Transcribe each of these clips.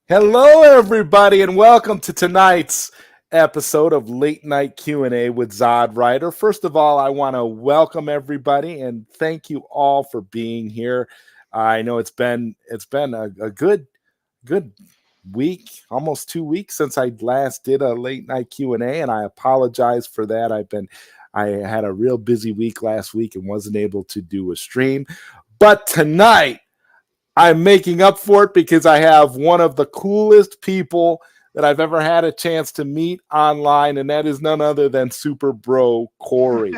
Hello, everybody, and welcome to tonight's episode of Late Night Q&A with ZodWriter. First of all, I want to welcome everybody and thank you all for being here. I know it's been a good week, almost 2 weeks since I last did a late night Q&A, and I apologize for that. I had a real busy week last week and wasn't able to do a stream, but tonight I'm making up for it because I have one of the coolest people that I've ever had a chance to meet online, and that is none other than Super Bro Corey,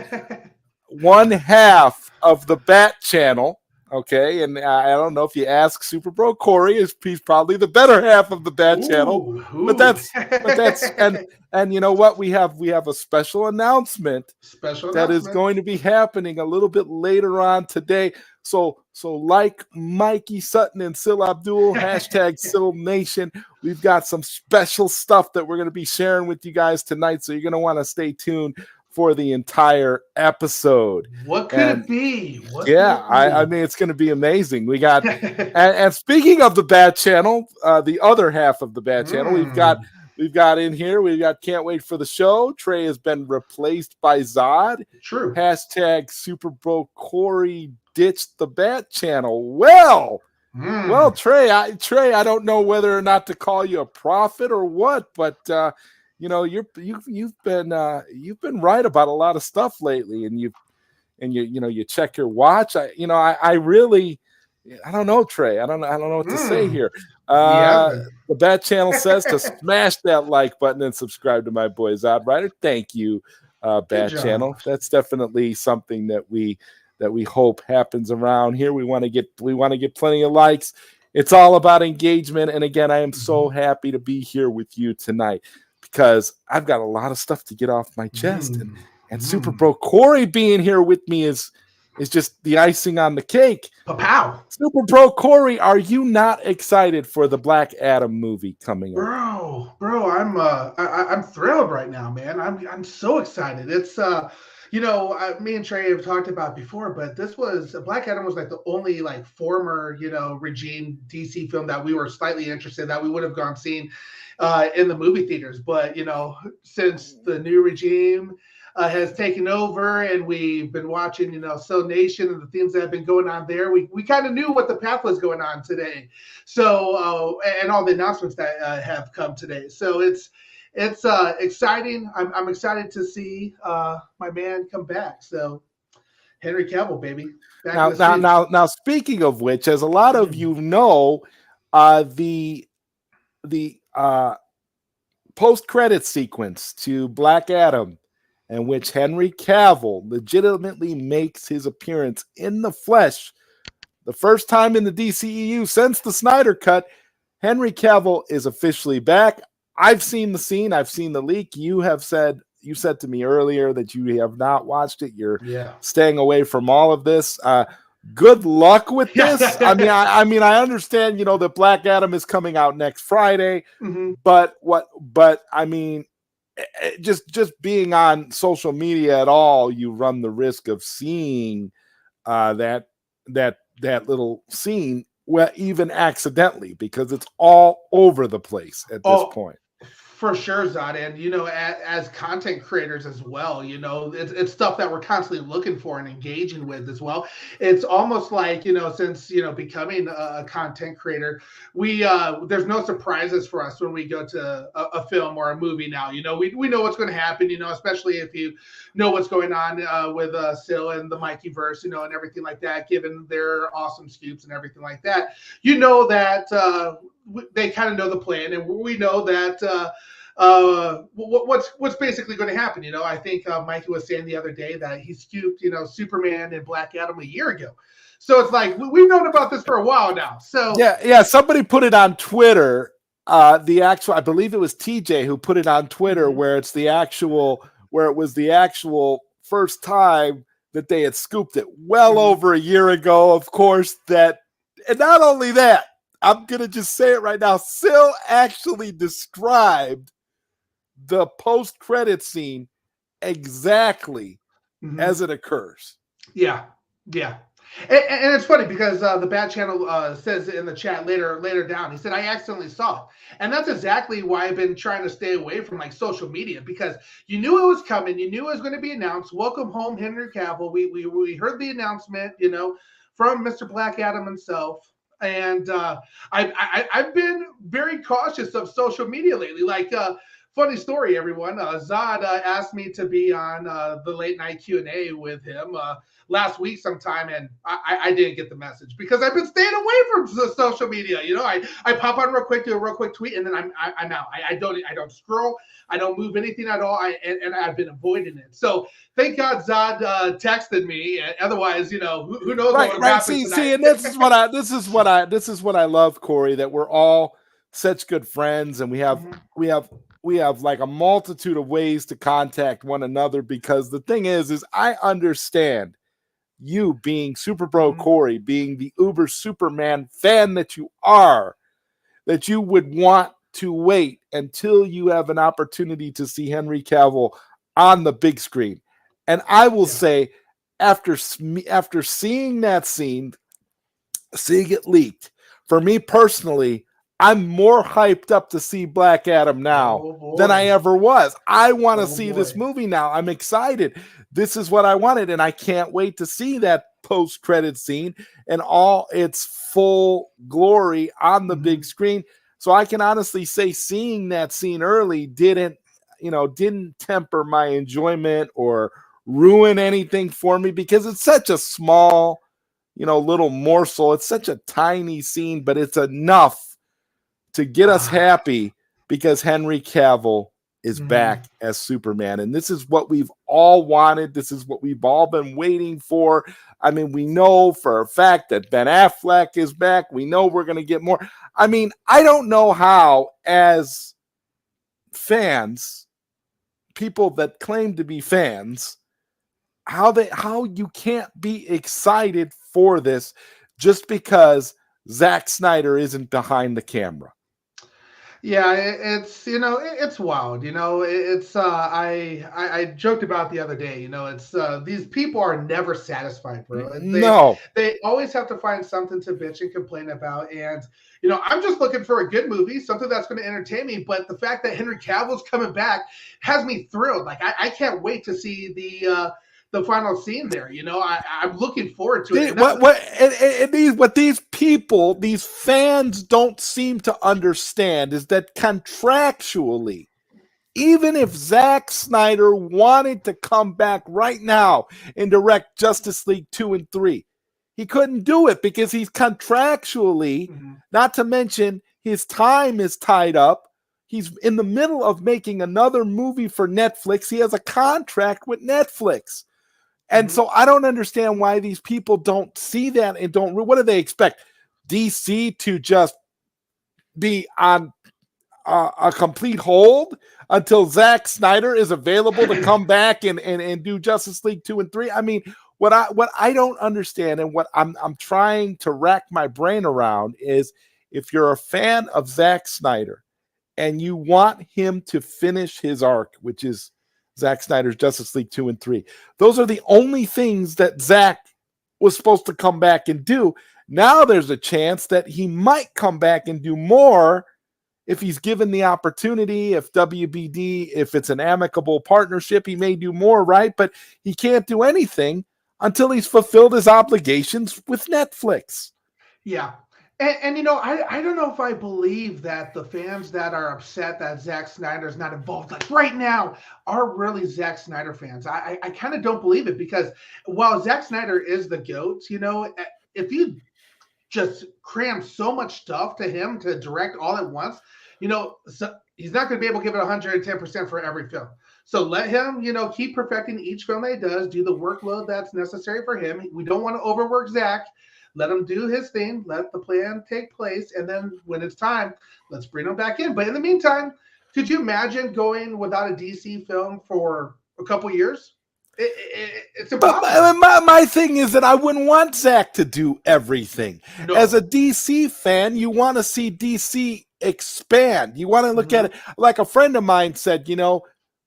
one half of the Bat Channel. Okay, and I don't know if you ask Super Bro Corey, he's probably the better half of the Bat Channel, Ooh, but ooh. that's and you know what, we have a special announcement Special that is announcement. going to be happening a little bit later on today. So like Mikey Sutton and Sil Abdul, hashtag Sil Nation, we've got some special stuff that we're going to be sharing with you guys tonight. So you're going to want to stay tuned for the entire episode. What could And it be? What could yeah, it I be? mean, it's going to be amazing. We got, and speaking of the Bad Channel, the other half of the Bad Channel, Mm, we've got in here. We've got can't wait for the show. Trey has been replaced by Zod. true. Hashtag Super Bowl Corey ditched the Bat Channel. Well, Mm, Trey, I don't know whether or not to call you a prophet or what, but you've been right about a lot of stuff lately, and you check your watch. I really, I don't know, Trey. I don't know what to say mm. here. Yeah. Uh, the Bat Channel says to smash that like button and subscribe to my boy ZodWriter. Thank you, Good Bat job. Channel. That's definitely something that we hope happens around here. We want to get plenty of likes. It's all about engagement. And again, I am so Mhm. happy to be here with you tonight because I've got a lot of stuff to get off my chest, and Mm, Super mm. Bro Corey being here with me is just the icing on the cake. Pow. Super Bro Corey, are you not excited for the Black Adam movie coming up? Bro, I'm thrilled right now, man. I'm so excited. It's me and Trey have talked about before, but this was Black Adam was like the only like former regime DC film that we were slightly interested in, that we would have gone seen in the movie theaters. But since the new regime has taken over, and we've been watching, So Nation and the things that have been going on there. We kind of knew what the path was going on today, and all the announcements that have come today. So it's exciting. I'm excited to see my man come back. So Henry Cavill, baby, back in Now, the now, streets. now, now. Speaking of which, as a lot of Mm. you know, the post credit sequence to Black Adam, in which Henry Cavill legitimately makes his appearance in the flesh, the first time in the DCEU since the Snyder Cut, Henry Cavill is officially back. I've seen the scene. I've seen the leak. You said to me earlier that you have not watched it. You're Yeah. staying away from all of this. Good luck with this. Yeah. I understand. That Black Adam is coming out next Friday, Hmm. but what? But I mean, just being on social media at all, you run the risk of seeing that little scene, well, even accidentally, because it's all over the place at this Oh, point. for sure, Zod. And as content creators as well, it's stuff that we're constantly looking for and engaging with as well. It's almost like, since becoming a content creator, we there's no surprises for us when we go to a film or a movie now. We know what's going to happen. Especially if you know what's going on with Sil and the Mikey verse, and everything like that. Given their awesome scoops and everything like that, that. They kind of know the plan, and we know that what's basically going to happen. I think Mikey was saying the other day that he scooped Superman and Black Adam a year ago, so it's like we've known about this for a while now. So Yeah. Somebody put it on Twitter. The actual, I believe it was TJ who put it on Twitter, mhm. where it was the actual first time that they had scooped it well Mhm. over a year ago. Of course, and not only that, I'm gonna just say it right now. Sil actually described the post credit scene exactly Mhm. as it occurs. Yeah, yeah. And it's funny because the Bad Channel says in the chat later down, he said, I accidentally saw it. And that's exactly why I've been trying to stay away from like social media, because you knew it was coming. You knew it was going to be announced. Welcome home, Henry Cavill. We heard the announcement, from Mr. Black Adam himself. And I've been very cautious of social media lately. Like, funny story, everyone. Zod asked me to be on the late night Q&A with him last week sometime, and I didn't get the message because I've been staying away from the social media. I pop on real quick, do a real quick tweet, and then I'm out. I don't scroll. I don't move anything at all. And I've been avoiding it. So thank God Zod texted me. Otherwise, who knows what would have happened tonight. See, and this is what I love, Corey, that we're all such good friends, and we have like a multitude of ways to contact one another, because the thing is I understand you being Super Bro Corey, being the Uber Superman fan that you are, that you would want to wait until you have an opportunity to see Henry Cavill on the big screen. And I will say, after seeing that scene, seeing it leaked, for me personally, I'm more hyped up to see Black Adam now than I ever was. I want to see this movie now. I'm excited. This is what I wanted, and I can't wait to see that post-credit scene and all its full glory on the big screen. So I can honestly say seeing that scene early didn't temper my enjoyment or ruin anything for me, because it's such a small, little morsel. It's such a tiny scene, but it's enough to get us happy, because Henry Cavill is back as Superman. And this is what we've all wanted. This is what we've all been waiting for. I mean, we know for a fact that Ben Affleck is back. We know we're going to get more. I mean, I don't know how, as fans, people that claim to be fans, how you can't be excited for this just because Zack Snyder isn't behind the camera. Yeah, it's wild. It's I joked about the other day. It's these people are never satisfied, bro. They always have to find something to bitch and complain about. And I'm just looking for a good movie, something that's going to entertain me. But the fact that Henry Cavill's coming back has me thrilled. Like I can't wait to see the final scene there. I'm looking forward to it. What these people, these fans, don't seem to understand is that contractually, even if Zack Snyder wanted to come back right now and direct Justice League 2 and 3, he couldn't do it because he's contractually, not to mention his time is tied up. He's in the middle of making another movie for Netflix. He has a contract with Netflix. And so I don't understand why these people don't see that and don't. What do they expect? DC to just be on a complete hold until Zack Snyder is available to come back and do Justice League 2 and 3? I mean, what I don't understand, and what I'm trying to rack my brain around, is if you're a fan of Zack Snyder and you want him to finish his arc, which is Zack Snyder's Justice League 2 and 3. Those are the only things that Zack was supposed to come back and do. Now there's a chance that he might come back and do more if he's given the opportunity. If WBD, if it's an amicable partnership, he may do more, right? But he can't do anything until he's fulfilled his obligations with Netflix. Yeah. And I don't know if I believe that the fans that are upset that Zack Snyder's not involved, like right now, are really Zack Snyder fans. I kind of don't believe it, because while Zack Snyder is the GOAT, if you just cram so much stuff to him to direct all at once, so he's not going to be able to give it 110% for every film. So let him, keep perfecting each film that he does, do the workload that's necessary for him. We don't want to overwork Zack. Let him do his thing. Let the plan take place. And then when it's time, let's bring him back in. But in the meantime, could you imagine going without a DC film for a couple years? It's impossible. But my thing is that I wouldn't want Zack to do everything. No. As a DC fan, you want to see DC expand. You want to look at it like a friend of mine said,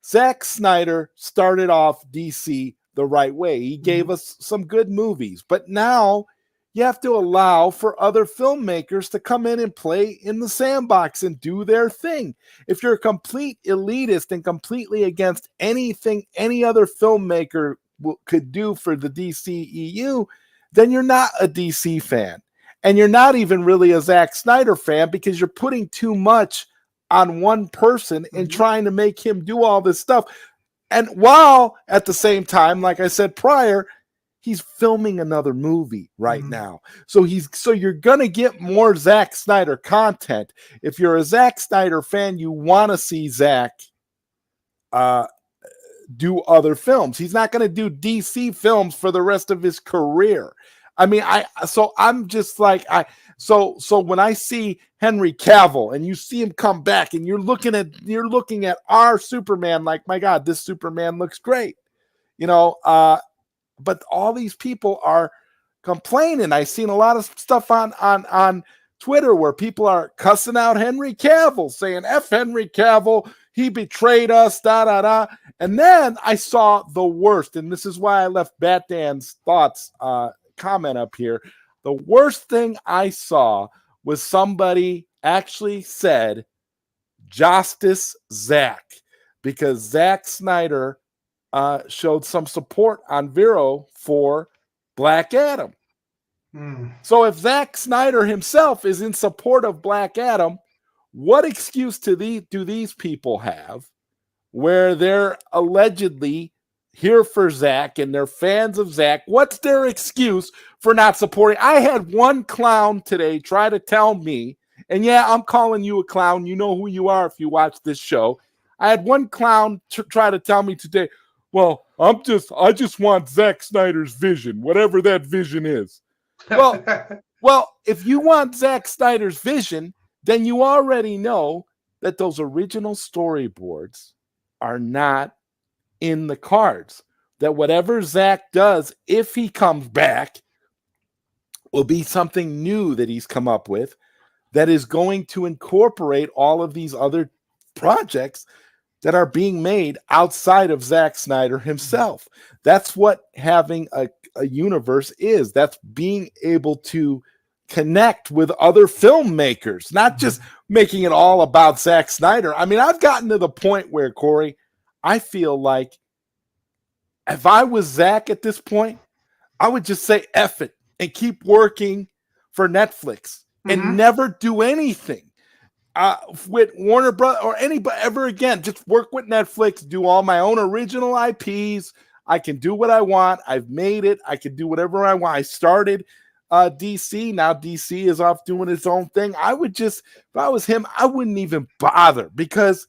Zack Snyder started off DC the right way. He gave Mhm. us some good movies, but now you have to allow for other filmmakers to come in and play in the sandbox and do their thing. If you're a complete elitist and completely against anything any other filmmaker could do for the DCEU, then you're not a DC fan. And you're not even really a Zack Snyder fan, because you're putting too much on one person and Mhm. trying to make him do all this stuff. And while at the same time, like I said prior, he's filming another movie right Mhm. now. So you're gonna get more Zack Snyder content. If you're a Zack Snyder fan, you want to see Zack uh, do other films. He's not going to do DC films for the rest of his career. I mean, I'm just like so when I see Henry Cavill and you see him come back and you're looking at our Superman, like, my God, this Superman looks great. You know, but all these people are complaining. I've seen a lot of stuff on Twitter where people are cussing out Henry Cavill, saying F Henry Cavill, he betrayed us, da da da. And then I saw the worst, and this is why I left Batman's thoughts comment up here. The worst thing I saw was somebody actually said Justice Zack, because Zack Snyder showed some support on Vero for Black Adam. Mm. So if Zack Snyder himself is in support of Black Adam, what excuse do these people have where they're allegedly here for Zack and they're fans of Zack? What's their excuse for not supporting? I had one clown today try to tell me, and yeah, I'm calling you a clown. You know who you are if you watch this show. I had one clown try to tell me today, well, I just want Zack Snyder's vision, whatever that vision is. Well, if you want Zack Snyder's vision, then you already know that those original storyboards are not in the cards. That whatever Zack does, if he comes back, will be something new that he's come up with that is going to incorporate all of these other projects that are being made outside of Zack Snyder himself. That's what having a universe is. That's being able to connect with other filmmakers, not just making it all about Zack Snyder. I mean, I've gotten to the point where, Corey, I feel like if I was Zack at this point, I would just say F it and keep working for Netflix and Mhm. never do anything with Warner Bros. Or anybody ever again. Just work with Netflix, do all my own original IPs. I can do what I want. I've made it. I can do whatever I want. I started DC. Now DC is off doing its own thing. I would just, if I was him, I wouldn't even bother, because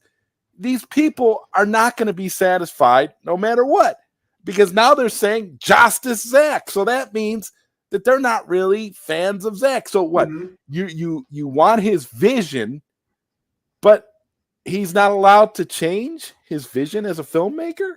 these people are not going to be satisfied no matter what. Because now they're saying Justice Zack. So that means that they're not really fans of Zack. So what? Mhm. You want his vision, but he's not allowed to change his vision as a filmmaker?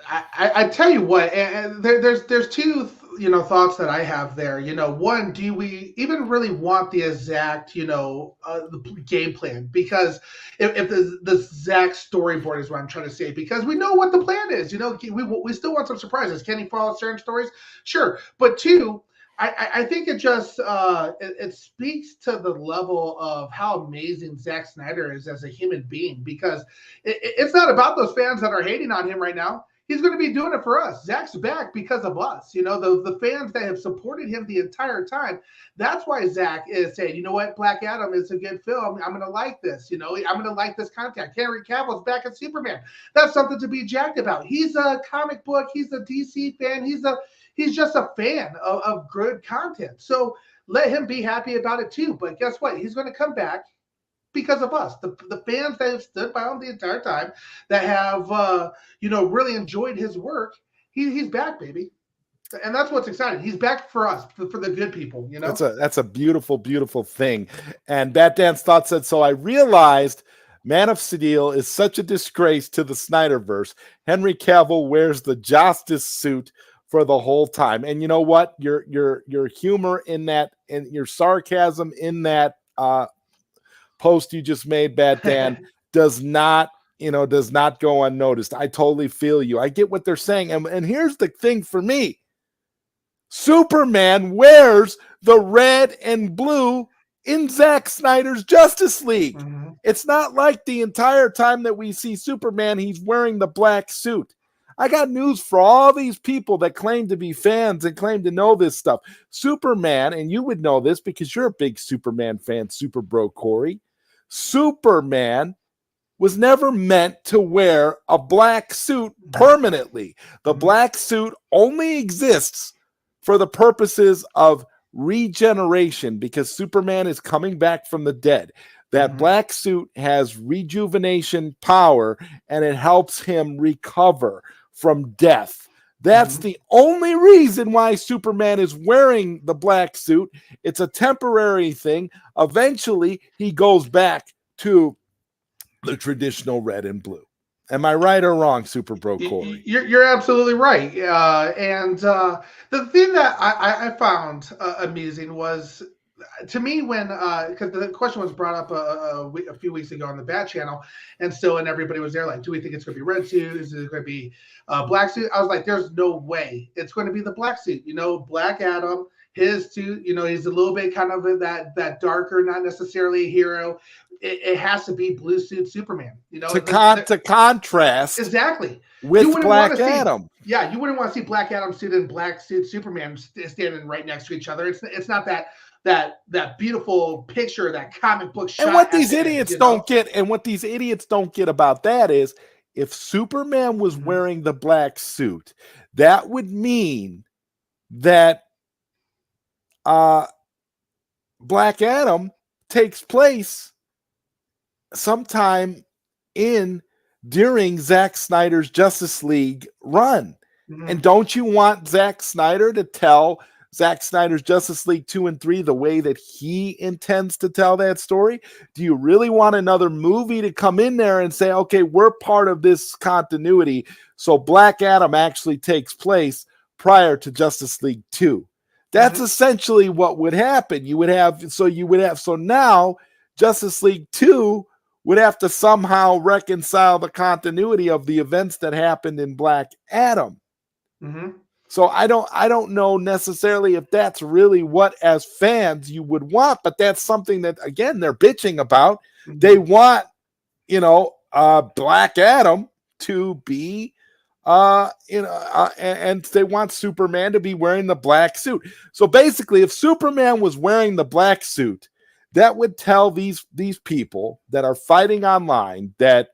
I tell you what, and there's two thoughts that I have there. One, do we even really want the exact the game plan? Because if the exact storyboard is what I'm trying to say, because we know what the plan is. We still want some surprises. Can he follow certain stories? Sure, but two. I think it just it speaks to the level of how amazing Zack Snyder is as a human being, because it's not about those fans that are hating on him right now. He's going to be doing it for us. Zack's back because of us. The fans that have supported him the entire time. That's why Zack is saying, you know what, Black Adam is a good film. I'm going to like this. I'm going to like this content. Henry Cavill's back as Superman. That's something to be jacked about. He's a comic book. He's a DC fan. He's just a fan of good content. So let him be happy about it too. But guess what? He's going to come back because of us, the fans that have stood by him the entire time, that have really enjoyed his work. He's back, baby, and that's what's exciting. He's back for us, for the good people. That's a beautiful, beautiful thing. And Bat Dance Thought said, so I realized Man of Steel is such a disgrace to the Snyderverse. Henry Cavill wears the Justice suit for the whole time. And you know what? Your humor in that and your sarcasm in that post you just made, Bat Dan, does not does not go unnoticed. I totally feel you. I get what they're saying. And here's the thing for me. Superman wears the red and blue in Zack Snyder's Justice League. Mm-hmm. It's not like the entire time that we see Superman, he's wearing the black suit. I got news for all these people that claim to be fans and claim to know this stuff. Superman, and you would know this because you're a big Superman fan, Super Bro Corey. Superman was never meant to wear a black suit permanently. The black suit only exists for the purposes of regeneration because Superman is coming back from the dead. That black suit has rejuvenation power and it helps him recover from death. That's the only reason why Superman is wearing the black suit. It's a temporary thing. Eventually, he goes back to the traditional red and blue. Am I right or wrong, Super Bro Corey? You're absolutely right. And the thing that I found amusing was, to me, when because the question was brought up a few weeks ago on the Bat Channel, and everybody was there like, do we think it's going to be red suit? Is it going to be black suit? I was like, there's no way it's going to be the black suit. Black Adam, his suit, he's a little bit kind of that darker, not necessarily a hero. It has to be blue suit Superman. To contrast exactly with Black Adam. Yeah, you wouldn't want to see Black Adam suit and black suit Superman standing right next to each other. It's not that beautiful picture, that comic book shot. And what these idiots don't get, and what these idiots don't get about that is, if Superman was wearing the black suit, that would mean that Black Adam takes place sometime during Zack Snyder's Justice League run. And don't you want Zack Snyder to tell Zack Snyder's Justice League 2 and 3 the way that he intends to tell that story? Do you really want another movie to come in there and say, okay, we're part of this continuity, so Black Adam actually takes place prior to Justice League 2? That's essentially what would happen. So now Justice League 2 would have to somehow reconcile the continuity of the events that happened in Black Adam. So I don't know necessarily if that's really what, as fans, you would want, but that's something that, again, they're bitching about. They want, Black Adam to be, and they want Superman to be wearing the black suit. So basically, if Superman was wearing the black suit, that would tell these people that are fighting online that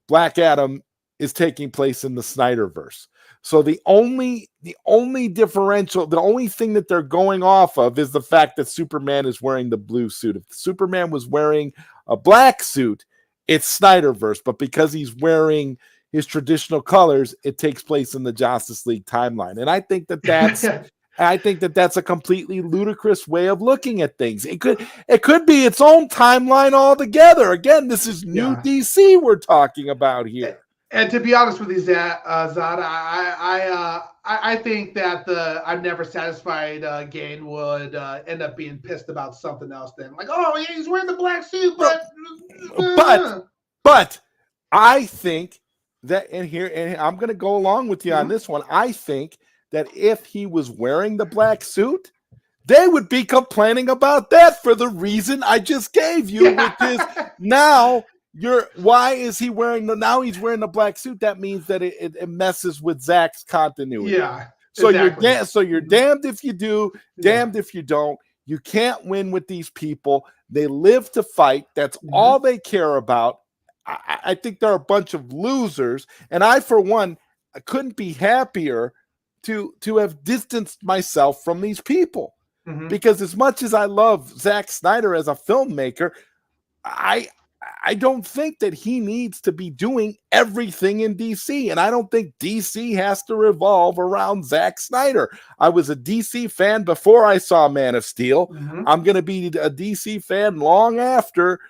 Black Adam is taking place in the Snyderverse. So the only differential, the only thing that they're going off of is the fact that Superman is wearing the blue suit. If Superman was wearing a black suit, it's Snyderverse. But because he's wearing his traditional colors, it takes place in the Justice League timeline. And I think that's a completely ludicrous way of looking at things. It could be its own timeline altogether. Again, this is new DC we're talking about here. And to be honest with you, Zod, I think that the I'm never satisfied Gain would end up being pissed about something else. Then, like, oh yeah, he's wearing the black suit, but I think that and I'm going to go along with you on this one. I think that if he was wearing the black suit, they would be complaining about that for the reason I just gave you, which is now why is he wearing now he's wearing the black suit? That means that it messes with Zack's continuity. Yeah. So exactly. you're damned if you do, damned if you don't. You can't win with these people. They live to fight. That's all they care about. I think they're a bunch of losers. And I, for one, I couldn't be happier to have distanced myself from these people. Because as much as I love Zack Snyder as a filmmaker, I don't think that he needs to be doing everything in DC. And I don't think DC has to revolve around Zack Snyder. I was a DC fan before I saw Man of Steel. I'm going to be a DC fan long after,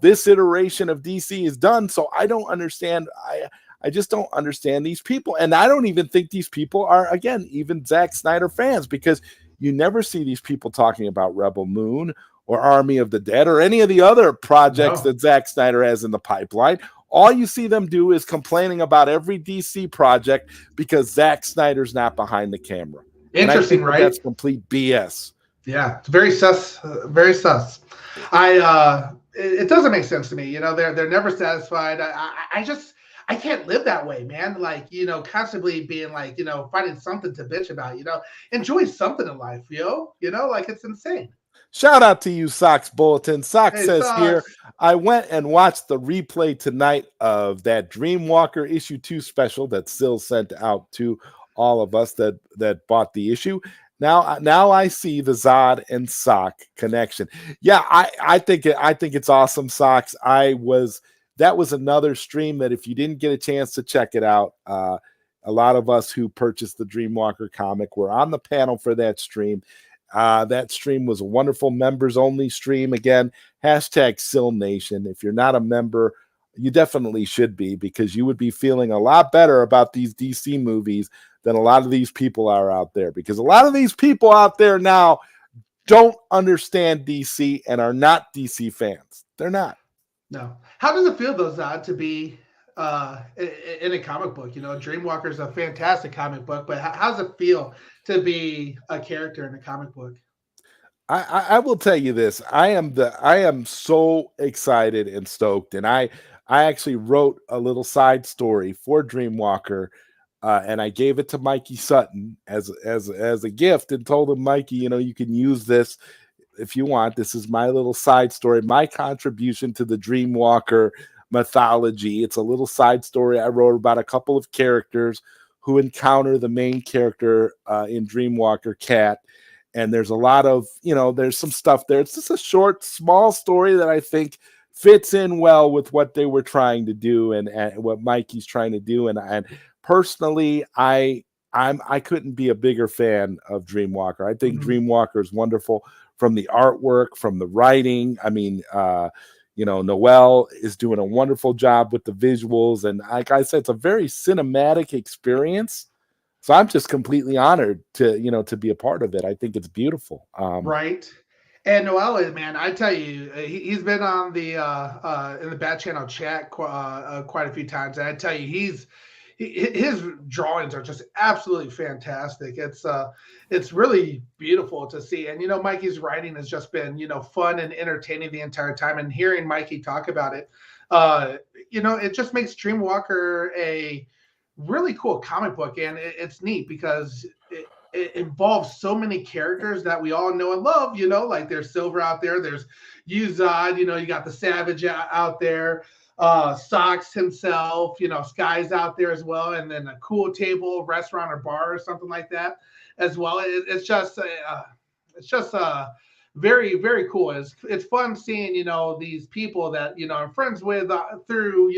this iteration of DC is done. So I don't understand. I just don't understand these people. And I don't even think these people are, again, even Zack Snyder fans, because you never see these people talking about Rebel Moon or Army of the Dead or any of the other projects that Zack Snyder has in the pipeline. All you see them do is complaining about every DC project because Zack Snyder's not behind the camera. And I Interesting, think that right? that's complete BS. Yeah, it's very sus, very sus. It doesn't make sense to me. They're never satisfied. I just I can't live that way, man. Like, constantly being like, finding something to bitch about. Enjoy something in life, like it's insane. Shout out to you, Sox Bulletin. Sox Hey, says here, sucks. I went and watched the replay tonight of that Dreamwalker issue 2 special that Sil sent out to all of us that bought the issue. Now I see the Zod and Sock connection. Yeah, I think it's awesome, Sox. That was another stream that if you didn't get a chance to check it out, a lot of us who purchased the Dreamwalker comic were on the panel for that stream. That stream was a wonderful members only stream. Again, hashtag Sil Nation. If you're not a member, you definitely should be, because you would be feeling a lot better about these DC movies than a lot of these people are out there, because a lot of these people out there now don't understand DC and are not DC fans. They're not. No. How does it feel, though, Zod, to be in a comic book? Dreamwalker is a fantastic comic book, but how does it feel to be a character in a comic book? I will tell you this. I am so excited and stoked, and I actually wrote a little side story for Dreamwalker, and I gave it to Mikey Sutton as a gift, and told him, Mikey, you can use this if you want. This is my little side story, my contribution to the Dreamwalker mythology. It's a little side story I wrote about a couple of characters who encounter the main character in Dreamwalker, Cat. And there's a lot of, there's some stuff there. It's just a short, small story that I think fits in well with what they were trying to do, and what Mikey's trying to do. And personally, I couldn't be a bigger fan of Dreamwalker. I think Dreamwalker is wonderful, from the artwork, from the writing. I mean, Noel is doing a wonderful job with the visuals, and like I said, it's a very cinematic experience. So I'm just completely honored to be a part of it. I think it's beautiful. Right. And Noel, man, I tell you, he's been on the in the Bat Channel chat quite a few times, and I tell you, his drawings are just absolutely fantastic. It's really beautiful to see. And Mikey's writing has just been fun and entertaining the entire time. And hearing Mikey talk about it, it just makes Dreamwalker a really cool comic book, and it's neat because it involves so many characters that we all know and love. Like there's Silver out there, there's Zod, you got the Savage out there, Sox himself, Sky's out there as well, and then a cool table, restaurant or bar or something like that as well. It's just very, very cool. It's fun seeing these people that I'm friends with through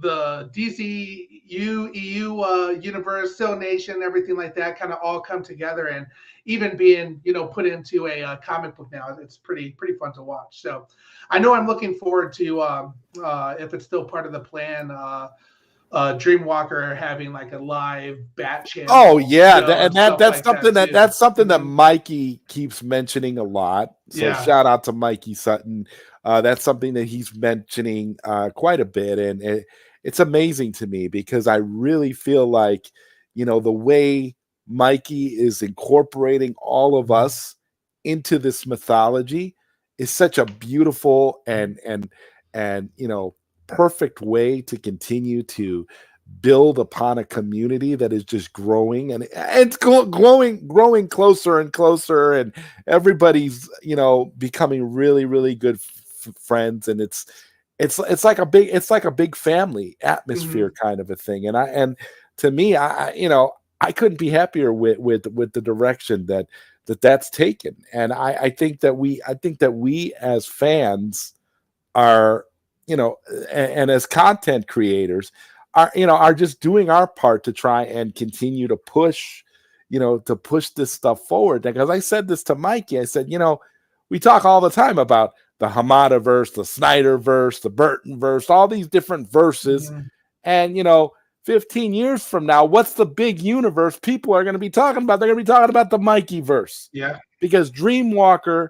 the DCU, EU universe, Sil Nation, everything like that, kind of all come together, and even being put into a comic book now, it's pretty fun to watch. So I know I'm looking forward to if it's still part of the plan, Dreamwalker having like a live Bat Channel. Oh yeah, that's something that Mm-hmm. Mikey keeps mentioning a lot. So Yeah. shout out to Mikey Sutton. That's something that he's mentioning quite a bit, and it's amazing to me, because I really feel like the way Mikey is incorporating all of us into this mythology is such a beautiful and perfect way to continue to build upon a community that is just growing, and it's growing closer and closer, and everybody's becoming really, really good friends, and it's like a big family atmosphere kind of a thing. And to me, I couldn't be happier with the direction that's taken. And I think that we as fans are, and as content creators are just doing our part to try and continue to push this stuff forward. Because I said this to Mikey, I said, we talk all the time about the Hamada verse, the Snyder verse, the Burton verse, all these different verses. And 15 years from now, what's the big universe people are going to be talking about? They're going to be talking about the Mikey verse. Yeah. Because Dreamwalker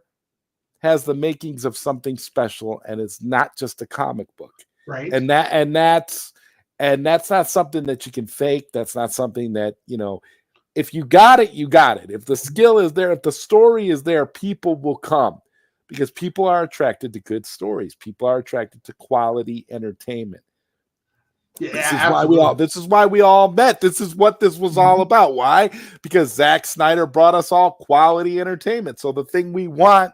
has the makings of something special, and it's not just a comic book. Right. And that's not something that you can fake. That's not something that, if you got it, you got it. If the skill is there, if the story is there, people will come, because people are attracted to good stories. People are attracted to quality entertainment. Yeah, This is why we all absolutely. this is why we all met. This is what this was all about. Why? Because Zack Snyder brought us all quality entertainment. So the thing we want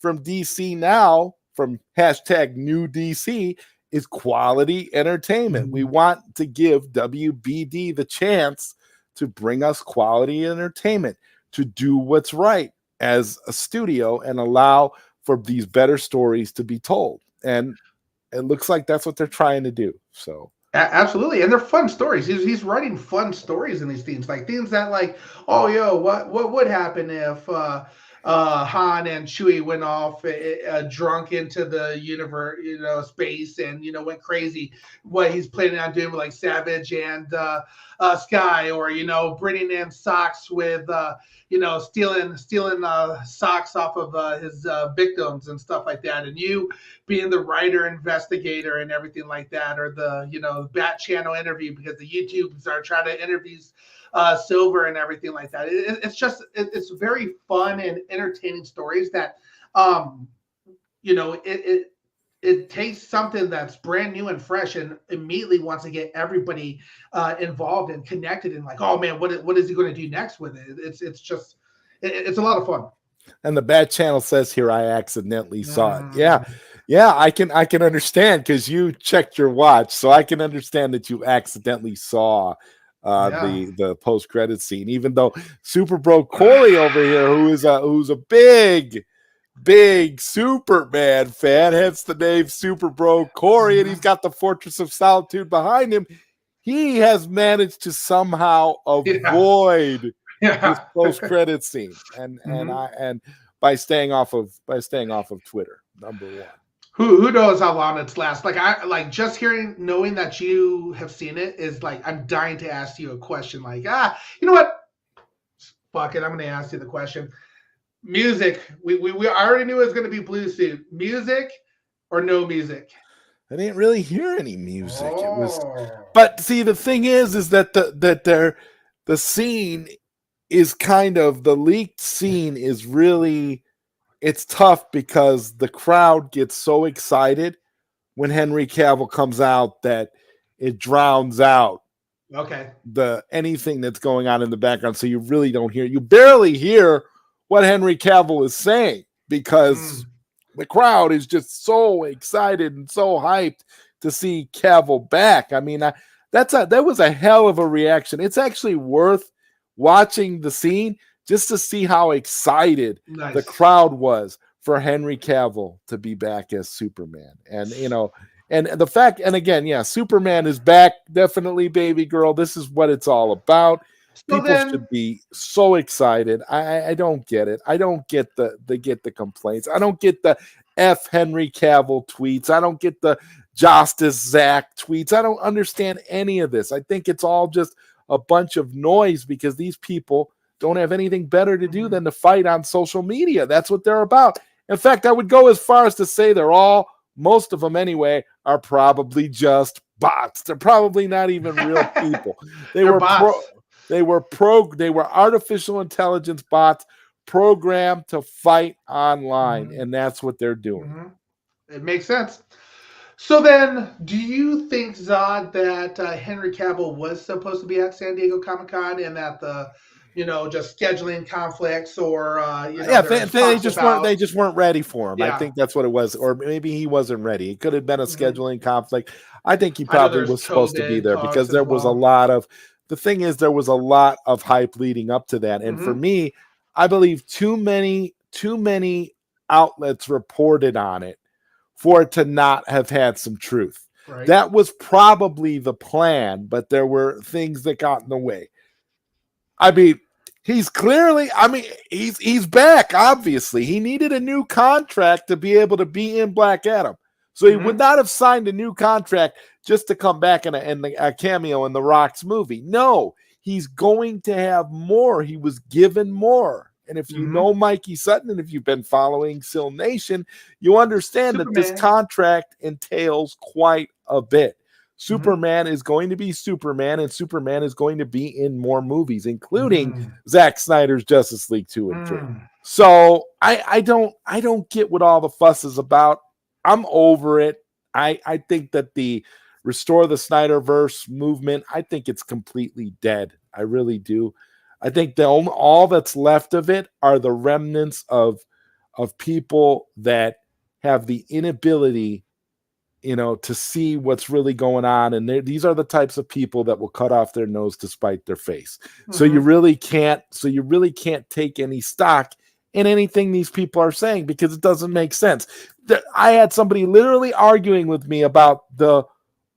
from DC now, from hashtag new DC, is quality entertainment. We want to give WBD the chance to bring us quality entertainment, to do what's right as a studio and allow for these better stories to be told. And it looks like that's what they're trying to do. So Absolutely, and they're fun stories. He's writing fun stories in these things, like things that, like, oh, yo, what would happen if Han and Chewie went off drunk into the universe, space, and went crazy. What he's planning on doing with, like, Savage and Sky, or bringing in socks with stealing socks off of his victims and stuff like that, and you being the writer investigator and everything like that, or the Bat Channel interview, because the YouTubes are trying to interview Silver and everything like that. It's very fun and entertaining stories that it takes something that's brand new and fresh and immediately wants to get everybody involved and connected, and like, oh man, what is he going to do next with it? It's a lot of fun. And the Bat Channel says here, I accidentally saw it. Yeah, I can understand, because you checked your watch, so I can understand that you accidentally saw the post credit scene. Even though Super Bro Corey over here, who's a big Superman fan, hence the name Super Bro Corey, and he's got the Fortress of Solitude behind him. He has managed to somehow avoid this post credit scene, and by staying off of Twitter, number one. Who knows how long it's last? Like just knowing that you have seen it is like, I'm dying to ask you a question. Like, you know what? Fuck it, I'm going to ask you the question. Music. We already knew it was going to be Blue Suit. Music or no music? I didn't really hear any music. It was, but see, the thing is that the scene is kind of, the leaked scene is really, it's tough, because the crowd gets so excited when Henry Cavill comes out that it drowns out anything that's going on in the background. So you really don't hear, you barely hear what Henry Cavill is saying, because the crowd is just so excited and so hyped to see Cavill back. I mean, that was a hell of a reaction. It's actually worth watching the scene just to see how excited the crowd was for Henry Cavill to be back as Superman. And, and the fact, and again, Superman is back. Definitely, baby girl. This is what it's all about. People should be so excited. I don't get it. I don't get the complaints. I don't get the F Henry Cavill tweets. I don't get the Justice Zach tweets. I don't understand any of this. I think it's all just a bunch of noise, because these people don't have anything better to do than to fight on social media. That's what they're about. In fact, I would go as far as to say most of them anyway, are probably just bots. They're probably not even real people. They were artificial intelligence bots programmed to fight online, and that's what they're doing. It makes sense. So then, do you think, Zod, that Henry Cavill was supposed to be at San Diego Comic-Con, and that the just scheduling conflicts, or they just weren't ready for him. I think that's what it was, or maybe he wasn't ready. It could have been a scheduling conflict. I think he probably was supposed to be there, because there was a lot of, the thing is, there was a lot of hype leading up to that, and for me, I believe too many outlets reported on it for it to not have had some truth. Right. That was probably the plan, but there were things that got in the way. I mean, he's back, obviously. He needed a new contract to be able to be in Black Adam. So he would not have signed a new contract just to come back in a cameo in The Rock's movie. No, he's going to have more. He was given more. And if you Mm-hmm. know Mikey Sutton, and if you've been following Sil Nation, you understand that this Superman. contract entails quite a bit. Mm-hmm. Superman is going to be Superman, and Superman is going to be in more movies, including Mm-hmm. Zack Snyder's Justice League 2 and 3. Mm. So I don't get what all the fuss is about. I'm over it. I think that the Restore the Snyderverse movement, I think it's completely dead. I really do. I think all that's left of it are the remnants of people that have the inability, to see what's really going on. And these are the types of people that will cut off their nose to spite their face. So you Mm-hmm. really can't take any stock in anything these people are saying because it doesn't make sense. I had somebody literally arguing with me about the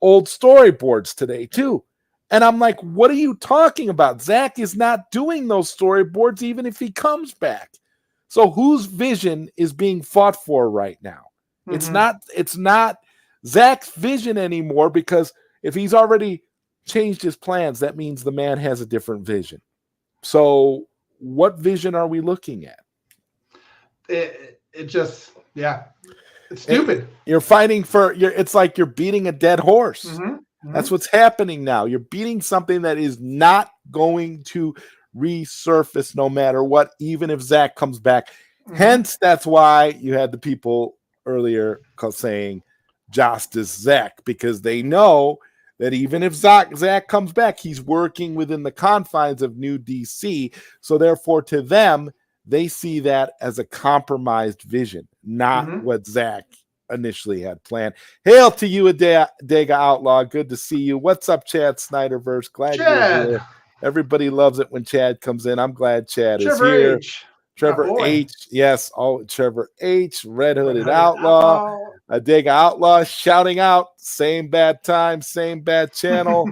old storyboards today too. And I'm like, what are you talking about? Zach is not doing those storyboards even if he comes back. So whose vision is being fought for right now? It's Mm-hmm. not Zach's vision anymore, because if he's already changed his plans, that means the man has a different vision. So what vision are we looking at? It just, yeah, it's stupid. You're fighting it's like you're beating a dead horse. Mm-hmm. That's Mm-hmm. what's happening now. You're beating something that is not going to resurface no matter what, even if Zach comes back. Mm-hmm. Hence, that's why you had the people earlier saying Justice Zach, because they know that even if Zach comes back, he's working within the confines of New DC. So therefore, to them, they see that as a compromised vision, not Mm-hmm. what Zach initially had planned. Hail to you, Dega Outlaw. Good to see you. What's up, Chad Snyderverse? Glad you're Chad. here. Everybody loves it when Chad comes in. I'm glad Chad is Trevor here. H. Trevor boy. H. Yes. Oh, Trevor H. Red Hooded Red-Hooded Outlaw. Outlaw. A Dega Outlaw shouting out, same bad time, same bad channel.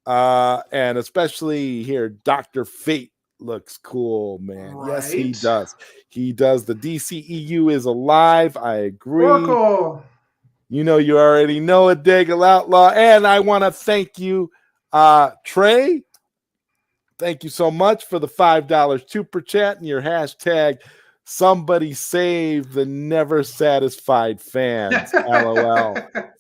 And especially here, Dr. Fate looks cool, man. Right. Yes, he does. He does. The DCEU is alive. I agree. Oracle. You already know it, Dega Outlaw. And I want to thank you, Trey. Thank you so much for the $5 super chat and your hashtag. Somebody save the never satisfied fans. LOL.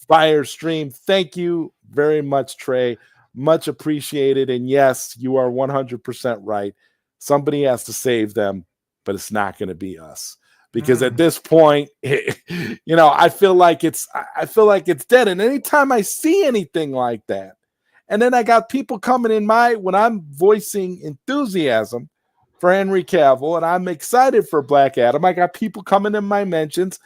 Fire stream. Thank you very much, Trey. Much appreciated. And yes, you are 100% right. Somebody has to save them, but it's not going to be us. Because at this point, I feel like it's dead. And anytime I see anything like that, and then I got people coming in when I'm voicing enthusiasm for Henry Cavill and I'm excited for Black Adam, I got people coming in my mentions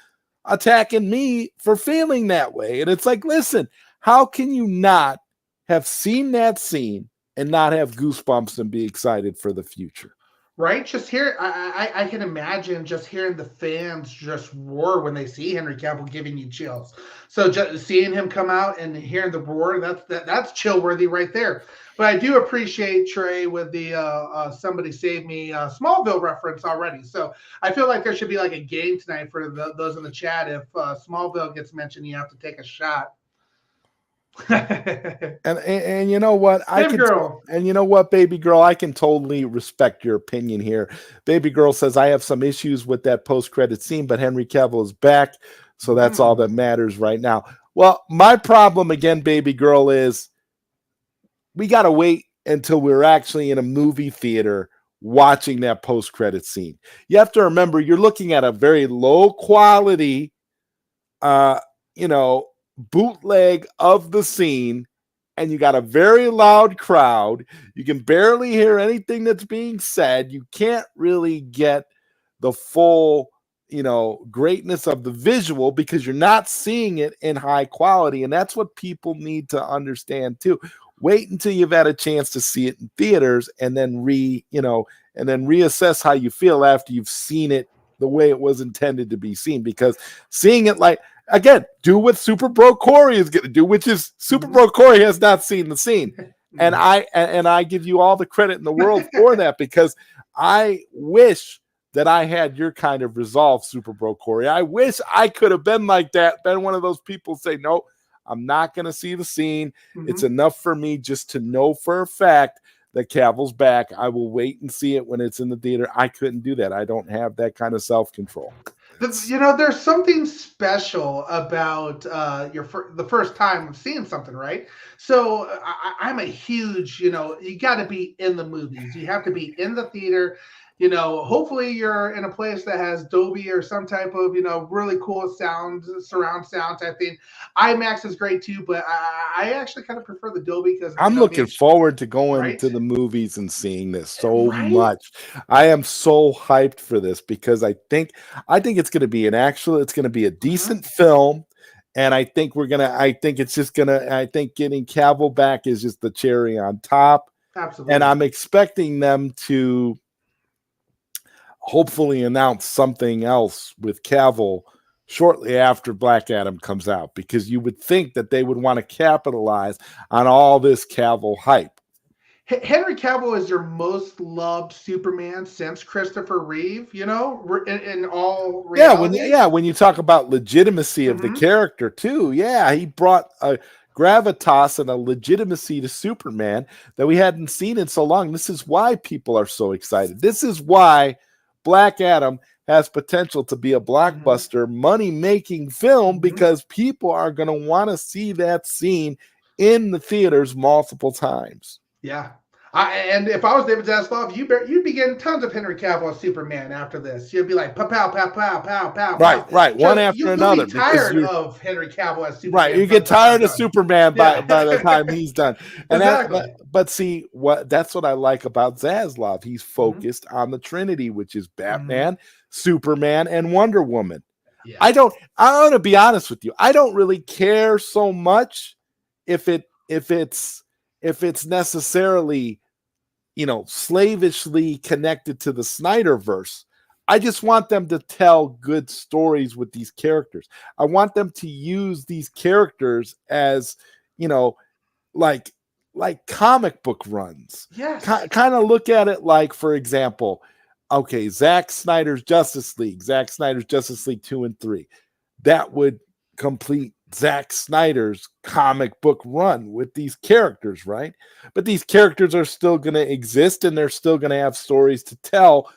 attacking me for feeling that way. And it's like, listen, how can you not have seen that scene and not have goosebumps and be excited for the future? Right? Just hear, I can imagine just hearing the fans just roar when they see Henry Cavill, giving you chills. So just seeing him come out and hearing the roar, that's chill worthy right there. But I do appreciate Trey with the somebody save me Smallville reference already. So I feel like there should be like a game tonight for those in the chat. If Smallville gets mentioned, you have to take a shot. and you know what, you know what, baby girl, I can totally respect your opinion here. Baby girl says, I have some issues with that post-credit scene, but Henry Cavill is back, so that's all that matters right now. Well, my problem again, baby girl, is we got to wait until we're actually in a movie theater watching that post-credit scene. You have to remember, you're looking at a very low quality bootleg of the scene, and you got a very loud crowd. You can barely hear anything that's being said. You can't really get the full, greatness of the visual because you're not seeing it in high quality. And that's what people need to understand too. Wait until you've had a chance to see it in theaters and then reassess how you feel after you've seen it the way it was intended to be seen. Because seeing it again, do what Super Bro Corey is going to do, which is Super Bro Corey has not seen the scene. And I give you all the credit in the world for that, because I wish that I had your kind of resolve, Super Bro Corey. I wish I could have been like that, been one of those people say, no, I'm not going to see the scene. It's enough for me just to know for a fact that Cavill's back. I will wait and see it when it's in the theater. I couldn't do that. I don't have that kind of self-control. There's something special about the first time of seeing something, right? So I'm a huge, you got to be in the movies. You have to be in the theater. Hopefully you're in a place that has Dolby or some type of, really cool sound, surround sound type thing. IMAX is great too, but I actually kind of prefer the Dolby because, I'm looking forward to going right? to the movies and seeing this so Right? much. I am so hyped for this because I think it's going to be it's going to be a Mm-hmm. decent film. And I think I think getting Cavill back is just the cherry on top. And Absolutely. I'm expecting them to hopefully announce something else with Cavill shortly after Black Adam comes out, because you would think that they would want to capitalize on all this Cavill hype. Henry Cavill is your most loved Superman since Christopher Reeve, in all reality. When you talk about legitimacy of the Mm-hmm. character too, he brought a gravitas and a legitimacy to Superman that we hadn't seen in so long. This is why people are so excited. This is why Black Adam has potential to be a blockbuster, money-making film, because people are going to want to see that scene in the theaters multiple times. Yeah. And if I was David Zaslav, you'd be getting tons of Henry Cavill as Superman after this. You'd be like, pow, pow, pow, pow, pow, pow, pow. Right, one after You'll another, be because tired of Henry Cavill as right, Superman. you get tired of done. Superman by Yeah. the time he's done. And Exactly. but see, that's what I like about Zaslav. He's focused on the Trinity, which is Batman, Superman, and Wonder Woman. Yeah. I want to be honest with you. I don't really care so much if it's necessarily, slavishly connected to the Snyderverse. I just want them to tell good stories with these characters. I want them to use these characters as, like comic book runs. Yes. Kind of look at it like, for example, okay, Zack Snyder's Justice League 2 and 3. That would complete Zack Snyder's comic book run with these characters, right? But these characters are still going to exist, and they're still going to have stories to tell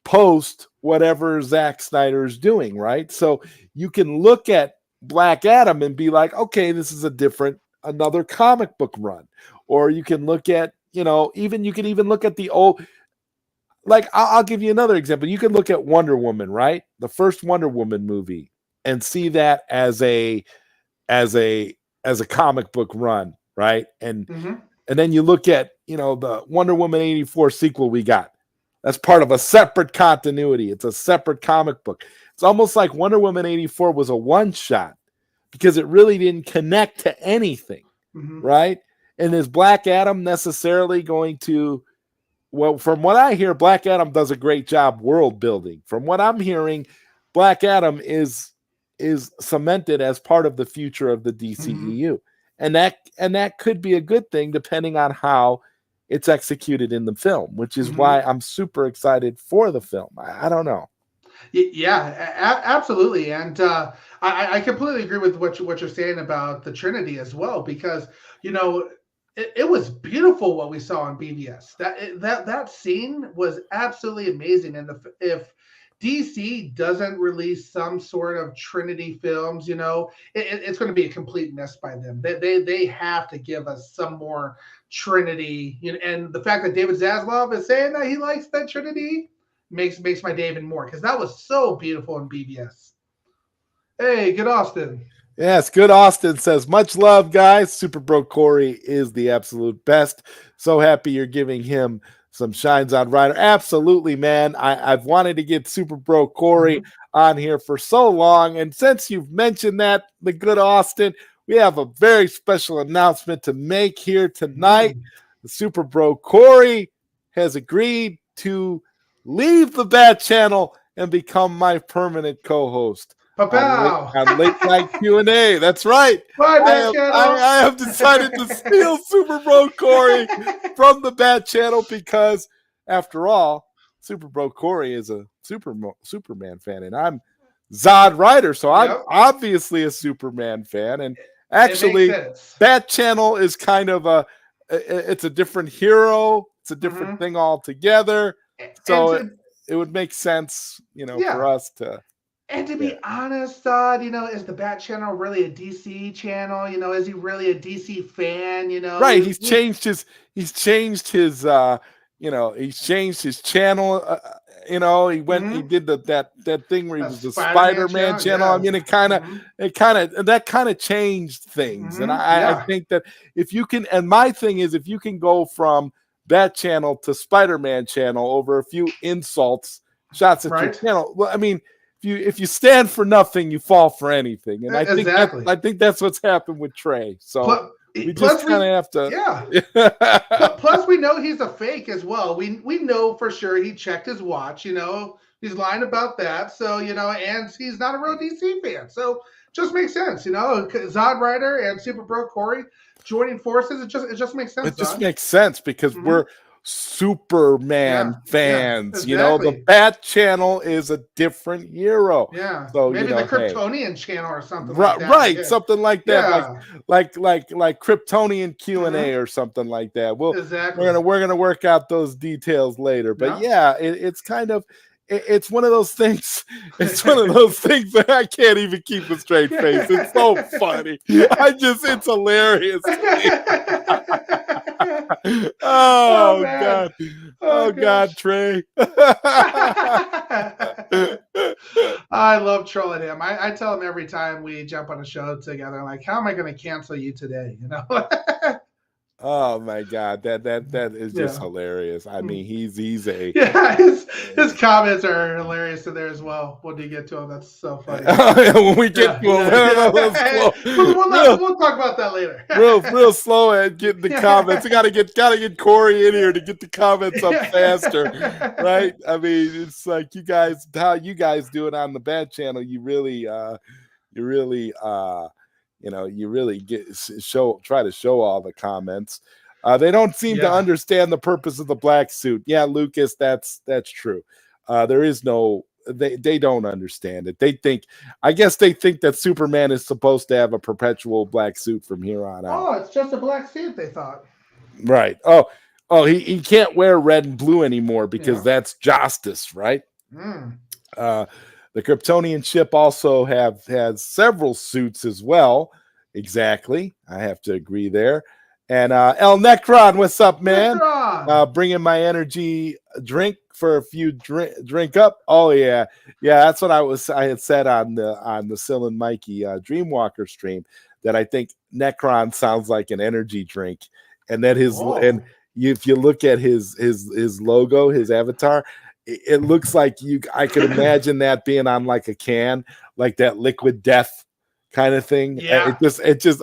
post whatever Zack Snyder is doing, right? So you can look at Black Adam and be like, okay, this is another comic book run. Or you can look at, you can even look at the old, like, I'll give you another example. You can look at Wonder Woman, right? The first Wonder Woman movie, and see that as a comic book run, right? And then you look at, the Wonder Woman 84 sequel we got. That's part of a separate continuity. It's a separate comic book. It's almost like Wonder Woman 84 was a one-shot because it really didn't connect to anything, right? And is Black Adam necessarily going to, well, from what I hear, Black Adam does a great job world building. From what I'm hearing, Black Adam is cemented as part of the future of the DCEU. And that could be a good thing depending on how it's executed in the film, which is why I'm super excited for the film. I don't know. Yeah, absolutely. And I completely agree with what you're saying about the Trinity as well, because, it was beautiful what we saw in BVS. That scene was absolutely amazing. And if DC doesn't release some sort of Trinity films, it's going to be a complete mess by them. They have to give us some more Trinity. And the fact that David Zaslav is saying that he likes that Trinity makes my day even more, because that was so beautiful in BVS. Hey, good Austin. Yes, good Austin says, much love, guys. Super Bro Corey is the absolute best. So happy you're giving him some shines on Ryder. Absolutely, man. I've wanted to get Super Bro Corey on here for so long. And since you've mentioned that, the good Austin, we have a very special announcement to make here tonight. The Super Bro Corey has agreed to leave the Bat Channel and become my permanent co-host on late night Q&A. That's right. Bye, I have decided to steal Super Bro Corey from the Bat Channel because, after all, Super Bro Corey is a Superman fan, and I'm ZodWriter, so I'm obviously a Superman fan. And actually, Bat Channel is kind of it's a different hero It's a different thing altogether. And So it would make sense, for yeah. us to. And to Yeah. be honest, is the Bat Channel really a DC channel? Is he really a DC fan? Right. He's changed his he's changed his channel. He did that thing where he a was the Spider-Man Spider-Man channel. channel. Yeah. I mean, that kind of changed things. And I think that if you can, and my thing is, if you can go from that channel to Spider-Man channel over a few shots at your channel, well, I mean, if you stand for nothing, you fall for anything, and I think that's what's happened with Trey. So we just kind of have to. Yeah. Plus, we know he's a fake as well. We know for sure he checked his watch. He's lying about that. So and he's not a real DC fan. So just makes sense. ZodWriter and Super Bro Corey joining forces. It just makes sense. It just makes sense because we're Superman fans. Exactly. The Bat Channel is a different hero. Yeah. So maybe the Kryptonian channel or something like that. Right, something like that. Like Kryptonian Q&A or something like that. We're gonna work out those details later. But it's kind of it's one of those things. It's one of those things that I can't even keep a straight face. It's so funny. It's hilarious. Oh God. Oh God, Trey. I love trolling him. I tell him every time we jump on a show together, like, how am I going to cancel you today? Oh my God, that is just hilarious. I mean, he's a his comments are hilarious in there as well. When you get to him, that's so funny. When we get to him, we'll talk about that later. real slow at getting the comments. You gotta get Corey in here to get the comments up faster, right? I mean, it's like how you guys do it on the Bat Channel. You really try to show all the comments. They don't seem to understand the purpose of the black suit. Yeah, Lucas, that's true. There is no, they don't understand it. I guess they think that Superman is supposed to have a perpetual black suit from here on out. Oh, it's just a black suit, they thought. Right. Oh, he can't wear red and blue anymore because that's justice, right? The Kryptonian ship also has several suits as well. Exactly. I have to agree there. And El Necron, what's up, man? Bringing my energy drink for a few drink up. Oh yeah. That's what I had said on the Sil and Mikey Dreamwalker stream, that I think Necron sounds like an energy drink, and that if you look at his logo, his avatar, it looks like I could imagine that being on like a can, like that Liquid Death kind of thing. Yeah.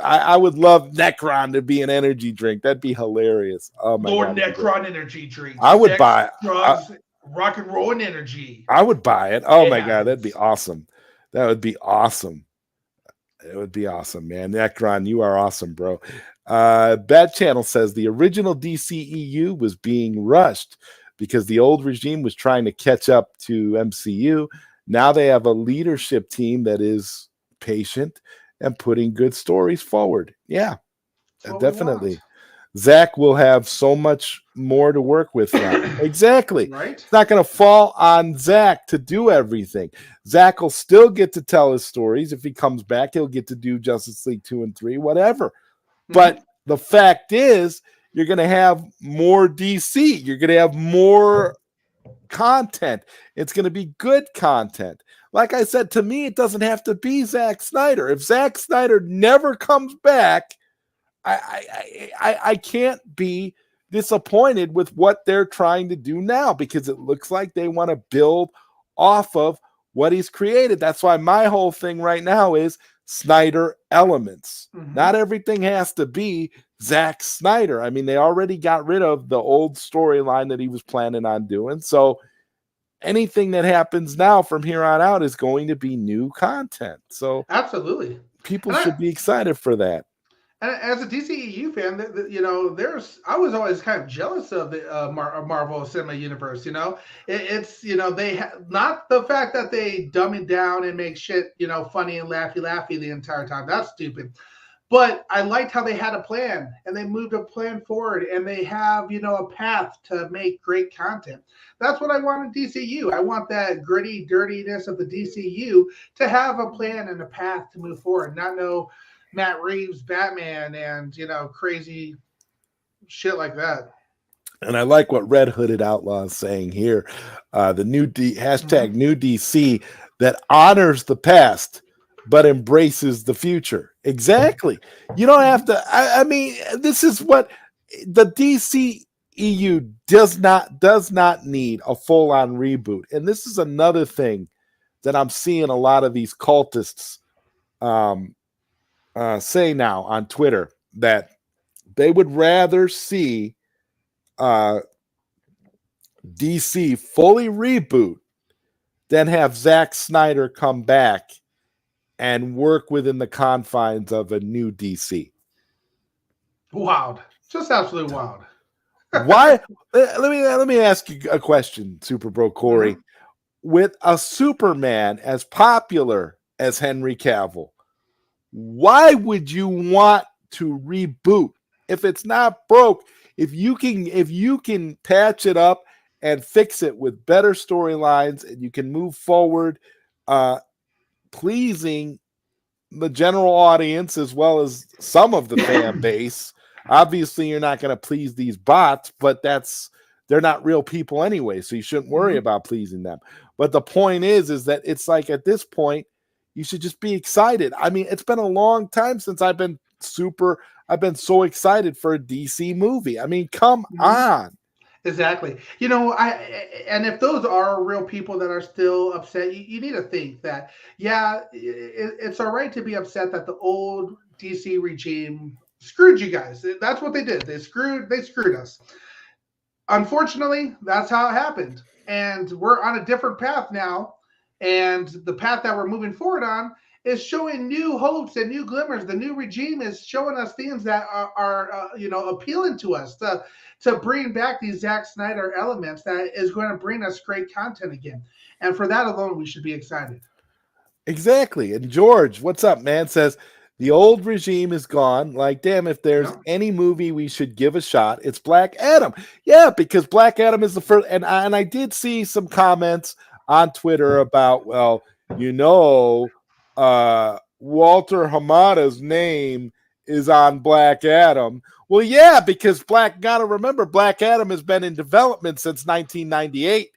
I would love Necron to be an energy drink. That'd be hilarious. Oh my Lord God. Necron energy drink. I would buy drugs, rock and roll and energy. I would buy it. Oh my God, that'd be awesome. That would be awesome. It would be awesome, man. Necron, you are awesome, bro. Bad Channel says the original DCEU was being rushed because the old regime was trying to catch up to MCU. Now they have a leadership team that is patient and putting good stories forward. Yeah, definitely. Zach will have so much more to work with now. Exactly. Right? It's not going to fall on Zach to do everything. Zach will still get to tell his stories. If he comes back, he'll get to do Justice League 2 and 3, whatever. But the fact is, you're going to have more DC. You're going to have more content. It's going to be good content. Like I said, to me, it doesn't have to be Zack Snyder. If Zack Snyder never comes back, I can't be disappointed with what they're trying to do now, because it looks like they want to build off of what he's created. That's why my whole thing right now is Snyder elements. Not everything has to be Zack Snyder. I mean, they already got rid of the old storyline that he was planning on doing. So anything that happens now from here on out is going to be new content. So absolutely, people should be excited for that. And as a DCEU fan, I was always kind of jealous of the Marvel Cinema Universe. It's they not the fact that they dumb it down and make shit funny and laughy the entire time. That's stupid. But I liked how they had a plan and they moved a plan forward and they have, a path to make great content. That's what I want in DCU. I want that gritty dirtiness of the DCU to have a plan and a path to move forward, not no Matt Reeves Batman and, crazy shit like that. And I like what Red Hooded Outlaw is saying here. The new hashtag new DC that honors the past but embraces the future. Exactly. You don't have to. I mean, this is what the DCEU does not need a full on reboot. And this is another thing that I'm seeing a lot of these cultists say now on Twitter, that they would rather see DC fully reboot than have Zack Snyder come back and work within the confines of a new DC. Wild. Just absolutely wild. Why? Let me ask you a question, Super Bro Corey. With a Superman as popular as Henry Cavill, why would you want to reboot if it's not broke? If you can patch it up and fix it with better storylines, and you can move forward, pleasing the general audience as well as some of the fan base. Obviously, you're not going to please these bots, but they're not real people anyway, so you shouldn't worry about pleasing them. But the point is that it's like at this point, you should just be excited. I mean, it's been a long time since I've been so excited for a DC movie. I mean, come on. Exactly. And if those are real people that are still upset, you need to think that, it's all right to be upset that the old DC regime screwed you guys. That's what they did. They screwed us. Unfortunately, that's how it happened. And we're on a different path now. And the path that we're moving forward on is showing new hopes and new glimmers. The new regime is showing us things that are appealing to us to bring back these Zack Snyder elements that is going to bring us great content again. And for that alone, we should be excited. Exactly. And George, what's up, man, says the old regime is gone. Like, damn, if there's any movie we should give a shot, it's Black Adam. Yeah, because Black Adam is the first. And I did see some comments on Twitter about, Walter Hamada's name is on Black Adam. Well, yeah, because gotta remember, Black Adam has been in development since 1998.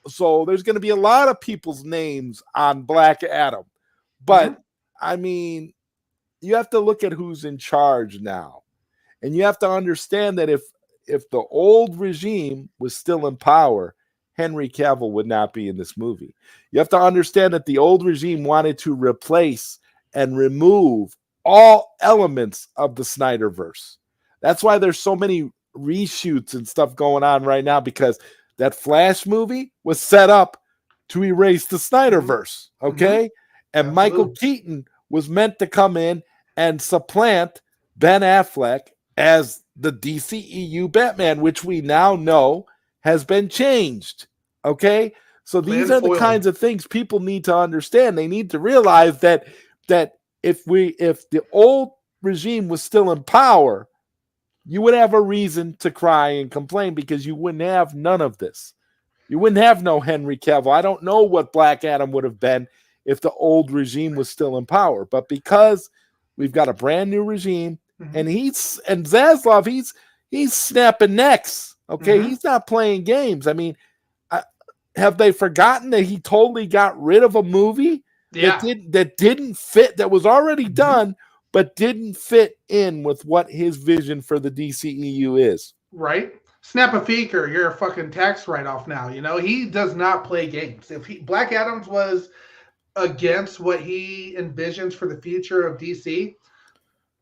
So there's going to be a lot of people's names on Black Adam. But, I mean, you have to look at who's in charge now. And you have to understand that if the old regime was still in power, Henry Cavill would not be in this movie. You have to understand that the old regime wanted to replace and remove all elements of the Snyderverse. That's why there's so many reshoots and stuff going on right now, because that Flash movie was set up to erase the Snyderverse, okay? And Michael Keaton was meant to come in and supplant Ben Affleck as the DCEU Batman, which we now know has been changed, okay? So these are the kinds of things people need to understand. They need to realize that if the old regime was still in power, you would have a reason to cry and complain, because you wouldn't have none of this. You wouldn't have no Henry Cavill. I don't know what Black Adam would have been if the old regime was still in power. But because we've got a brand new regime, and Zaslav, he's snapping necks. Okay, he's not playing games. I mean, have they forgotten that he totally got rid of a movie that didn't fit, that was already done, but didn't fit in with what his vision for the DCEU is? Right. Snap a feaker, you're a fucking tax write-off now. He does not play games. If Black Adams was against what he envisions for the future of DC,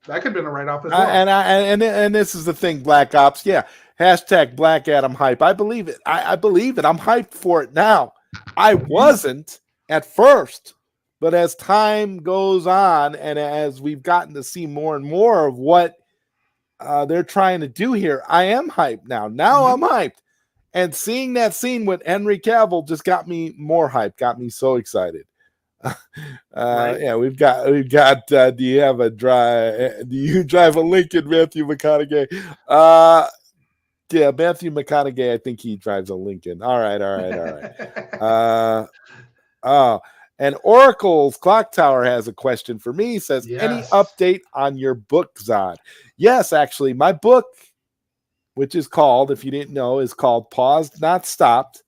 that could have been a write-off as well. And this is the thing, Black Ops. Yeah. Hashtag Black Adam hype. I believe it. I believe it. I'm hyped for it now. I wasn't at first, but as time goes on and as we've gotten to see more and more of what they're trying to do here, I am hyped now. Now I'm hyped. And seeing that scene with Henry Cavill just got me more hyped, got me so excited. Right. Yeah, we've got. Do you drive a Lincoln, Matthew McConaughey? Yeah, Matthew McConaughey. I think he drives a Lincoln. All right, all right, all right. Uh, oh, and Oracle's Clock Tower has a question for me. He says, any Yes. update on your book, Zod? Yes, actually, my book, which is called, if you didn't know, is called Paused Not Stopped.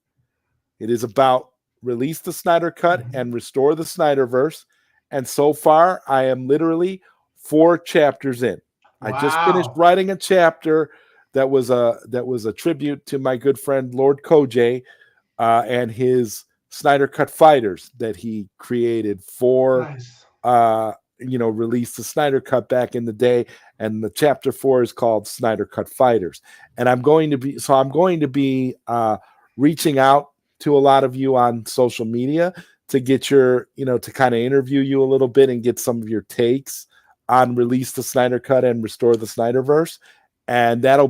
It is about release the Snyder Cut Mhm. and restore the Snyderverse. And so far, I am literally 4 chapters in. I just finished Wow. writing a chapter that was a tribute to my good friend Lord Koj and his Snyder Cut fighters that he created for Nice. release the Snyder Cut back in the day. And the chapter 4 is called Snyder Cut Fighters. And I'm going to be reaching out to a lot of you on social media to get your, to kind of interview you a little bit and get some of your takes on release the Snyder Cut and restore the Snyderverse. And that's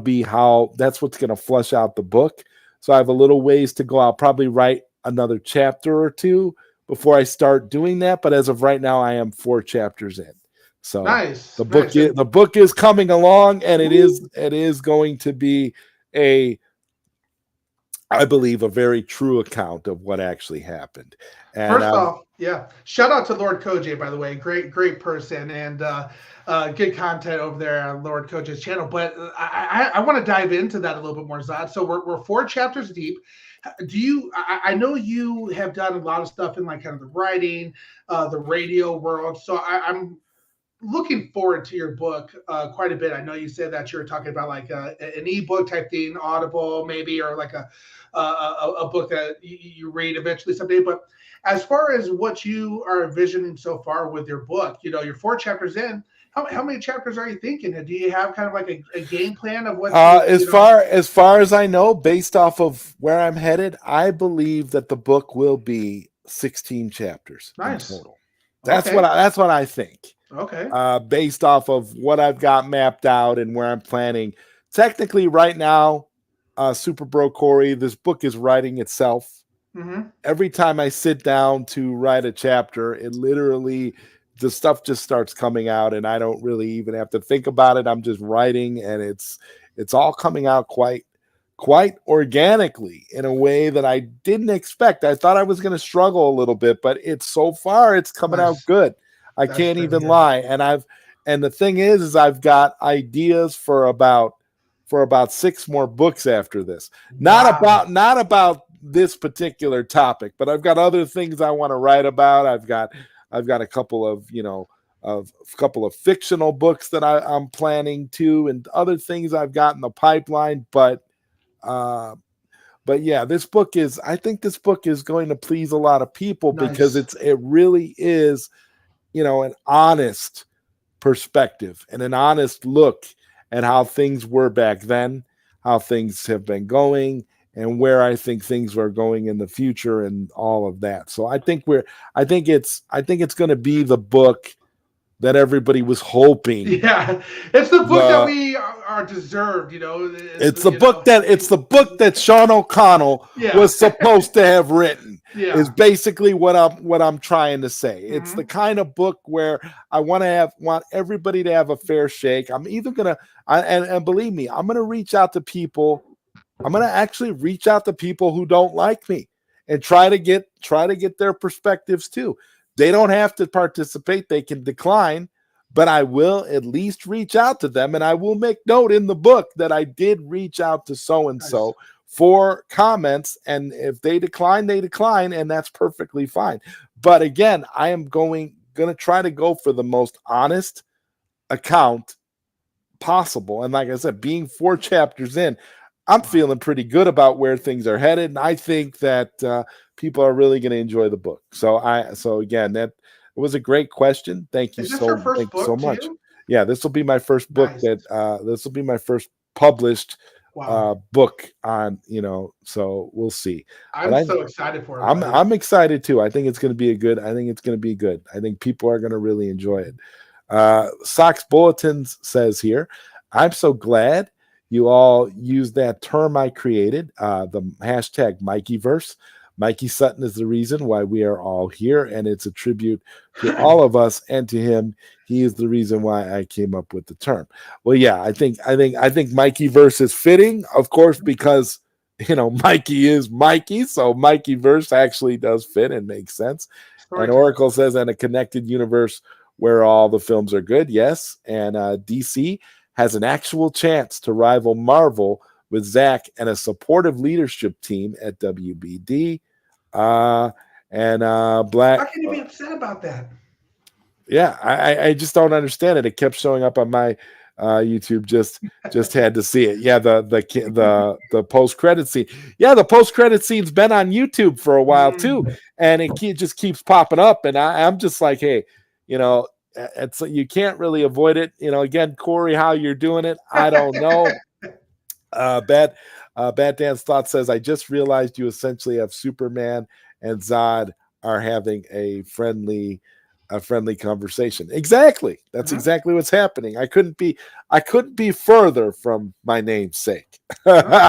what's going to flush out the book. So I have a little ways to go. I'll probably write another chapter or two before I start doing that. But as of right now, I am 4 chapters in. So Nice. the book Nice. is, And the book is coming along, and it woo, is going to be a, I believe, a very true account of what actually happened. And first off, yeah. Shout out to Lord Koj, by the way. Great person, and good content over there on Lord Koj's channel. But I want to dive into that a little bit more, Zod. So we're 4 chapters deep. Do you? I know you have done a lot of stuff in like kind of the writing, the radio world. So I'm looking forward to your book quite a bit. I know you said that you're talking about like an ebook type thing, Audible maybe, or like a book that you read eventually someday. But as far as what you are envisioning so far with your book, you're 4 chapters in. How many chapters are you thinking? And do you have kind of like a game plan of what as far as I know, based off of where I'm headed, I believe that the book will be 16 chapters in Nice. total. Okay. That's what I think. Okay. Based off of what I've got mapped out and where I'm planning. Technically, right now, Super Bro Corey, this book is writing itself. Mm-hmm. Every time I sit down to write a chapter, it literally, the stuff just starts coming out, and I don't really even have to think about it. I'm just writing, and it's all coming out quite organically in a way that I didn't expect. I thought I was going to struggle a little bit, but so far it's coming out Nice. good. I That's can't good to even hear. lie. And the thing is I've got ideas for about 6 more books after this. Wow. Not about this particular topic, but I've got other things I want to write about. I've got a couple of, fictional books that I'm planning to, and other things I've got in the pipeline. Uh, but yeah, I think this book is going to please a lot of people because Nice. it really is, an honest perspective and an honest look at how things were back then, how things have been going, and where I think things are going in the future, and all of that. So I think it's going to be the book that everybody was hoping. Yeah, it's the book that The we are deserved. It's It's the book that Sean O'Connell yeah, was supposed to have written. Is yeah. basically what I'm trying to say. It's the Hmm. kind of book where I want everybody to have a fair shake. I'm either gonna and believe me, I'm gonna reach out to people. I'm gonna actually reach out to people who don't like me and try to get their perspectives too. They don't have to participate; they can decline, but I will at least reach out to them, and I will make note in the book that I did reach out to so and Nice, so for comments, and if they decline, they decline, and that's perfectly fine. But again, I am going to try to go for the most honest account possible. And like I said, being 4 chapters in, I'm wow. feeling pretty good about where things are headed, and I think that people are really going to enjoy the book. So again, that was a great question. Is this your Thank first you so book much. too? Yeah, this will be my first book Nice. that this will be my first published Wow. book on, so we'll see. But I'm so excited for it, I'm buddy. I'm excited too. I think it's going to be I think it's going to be good. I think people are going to really enjoy it. Sox Bulletins says here, I'm so glad you all use that term I created, the hashtag Mikeyverse. Mikey Sutton is the reason why we are all here, and it's a tribute to all of us and to him. He is the reason why I came up with the term. Well, yeah, I think Mikey verse is fitting, of course, because Mikey is Mikey, so Mikey verse actually does fit and makes sense. And Storytelling. Oracle says, and a connected universe where all the films are good. Yes, and DC has an actual chance to rival Marvel with Zach and a supportive leadership team at WBD. And Black. How can you be upset about that? Yeah, I just don't understand it. It kept showing up on my YouTube. Just had to see it. Yeah, the post credit scene. Yeah, the post credit scene's been on YouTube for a while too, and just keeps popping up. And I'm just like, hey, it's you can't really avoid it. Again, Corey, how you're doing it, I don't know. Bad Dan's Thought says, I just realized you essentially have Superman and Zod are having a friendly conversation. Exactly. That's exactly what's happening. I couldn't be further from my namesake. Let's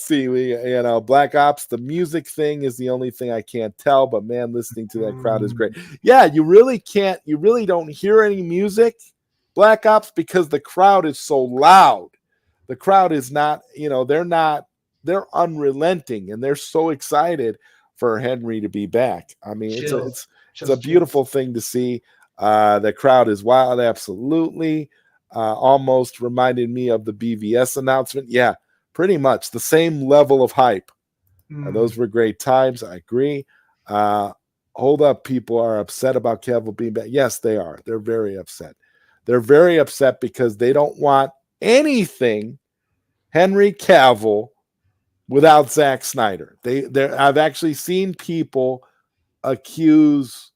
see. Black Ops, the music thing is the only thing I can't tell, but man, listening to that crowd is great. Yeah, you really don't hear any music, Black Ops, because the crowd is so loud. The crowd is not, they're unrelenting, and they're so excited for Henry to be back. I mean, it's a beautiful thing to see. The crowd is wild, absolutely. Almost reminded me of the BVS announcement. Yeah, pretty much the same level of hype. Those were great times. I agree. Hold up, people are upset about Cavill being back. Yes, they are. They're very upset. They're very upset because they don't want anything Henry Cavill without Zack Snyder. I've actually seen people accuse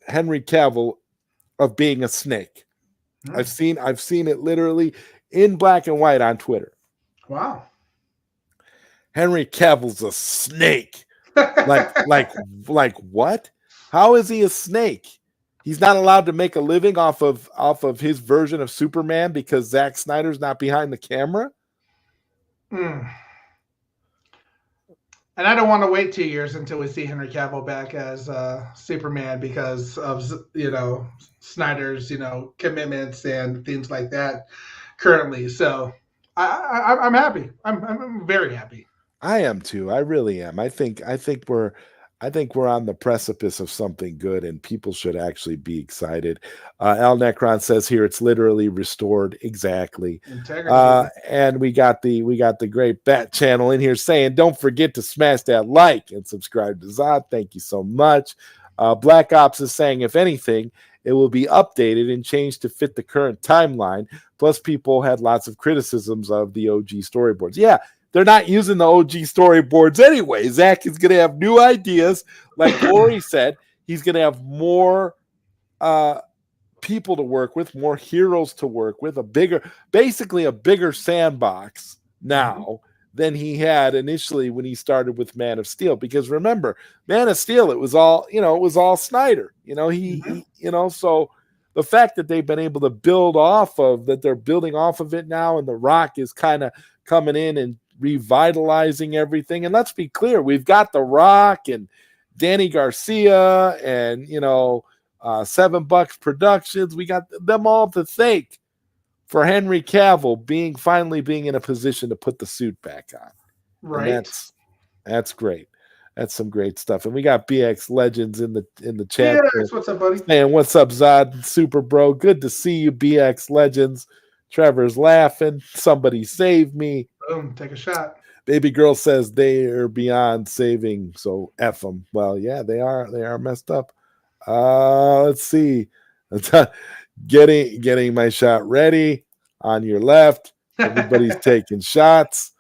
Henry Cavill of being a snake. I've seen it literally in black and white on Twitter. Wow. Henry Cavill's a snake. like what? How is he a snake? He's not allowed to make a living off of his version of Superman because Zack Snyder's not behind the camera? And I don't want to wait 2 years until we see Henry Cavill back as Superman because of Snyder's commitments and things like that currently. So I'm happy. I'm very happy. I am too. I really am. I think we're on the precipice of something good, and people should actually be excited. Al Necron says here it's literally restored. Exactly. And we got the great Bat channel in here saying, don't forget to smash that like and subscribe to Zod. Thank you so much. Black Ops is saying, if anything, it will be updated and changed to fit the current timeline. Plus, people had lots of criticisms of the OG storyboards. Yeah, they're not using the OG storyboards anyway. Zach is going to have new ideas. Like Corey said, he's going to have more people to work with, more heroes to work with, basically a bigger sandbox now than he had initially when he started with Man of Steel. Because remember, Man of Steel, it was all Snyder. So the fact that they've been able to they're building off of it now, and The Rock is kind of coming in and revitalizing everything. And let's be clear, we've got The Rock and Danny Garcia and $7 Productions. We got them all to thank for Henry Cavill finally being in a position to put the suit back on. Right. And that's great. That's some great stuff. And we got BX Legends in the chat. Yes, what's up, buddy? And what's up, Zod? Super bro. Good to see you, BX Legends. Trevor's laughing. Somebody save me. Boom, take a shot. Baby girl says they are beyond saving, so F them. Well, yeah, they are messed up. Let's see. Getting my shot ready on your left. Everybody's taking shots.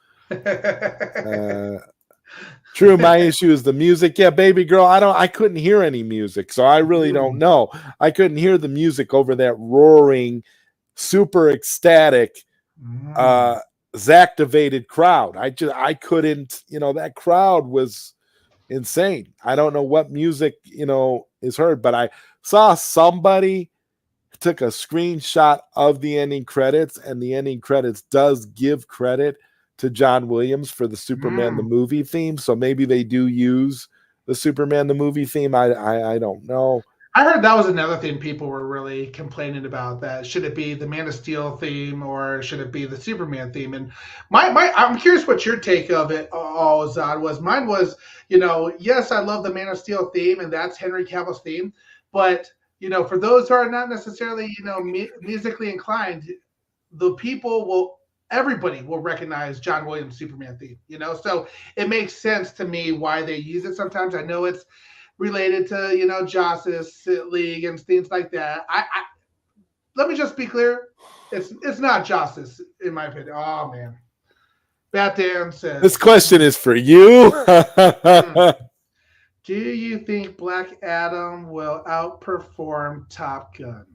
True, my issue is the music. Yeah, baby girl, I couldn't hear any music, so I really don't know. I couldn't hear the music over that roaring, super ecstatic Zactivated crowd. I couldn't, that crowd was insane. I don't know what music, is heard, but I saw somebody took a screenshot of the ending credits, and the ending credits does give credit to John Williams for the Superman the Mm. movie theme. So maybe they do use the Superman the movie theme. I don't know. I heard that was another thing people were really complaining about. That should it be the Man of Steel theme or should it be the Superman theme? And I'm curious what your take of it all, Zod, was. Mine was, yes, I love the Man of Steel theme, and that's Henry Cavill's theme. But for those who are not necessarily musically inclined, the people will everybody will recognize John Williams' Superman theme. So it makes sense to me why they use it. Sometimes I know it's related to Justice League and things like that. I let me just be clear, it's not Justice in my opinion. Oh man, Batman says. This question is for you. Do you think Black Adam will outperform Top Gun?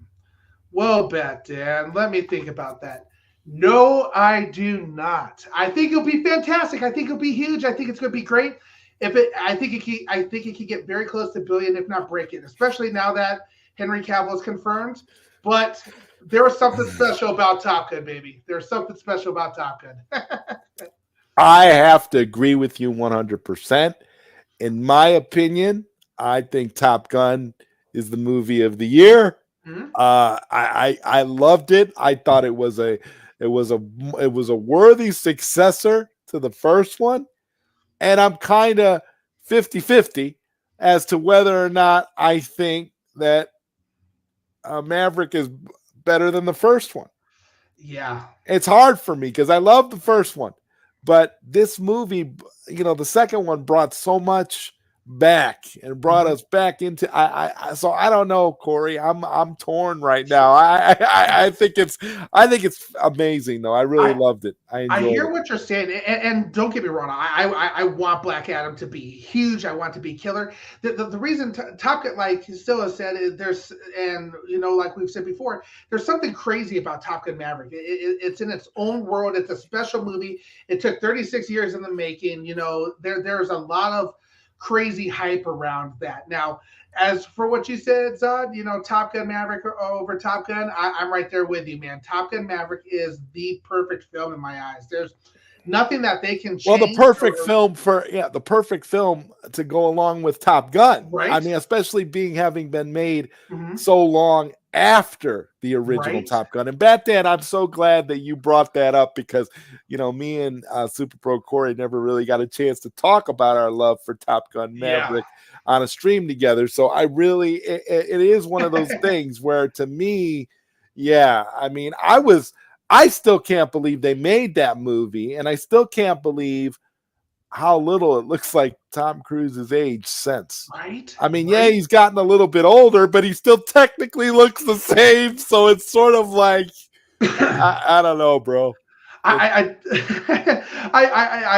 Well, Batman, let me think about that. No, I do not. I think it'll be fantastic. I think it'll be huge. I think it's going to be great. I think it can get very close to billion, if not break it, especially now that Henry Cavill is confirmed. But there was something special about Top Gun, baby. There's something special about Top Gun. I have to agree with you 100%. In my opinion, I think Top Gun is the movie of the year. Mm-hmm. I loved it. I thought it was a worthy successor to the first one. And I'm kind of 50-50 as to whether or not I think that Maverick is better than the first one. Yeah. It's hard for me because I love the first one. But this movie, the second one brought so much back and brought us back into so I don't know, Corey. I'm torn right now. I think it's amazing though. I really loved it. I hear what you're saying, and don't get me wrong. I want Black Adam to be huge. I want to be killer. The reason Top Gun, like Scylla said, like we've said before, there's something crazy about Top Gun Maverick. It's in its own world. It's a special movie. It took 36 years in the making. There's a lot of crazy hype around that. Now, as for what you said, Zod, Top Gun Maverick over Top Gun, I'm right there with you, man. Top Gun Maverick is the perfect film in my eyes. There's nothing that they can change. Well, the perfect film to go along with Top Gun. Right. I mean, especially having been made so long after the original Top Gun. And Batman, I'm so glad that you brought that up because, me and Super Pro Corey never really got a chance to talk about our love for Top Gun Maverick on a stream together. So I really, it is one of those things where to me, I mean, I still can't believe they made that movie, and I still can't believe how little it looks like Tom Cruise's age since. Right. I mean, he's gotten a little bit older, but he still technically looks the same. So it's sort of like, I don't know, bro. I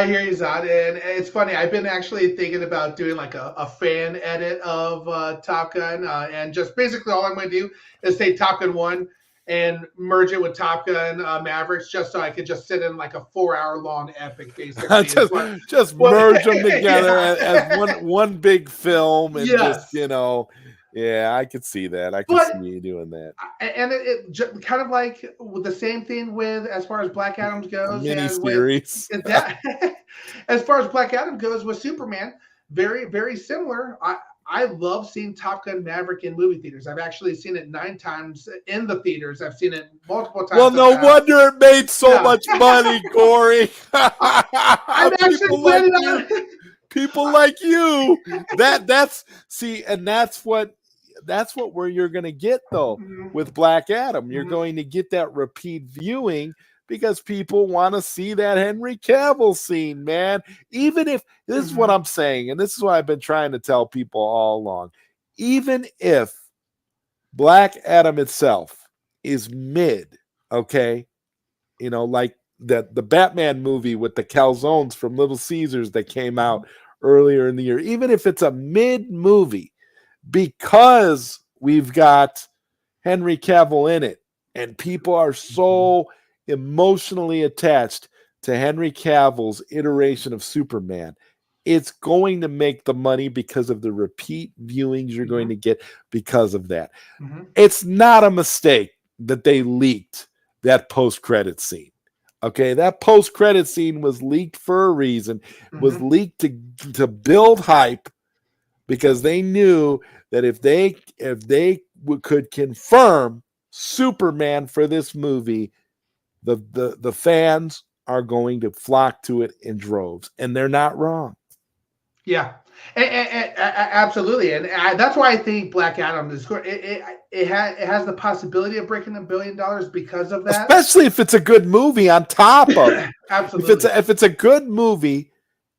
hear you, Zod, and it's funny. I've been actually thinking about doing like a fan edit of Top Gun, and just basically all I'm going to do is take Top Gun 1 and merge it with Top Gun Mavericks, just so I could just sit in like a 4-hour long epic, basically. just merge them together as one big film, and just I could see that. I could see you doing that. And it kind of like the same thing with as far as Black Adam goes. Mini-series. As far as Black Adam goes with Superman, very, very similar. I love seeing Top Gun Maverick in movie theaters. I've actually seen it 9 times in the theaters. I've seen it multiple times. Well, no wonder it made so much money, Corey. I'm actually planning on it. People like you. That's where you're going to get though with Black Adam. You're going to get that repeat viewing because people want to see that Henry Cavill scene, man. Even if this is what I'm saying, and this is what I've been trying to tell people all along. Even if Black Adam itself is mid, okay, like the Batman movie with the calzones from Little Caesars that came out earlier in the year, even if it's a mid movie, because we've got Henry Cavill in it, and people are so emotionally attached to Henry Cavill's iteration of Superman, it's going to make the money because of the repeat viewings you're going to get because of that. It's not a mistake that they leaked that post-credit scene. Okay, that post-credit scene was leaked for a reason. Was Mhm. leaked to build hype because they knew that if they could confirm Superman for this movie, the fans are going to flock to it in droves, and they're not wrong. Yeah, absolutely, and that's why I think Black Adam is good. It has the possibility of breaking $1 billion because of that. Especially if it's a good movie on top of it. Absolutely. If it's a good movie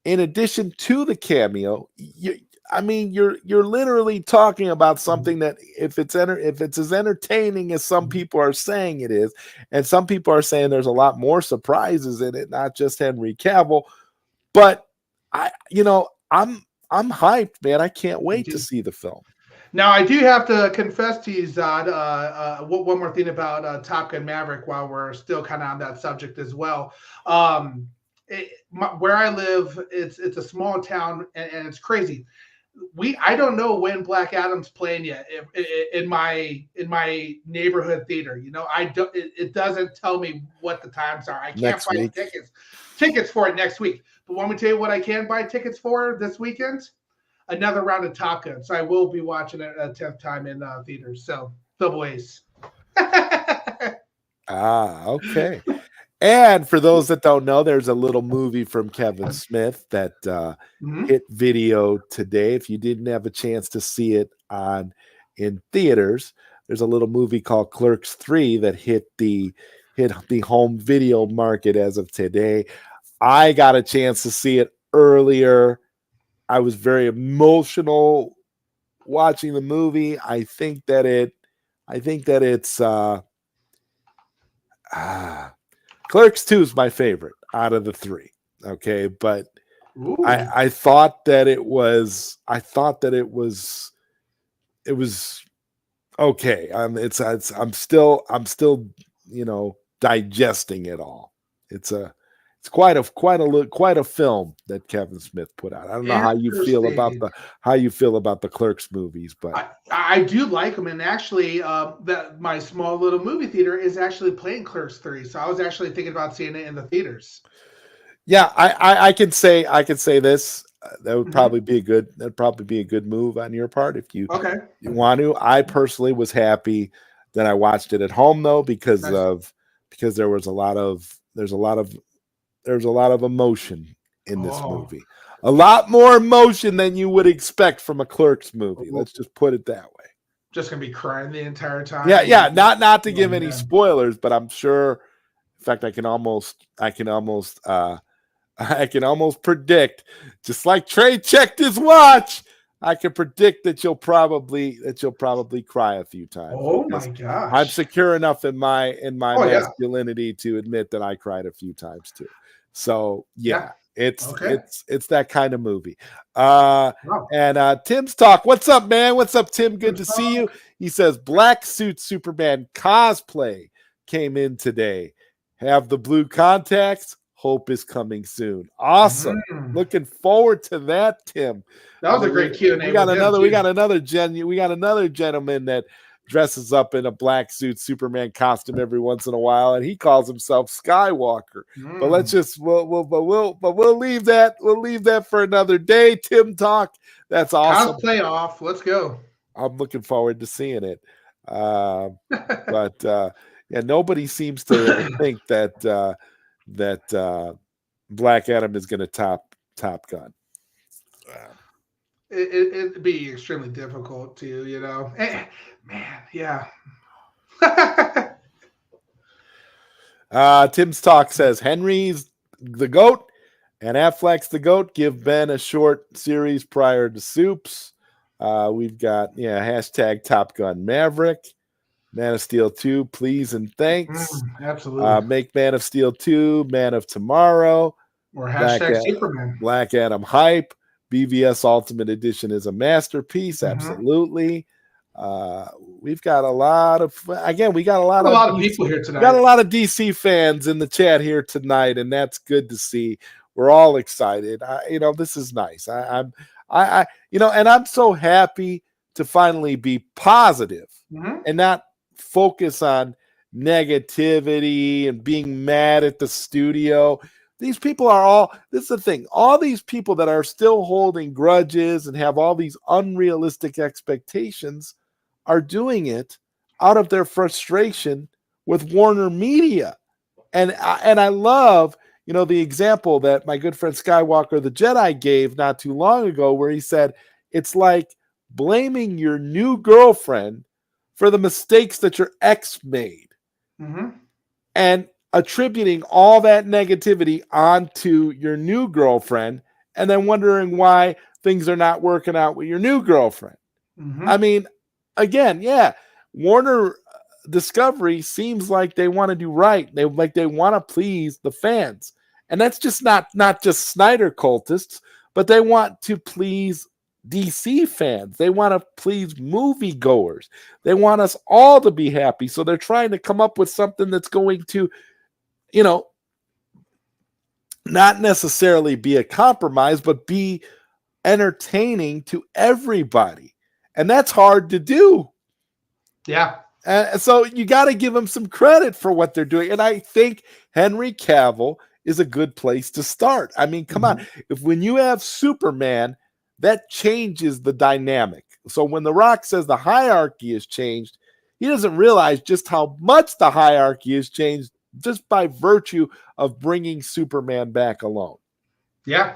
in addition to the cameo, you're literally talking about something that if it's as entertaining as some people are saying it is, and some people are saying there's a lot more surprises in it, not just Henry Cavill, but I'm hyped, man. I can't wait to see the film. Now, I do have to confess to you, Zod, one more thing about Top Gun Maverick while we're still kind of on that subject as well. Where I live, it's a small town, and it's crazy. I don't know when Black Adam's playing yet in my neighborhood theater. I don't. It doesn't tell me what the times are. I can't Next buy week. tickets for it next week. But let me tell you what I can buy tickets for this weekend. Another round of Top Gun. So I will be watching it a 10th time in theaters. So double Ace. Okay. And for those that don't know, there's a little movie from Kevin Smith that hit video today. If you didn't have a chance to see it in theaters, there's a little movie called Clerks 3 that hit the home video market as of today. I got a chance to see it earlier. I was very emotional watching the movie. I think that it's Clerks 2 is my favorite out of the three. Okay, but I thought that it was okay. I'm still digesting it all. It's quite a film that Kevin Smith put out. I don't know how you feel about the Clerks movies, but I do like them. And actually, that my small little movie theater is actually playing Clerks 3. So I was actually thinking about seeing it in the theaters. Yeah, I can say this. That would probably be a good move on your part if you want to. I personally was happy that I watched it at home though, because there was a lot of emotion in this movie. A lot more emotion than you would expect from a Clerks movie. Let's just put it that way. Just gonna be crying the entire time. Yeah. Not to give any spoilers, but I'm sure. In fact, I can almost predict, just like Trey checked his watch, I can predict that you'll probably cry a few times. Oh my gosh. I'm secure enough in my masculinity to admit that I cried a few times too. So yeah. It's that kind of movie. And Tim's talk. What's up, man? What's up, Tim? Good to see you. He says Black Suit Superman cosplay came in today. Have the blue contacts. Hope is coming soon. Awesome. Looking forward to that, Tim. That was a great Q&A. We got another gentleman that dresses up in a black suit Superman costume every once in a while, and he calls himself Skywalker. But we'll leave that for another day. Tim talk. That's awesome. Cosplay off. Let's go. I'm looking forward to seeing it. Nobody seems to think that Black Adam is going to top Gun. It'd be extremely difficult to, man, yeah. Tim's talk says Henry's the GOAT and Affleck's the GOAT. Give Ben a short series prior to Soups. We've got hashtag Top Gun Maverick. Man of Steel 2, please and thanks. Absolutely. Make Man of Steel 2, Man of Tomorrow. Or hashtag Superman. Black Adam hype. BVS Ultimate Edition is a masterpiece. Absolutely. We've got a lot of people here tonight. We got a lot of DC fans in the chat here tonight, and that's good to see. We're all excited. This is nice. And I'm so happy to finally be positive and not focus on negativity and being mad at the studio. These people are all, this is the thing, all these people that are still holding grudges and have all these unrealistic expectations are doing it out of their frustration with Warner Media. And I love, the example that my good friend Skywalker the Jedi gave not too long ago, where he said, it's like blaming your new girlfriend for the mistakes that your ex made. Mm-hmm. And attributing all that negativity onto your new girlfriend and then wondering why things are not working out with your new girlfriend. Mm-hmm. I mean, again, yeah, Warner Discovery seems like they want to do right. They want to please the fans. And that's just not just Snyder cultists, but they want to please DC fans. They want to please moviegoers. They want us all to be happy. So they're trying to come up with something that's going to, not necessarily be a compromise, but be entertaining to everybody. And that's hard to do. Yeah. So you got to give them some credit for what they're doing. And I think Henry Cavill is a good place to start. I mean, come on. If when you have Superman, that changes the dynamic. So when The Rock says the hierarchy has changed, he doesn't realize just how much the hierarchy has changed just by virtue of bringing Superman back alone. Yeah.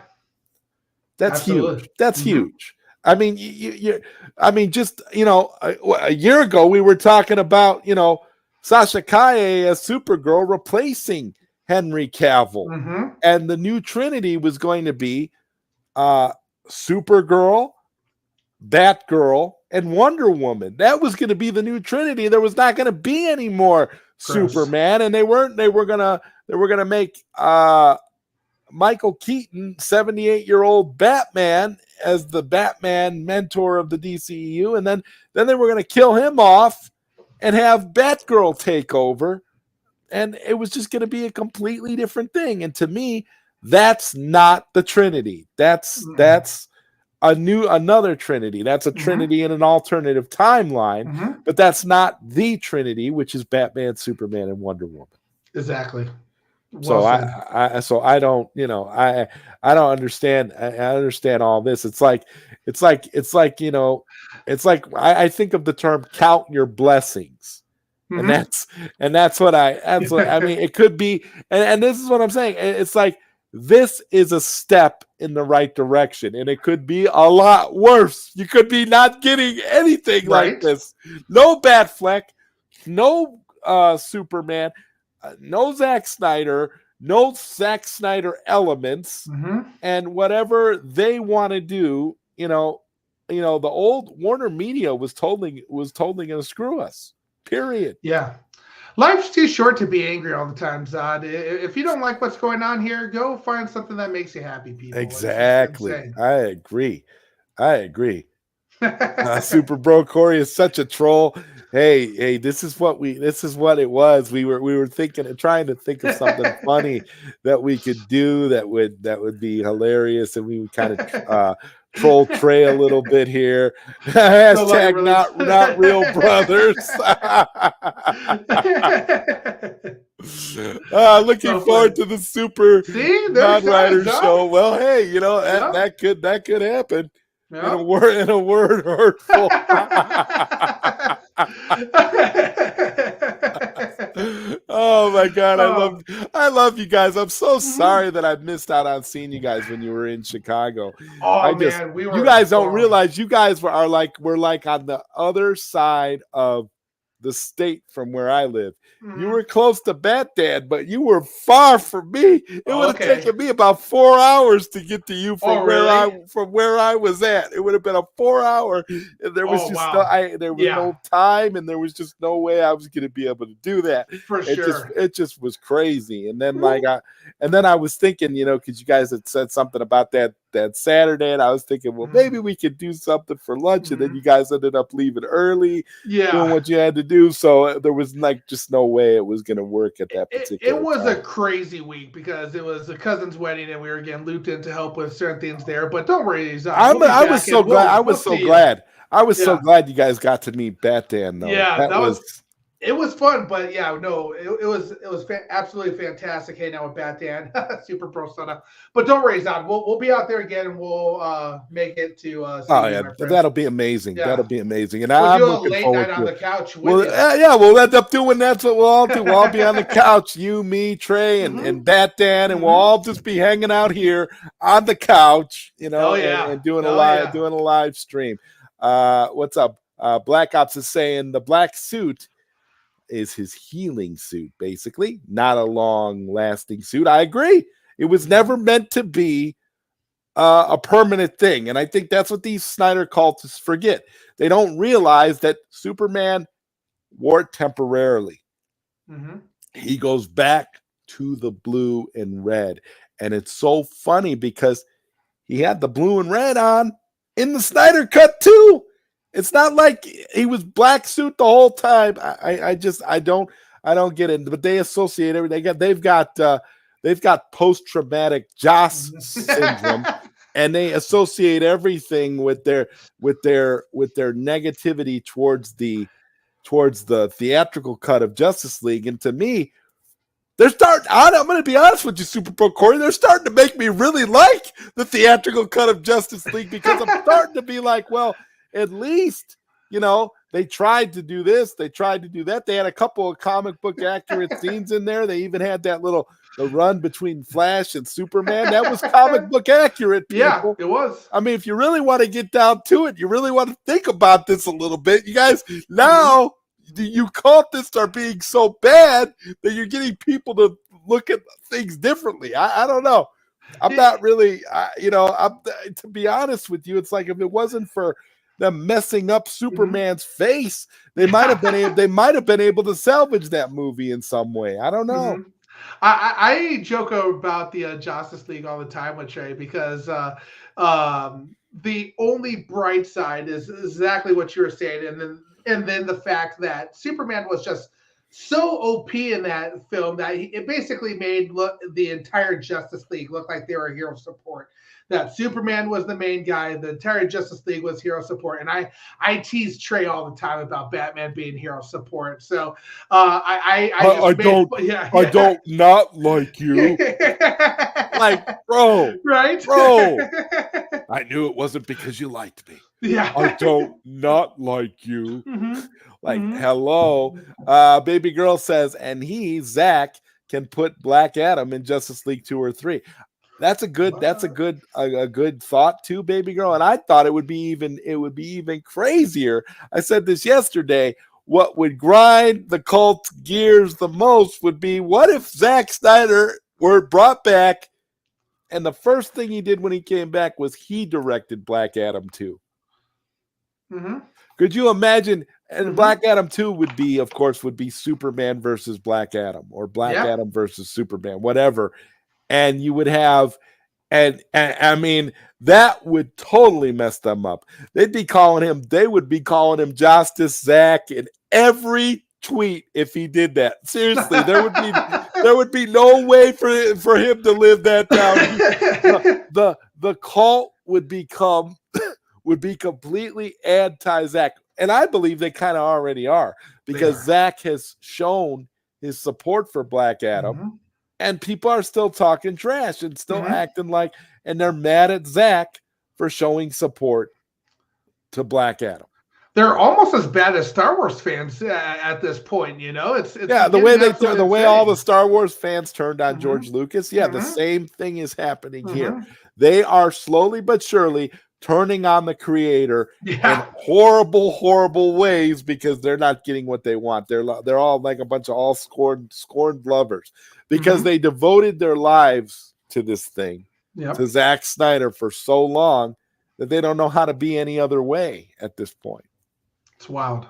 That's Absolutely. huge. That's huge. I mean, just, a year ago, we were talking about, Sasha Calle as Supergirl replacing Henry Cavill. And the new Trinity was going to be Supergirl, Batgirl, and Wonder Woman. That was going to be the new Trinity. There was not going to be any more Superman, and they were gonna make Michael Keaton, 78-year-old Batman, as the Batman mentor of the DCEU, and then they were gonna kill him off and have Batgirl take over, and it was just gonna be a completely different thing. And to me, that's not the Trinity. That's another Trinity. That's a Trinity in an alternative timeline, but that's not the Trinity, which is Batman, Superman, and Wonder Woman. Exactly. Well, I don't, I don't understand. I understand all this. It's like I think of the term "count your blessings," and that's what I mean. It could be, and this is what I'm saying. It's like, this is a step in the right direction, and it could be a lot worse. You could be not getting anything like this. No Batfleck, no Superman, no Zack Snyder, no Zack Snyder elements, and whatever they want to do. The old Warner Media was totally going to screw us. Period. Yeah. Life's too short to be angry all the time, Zod. If you don't like what's going on here, go find something that makes you happy, people. Exactly. I agree. Super Bro Corey is such a troll. Hey, this is what it was. We were thinking and trying to think of something funny that we could do that would be hilarious, and we would kind of troll Trey a little bit here. Hashtag not real brothers. Looking forward to the Super ZodWriter show. Well, hey, that could happen. In a word hurtful. Oh my God, I love you guys. I'm so sorry that I missed out on seeing you guys when you were in Chicago. Man, you guys don't realize you guys we're like on the other side of the state from where I live. You were close to Bat Dad, but you were far from me. It would have taken me about 4 hours to get to you from where I was at. It would have been a 4 hour, and there was no time, and there was just no way I was going to be able to do that. It just was crazy. And then I was thinking, because you guys had said something about that Saturday, and I was thinking, well, maybe we could do something for lunch, and then you guys ended up leaving early, doing what you had to do. So there was just no way it was going to work at that particular It was time. a crazy week because it was a cousin's wedding, and we were getting looped in to help with certain things there. But don't worry, I was so glad you guys got to meet Bat Dan, though. Yeah, It was fun, but yeah, no, it was absolutely fantastic hanging out with Bat Dan, Super Pro Stunna. But don't worry, Zod, we'll be out there again, and we'll make it to see Oh you, yeah, my friend. that'll be amazing. Yeah, That'll be amazing, and we'll I'm do a looking late forward night on to it. the couch with Well, you. yeah, we'll end up doing that's what we'll all do. We'll all be on the couch, you, me, Trey, and Bat Dan, and we'll all just be hanging out here on the couch, Oh yeah, and doing a oh yeah. live stream. What's up? Black Ops is saying the black suit is his healing suit, basically, not a long lasting suit. I agree. It was never meant to be a permanent thing. And I think that's what these Snyder cultists forget. They don't realize that Superman wore it temporarily. He goes back to the blue and red. And it's so funny because he had the blue and red on in the Snyder cut too. It's not like he was black suit the whole time. I don't get it. But they associate everything. They've got post-traumatic Joss syndrome, and they associate everything with their negativity towards the theatrical cut of Justice League. And to me, I'm going to be honest with you, Super Pro Corey. They're starting to make me really like the theatrical cut of Justice League, because I'm starting to be like, well, at least, they tried to do this. They tried to do that. They had a couple of comic book accurate scenes in there. They even had that the run between Flash and Superman. That was comic book accurate, people. Yeah, it was. I mean, if you really want to get down to it, you really want to think about this a little bit. You guys, now you cultists are being so bad that you're getting people to look at things differently. I don't know. I'm not really, to be honest with you, it's like if it wasn't for them messing up Superman's face, they might have been able to salvage that movie in some way. I don't know. I joke about the Justice League all the time with Trey, because the only bright side is exactly what you were saying, and then the fact that Superman was just so OP in that film that it basically made the entire Justice League look like they were hero support. That Superman was the main guy, the entire Justice League was hero support, and I tease Trey all the time about Batman being hero support. So I don't not like you. Like, bro, right? Bro, I knew it wasn't because you liked me. Yeah, I don't not like you. Hello. Baby girl says, and Zach, can put Black Adam in Justice League 2 or 3. That's a good thought too, baby girl. And I thought it would be even crazier. I said this yesterday. What would grind the cult gears the most would be, what if Zack Snyder were brought back, and the first thing he did when he came back was he directed Black Adam 2. Could you imagine? And Black Adam 2 would be Superman versus Black Adam, or Black Adam versus Superman, whatever. And you would have, and I mean, that would totally mess them up. They would be calling him Justice Zach in every tweet if he did that. Seriously, there would be no way for him to live that down. The cult would be completely anti-Zach. And I believe they kind of already are, because Zach has shown his support for Black Adam. And people are still talking trash and still acting like, and they're mad at Zach for showing support to Black Adam. They're almost as bad as Star Wars fans at this point. It's the way all the Star Wars fans turned on George Lucas. Yeah, the same thing is happening here. They are slowly but surely turning on the creator in horrible, horrible ways, because they're not getting what they want. They're all like a bunch of all scorned lovers, because they devoted their lives to this thing, to Zack Snyder, for so long that they don't know how to be any other way at this point. It's wild.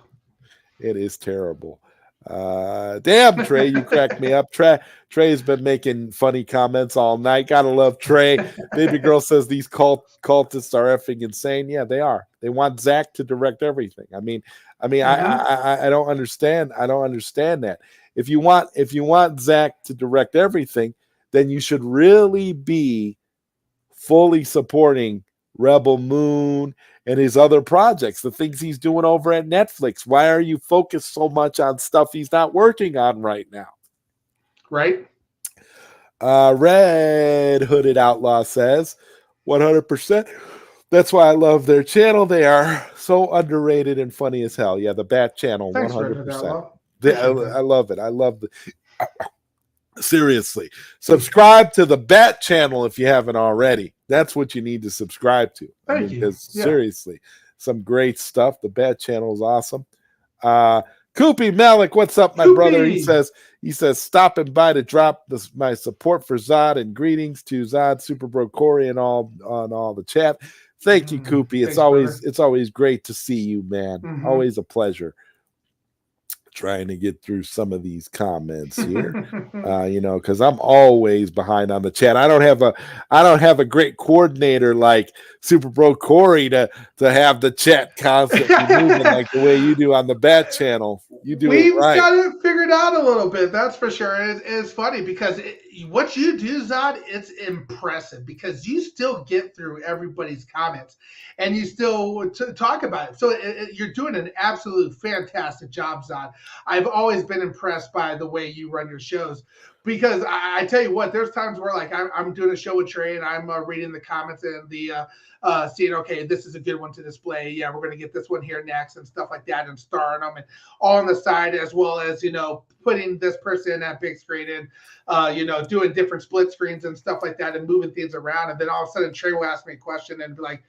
It is terrible. Damn, Trey, you cracked me up. Trey's been making funny comments all night. Gotta love Trey. Baby girl says these cultists are effing insane. Yeah, they are. They want Zach to direct everything. I don't understand. I don't understand that. If you want Zach to direct everything, then you should really be fully supporting Rebel Moon, and his other projects, the things he's doing over at Netflix. Why are you focused so much on stuff he's not working on right now? Right? Red Hooded Outlaw says 100%. That's why I love their channel. They are so underrated and funny as hell. Yeah, the Bat Channel, Thanks, Red Hood 100%. Outlaw. I love it. I love the. Seriously, subscribe to the Bat Channel if you haven't already. That's what you need to subscribe to. Thank you. Because seriously, some great stuff. The Bat Channel is awesome. Koopy Malik, what's up, my brother? He says stopping by to drop my support for Zod and greetings to Zod, Super Bro Corey, and all the chat. Thank you, Koopy. It's always great to see you, man. Always a pleasure. Trying to get through some of these comments here, because I'm always behind on the chat. I don't have a great coordinator like Super Bro Corey to have the chat constantly moving like the way you do on the Bat Channel. You do We've it right. got it figured out a little bit, that's for sure. It's funny because what you do, Zod, it's impressive because you still get through everybody's comments and you still talk about it. So you're doing an absolute fantastic job, Zod. I've always been impressed by the way you run your shows because I tell you what, there's times where like I'm doing a show with Trey and I'm reading the comments and the seeing, okay, this is a good one to display. Yeah, we're going to get this one here next and stuff like that and starring them and all on the side, as well as, putting this person at big screen and, doing different split screens and stuff like that and moving things around. And then all of a sudden Trey will ask me a question and be like,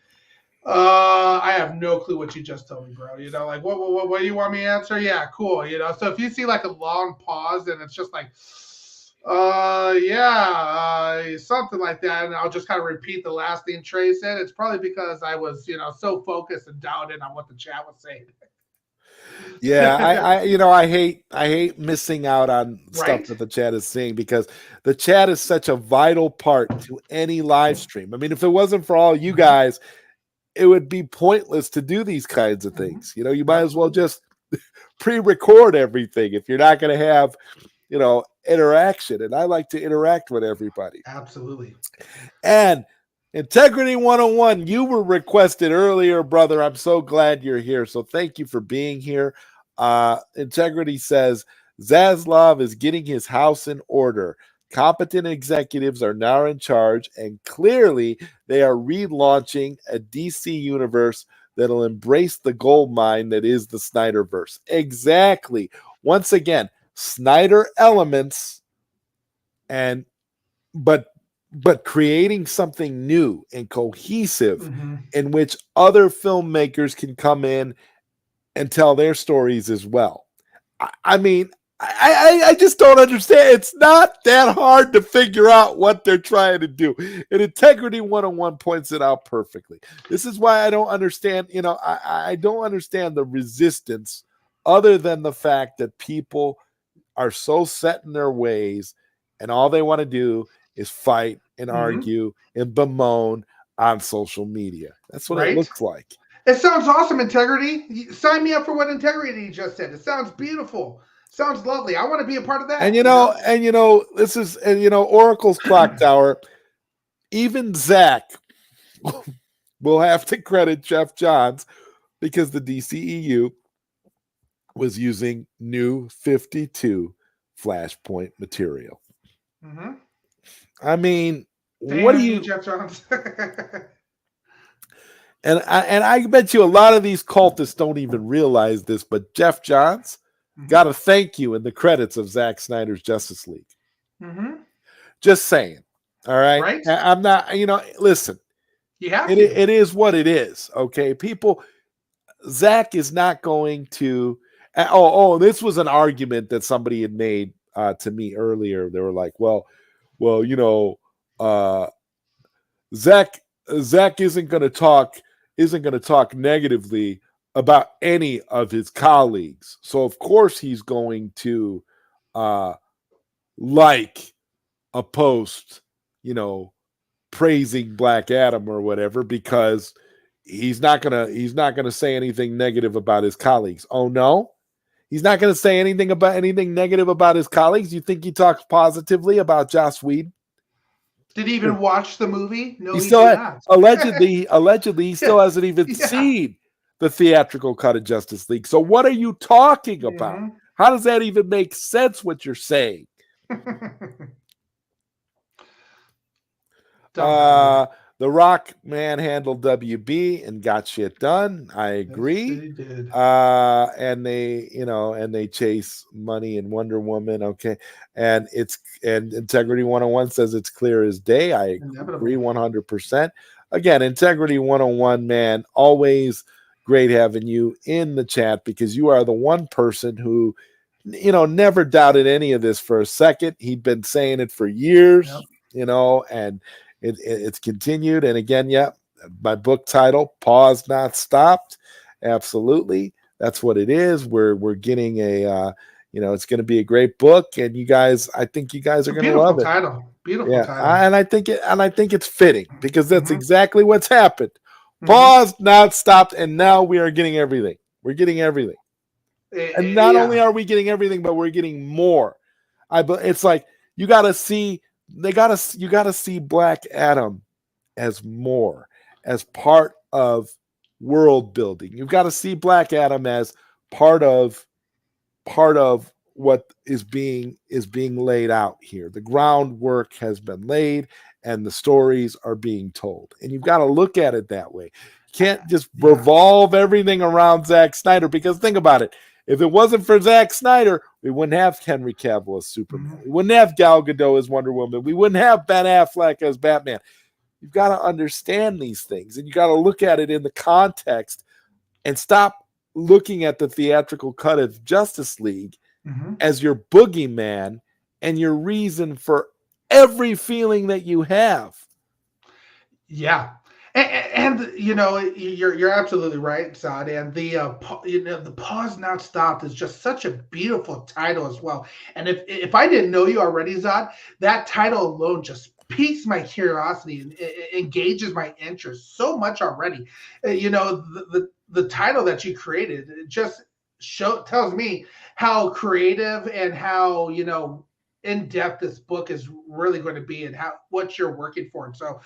I have no clue what you just told me, bro. Like, what do you want me to answer? Yeah, cool. So if you see like a long pause and it's just like, something like that, and I'll just kind of repeat the last thing Trey said. It's probably because I was, so focused and dialed in on what the chat was saying. Yeah, I hate missing out on stuff that the chat is saying because the chat is such a vital part to any live stream. I mean, if it wasn't for all you guys, it would be pointless to do these kinds of things. You might as well just pre-record everything if you're not going to have, interaction. And I like to interact with everybody. Absolutely. And Integrity 101, you were requested earlier, brother. I'm so glad you're here. So thank you for being here. Integrity says, Zaslav is getting his house in order. Competent executives are now in charge, and clearly they are relaunching a DC universe that'll embrace the gold mine that is the Snyderverse. Exactly. Once again, Snyder elements, but creating something new and cohesive in which other filmmakers can come in and tell their stories as well. I mean, I just don't understand. It's not that hard to figure out what they're trying to do. And Integrity 101 points it out perfectly. This is why I don't understand, I don't understand the resistance other than the fact that people are so set in their ways and all they want to do is fight and argue and bemoan on social media. That's what it looks like. It sounds awesome, Integrity. Sign me up for what Integrity just said. It sounds beautiful. Sounds lovely. I want to be a part of that. And this is Oracle's Clock Tower. Even Zach will have to credit Jeff Johns because the DCEU was using new 52 Flashpoint material. I mean, what do you, Jeff Johns? and I bet you a lot of these cultists don't even realize this, but Jeff Johns got a thank you in the credits of Zack Snyder's Justice League. Just saying. All right. I'm not, listen, it is what it is. Okay. People, Zack is not going to, this was an argument that somebody had made to me earlier. They were like, well, Zack isn't going to talk negatively about any of his colleagues. So of course he's going to like a post, praising Black Adam or whatever, because he's not gonna say anything negative about his colleagues. Oh no? He's not gonna say anything negative about his colleagues. You think he talks positively about Joss Whedon? Did he even watch the movie? No, He he still did not. allegedly he Yeah, still hasn't even yeah. seen the theatrical cut of Justice League. So what are you talking about? Hmm. How does that even make sense what you're saying? Dumbfounded. Uh, the Rock manhandled WB and got shit done. I Yes, agree. he did. And they, and they chase money and Wonder Woman. Okay. And Integrity 101 says it's clear as day. I agree Inevitable. 100%. Again, Integrity 101, man, always great having you in the chat because you are the one person who, never doubted any of this for a second. He'd been saying it for years, Yep. and it's continued. And again, yeah, my book title, Pause Not Stopped. Absolutely. That's what it is. We're getting it's going to be a great book, and I think you guys It's are a going to beautiful love it. title. Beautiful Yeah, title. and I think it's fitting because that's Hmm. exactly what's happened. Hmm. Pause, not stopped, and now we are getting everything. We're getting everything, and not only Yeah. are we getting everything, but we're getting more. It's like you got to see you got to see Black Adam as more, as part of world building. You've got to see Black Adam as part of what is being laid out here. The groundwork has been laid and the stories are being told. And you've got to look at it that way. You can't just Yeah. revolve everything around Zack Snyder, because think about it. If it wasn't for Zack Snyder, we wouldn't have Henry Cavill as Superman. Hmm. We wouldn't have Gal Gadot as Wonder Woman. We wouldn't have Ben Affleck as Batman. You've got to understand these things, and you got to look at it in the context and stop looking at the theatrical cut of Justice League Hmm. as your boogeyman and your reason for every feeling that you have. Yeah. And you're absolutely right, Zod. And the pause not stopped is just such a beautiful title as well. And if I didn't know you already, Zod, that title alone just piques my curiosity and engages my interest so much already. The title that you created, it just tells me how creative and how in depth this book is really going to be, and how what you're working for. And so,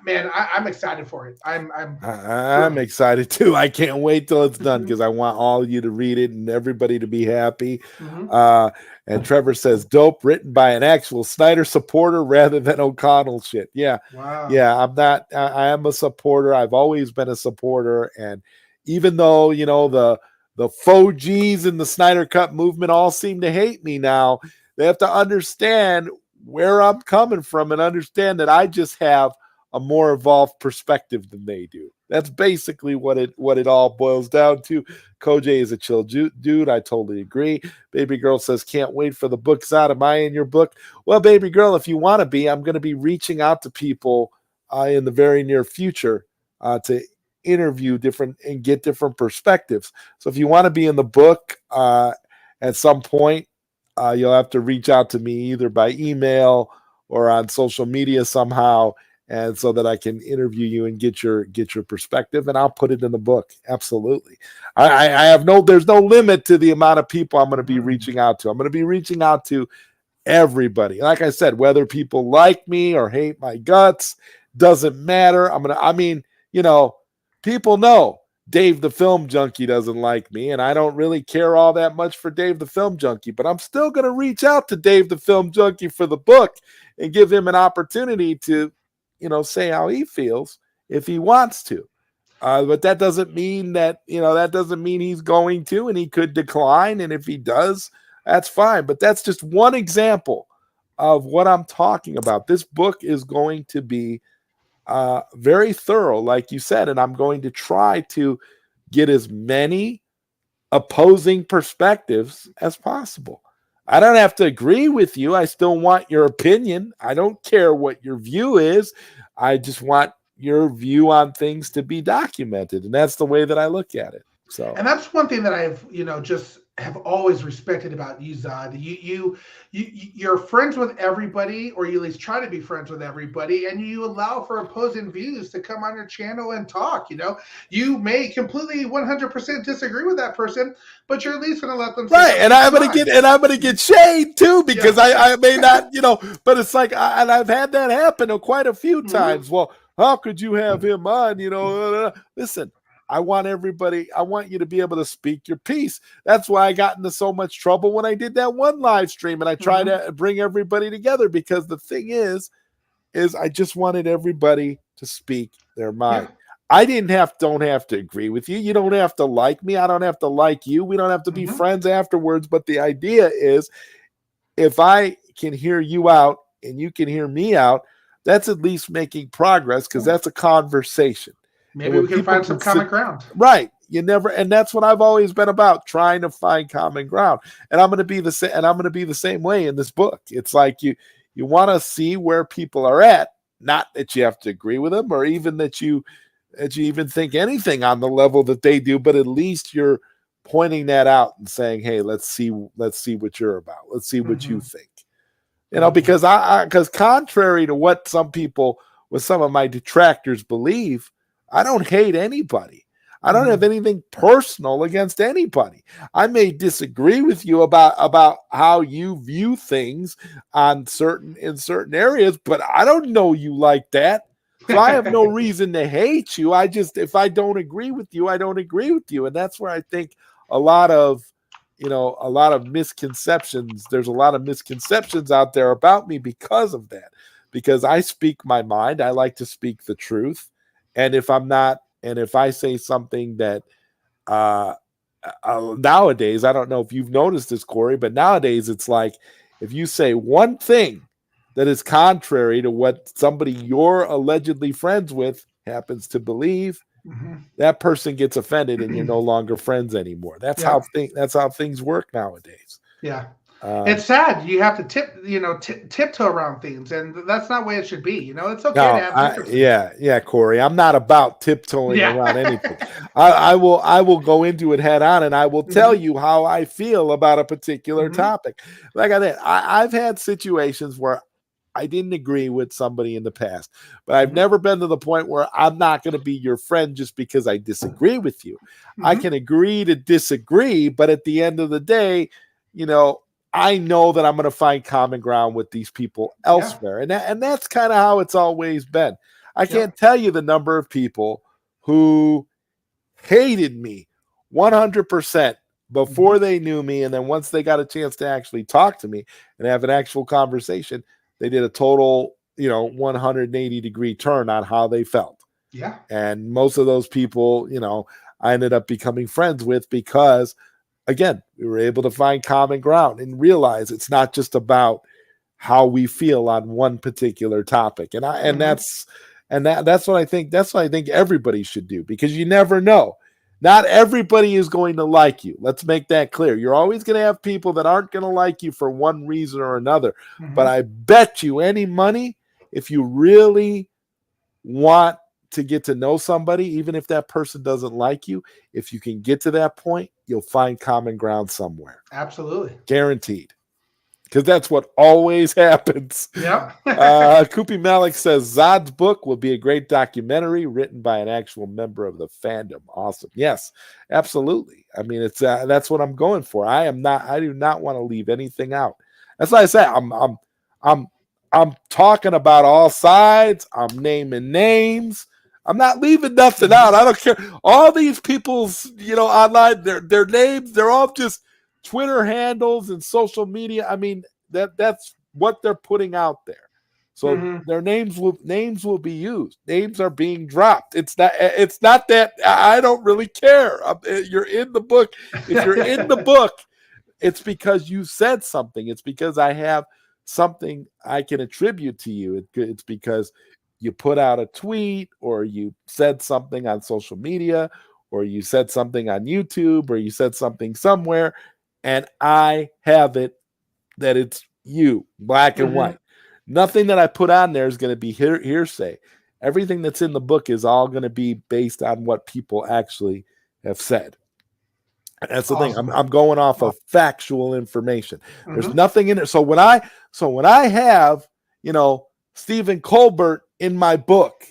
man, I'm excited for it. I'm I'm thrilled. excited too. I can't wait till it's done Hmm. because I want all of you to read it and everybody to be happy. Hmm. Uh, and Trevor says, dope, written by an actual Snyder supporter rather than O'Connell shit. Yeah. Wow. Yeah. I'm not, I am a supporter. I've always been a supporter. And even though, the faux G's in the Snyder Cut movement all seem to hate me now, they have to understand where I'm coming from and understand that I just have a more evolved perspective than they do. That's basically what it all boils down to. Koj is a chill dude. I totally agree. Baby girl says, can't wait for the books out. Am I in your book? Well, baby girl, if you want to be, I'm going to be reaching out to people in the very near future to interview different and get different perspectives. So if you want to be in the book at some point, you'll have to reach out to me either by email or on social media somehow, and so that I can interview you and get your perspective, and I'll put it in the book. Absolutely. I have there's no limit to the amount of people I'm going to be Mm. reaching out to. I'm going to be reaching out to everybody. Like I said, whether people like me or hate my guts, doesn't matter. You know, people know Dave the Film Junkie doesn't like me, and I don't really care all that much for Dave the Film Junkie, but I'm still going to reach out to Dave the Film Junkie for the book and give him an opportunity to, say how he feels if he wants to. But that doesn't mean he's going to, and he could decline. And if he does, that's fine. But that's just one example of what I'm talking about. This book is going to be very thorough, like you said, and I'm going to try to get as many opposing perspectives as possible. I don't have to agree with you. I still want your opinion. I don't care what your view is. I just want your view on things to be documented. And that's the way that I look at it. So, And that's one thing that I've, just have always respected about you, Zod. You're friends with everybody, or you at least try to be friends with everybody, and you allow for opposing views to come on your channel and talk. You may completely 100% disagree with that person, but you're at least going to let them say Right, on and each I'm gonna side. get shade too because Yeah. I may not, but it's like, and I've had that happen quite a few Mm-hmm. times. Well, how could you have him on? Listen, I want you to be able to speak your piece. That's why I got into so much trouble when I did that one live stream, and I try Mm-hmm. to bring everybody together because the thing is I just wanted everybody to speak their Yeah. mind. Don't have to agree with you. You don't have to like me. I don't have to like you. We don't have to be Mm-hmm. friends afterwards. But the idea is if I can hear you out and you can hear me out, that's at least making progress because Yeah. that's a conversation. And Maybe when we can people find can some sit common ground. right, and that's what I've always been about, trying to find common ground. And I'm going to be the same way in this book. It's like you want to see where people are at, not that you have to agree with them or even that you even think anything on the level that they do, but at least you're pointing that out and saying, "Hey, let's see what you're about. Let's see what you Mm-hmm. think." Mm-hmm. Because contrary to what some of my detractors believe, I don't hate anybody. I don't have Mm-hmm. anything personal against anybody. I may disagree with you about how you view things in certain areas, but I don't know you like that. So I have no reason to hate you. If I don't agree with you, I don't agree with you. And that's where I think a lot of a lot of misconceptions. There's a lot of misconceptions out there about me because of that. Because I speak my mind, I like to speak the truth. And if I say something that uh, nowadays, I don't know if you've noticed this, Corey, but nowadays it's like if you say one thing that is contrary to what somebody you're allegedly friends with happens to believe, Mm-hmm. that person gets offended and you're no longer friends anymore. Yeah. That's how things work nowadays. Yeah. Um, It's sad. You have to tiptoe around things, and that's not the way it should be. It's okay to no, have differences. yeah, Corey. I'm not about tiptoeing Yeah. around anything. I will go into it head on, and I will tell Mm-hmm. you how I feel about a particular Mm-hmm. topic. Like I said, I've had situations where I didn't agree with somebody in the past, but I've Mm-hmm. never been to the point where I'm not going to be your friend just because I disagree with you. I Mm-hmm. can agree to disagree, but at the end of the day, you know, I know that I'm going to find common ground with these people Yeah. elsewhere. And that's kind of how it's always been. I can't Yep. tell you the number of people who hated me 100% Mm-hmm. before they knew me. And then once they got a chance to actually talk to me and have an actual conversation, they did a total, 180-degree turn on how they felt. Yeah. And most of those people, I ended up becoming friends with because, again, we were able to find common ground and realize it's not just about how we feel on one particular topic. Mm-hmm. That's what I think. That's what I think everybody should do because you never know. Not everybody is going to like you. Let's make that clear. You're always going to have people that aren't going to like you for one reason or another. But Mm-hmm. I bet you any money, if you really want to get to know somebody, even if that person doesn't like you, if you can get to that point, you'll find common ground somewhere. Absolutely. Guaranteed. Because that's what always happens. Yep. Koopy Malik says Zod's book will be a great documentary written by an actual member of the fandom. Awesome. Yes, absolutely. I mean, it's that's what I'm going for. I do not want to leave anything out. That's why I say I'm I'm talking about all sides. I'm naming names. I'm not leaving nothing Mm-hmm. out. I don't care. All these people's, online, their names, they're all just Twitter handles and social media. I mean, that's what they're putting out there. So Mm-hmm. their names will be used. Names are being dropped. It's not that I don't really care. You're in the book. If you're in the book, it's because you said something. It's because I have something I can attribute to you. It's because you put out a tweet or you said something on social media or you said something on YouTube or you said something somewhere and I have it that it's you, black and Mm-hmm. white. Nothing that I put on there is going to be hearsay. Everything that's in the book is all going to be based on what people actually have said. That's the thing. Awesome. I'm going off of factual information. There's Mm-hmm. nothing in it. So when I have, Stephen Colbert in my book,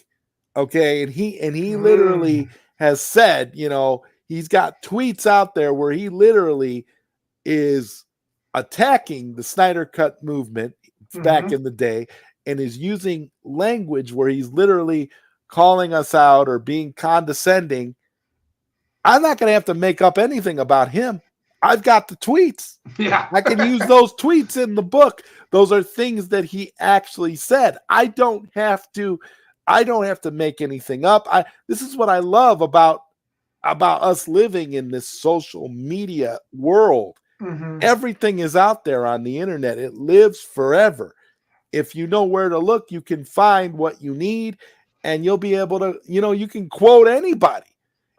okay, and he literally has said, he's got tweets out there where he literally is attacking the Snyder Cut movement back in the day and is using language where he's literally calling us out or being condescending. I'm not going to have to make up anything about him. I've got the tweets. Yeah. I can use those tweets in the book. Those are things that he actually said. I don't have to make anything up. This is what I love about us living in this social media world. Everything is out there on the internet. It lives forever. If you know where to look, you can find what you need, and you'll be able to, you can quote anybody.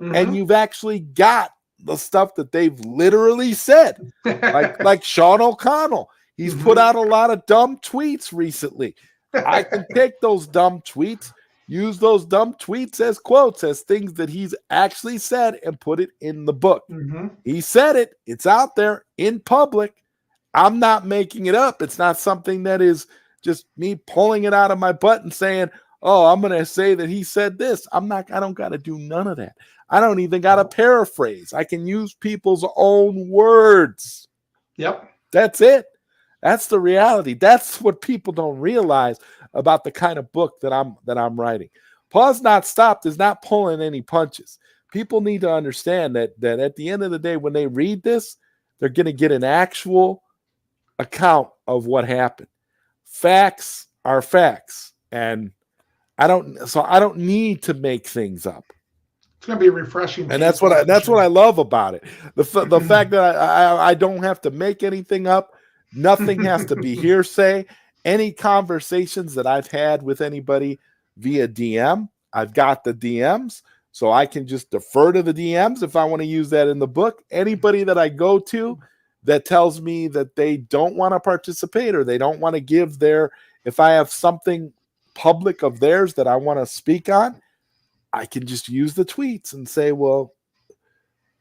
And you've actually got the stuff that they've literally said, like Sean O'Connell. He's put out a lot of dumb tweets recently. I can take those dumb tweets, use those dumb tweets as quotes, as things that he's actually said, and put it in the book. He said it. It's out there in public. I'm not making it up. It's not something that is just me pulling it out of my butt and saying, oh, I'm going to say that he said this. I don't got to do none of that. I don't even got to paraphrase. I can use people's own words. Yep. That's it. That's the reality. That's what people don't realize about the kind of book that I'm writing. Pause Not Stopped is not pulling any punches. People need to understand that at the end of the day, when they read this, they're going to get an actual account of what happened. Facts are facts. And I don't need to make things up. It's going to be refreshing. And that's what I love about it. The fact that I don't have to make anything up. Nothing has to be hearsay. Any conversations that I've had with anybody via DM, I've got the DMs, so I can just defer to the DMs if I want to use that in the book. Anybody that I go to that tells me that they don't want to participate or they don't want to give if I have something public of theirs that I want to speak on, I can just use the tweets and say, well,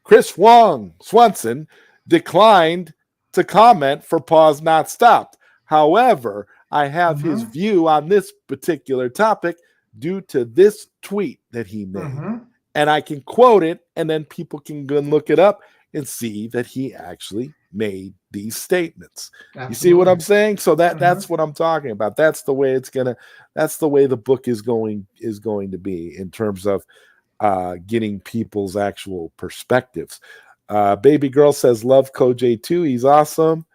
Chris Wong Swanson declined to comment for Pause Not Stopped. However, I have his view on this particular topic due to this tweet that he made. And I can quote it, and then people can go and look it up and see that he actually made these statements. Absolutely. You see what I'm saying? So that's what I'm talking about. That's the way that's the way the book is going to be in terms of getting people's actual perspectives. Baby Girl says, love Koj too. He's awesome.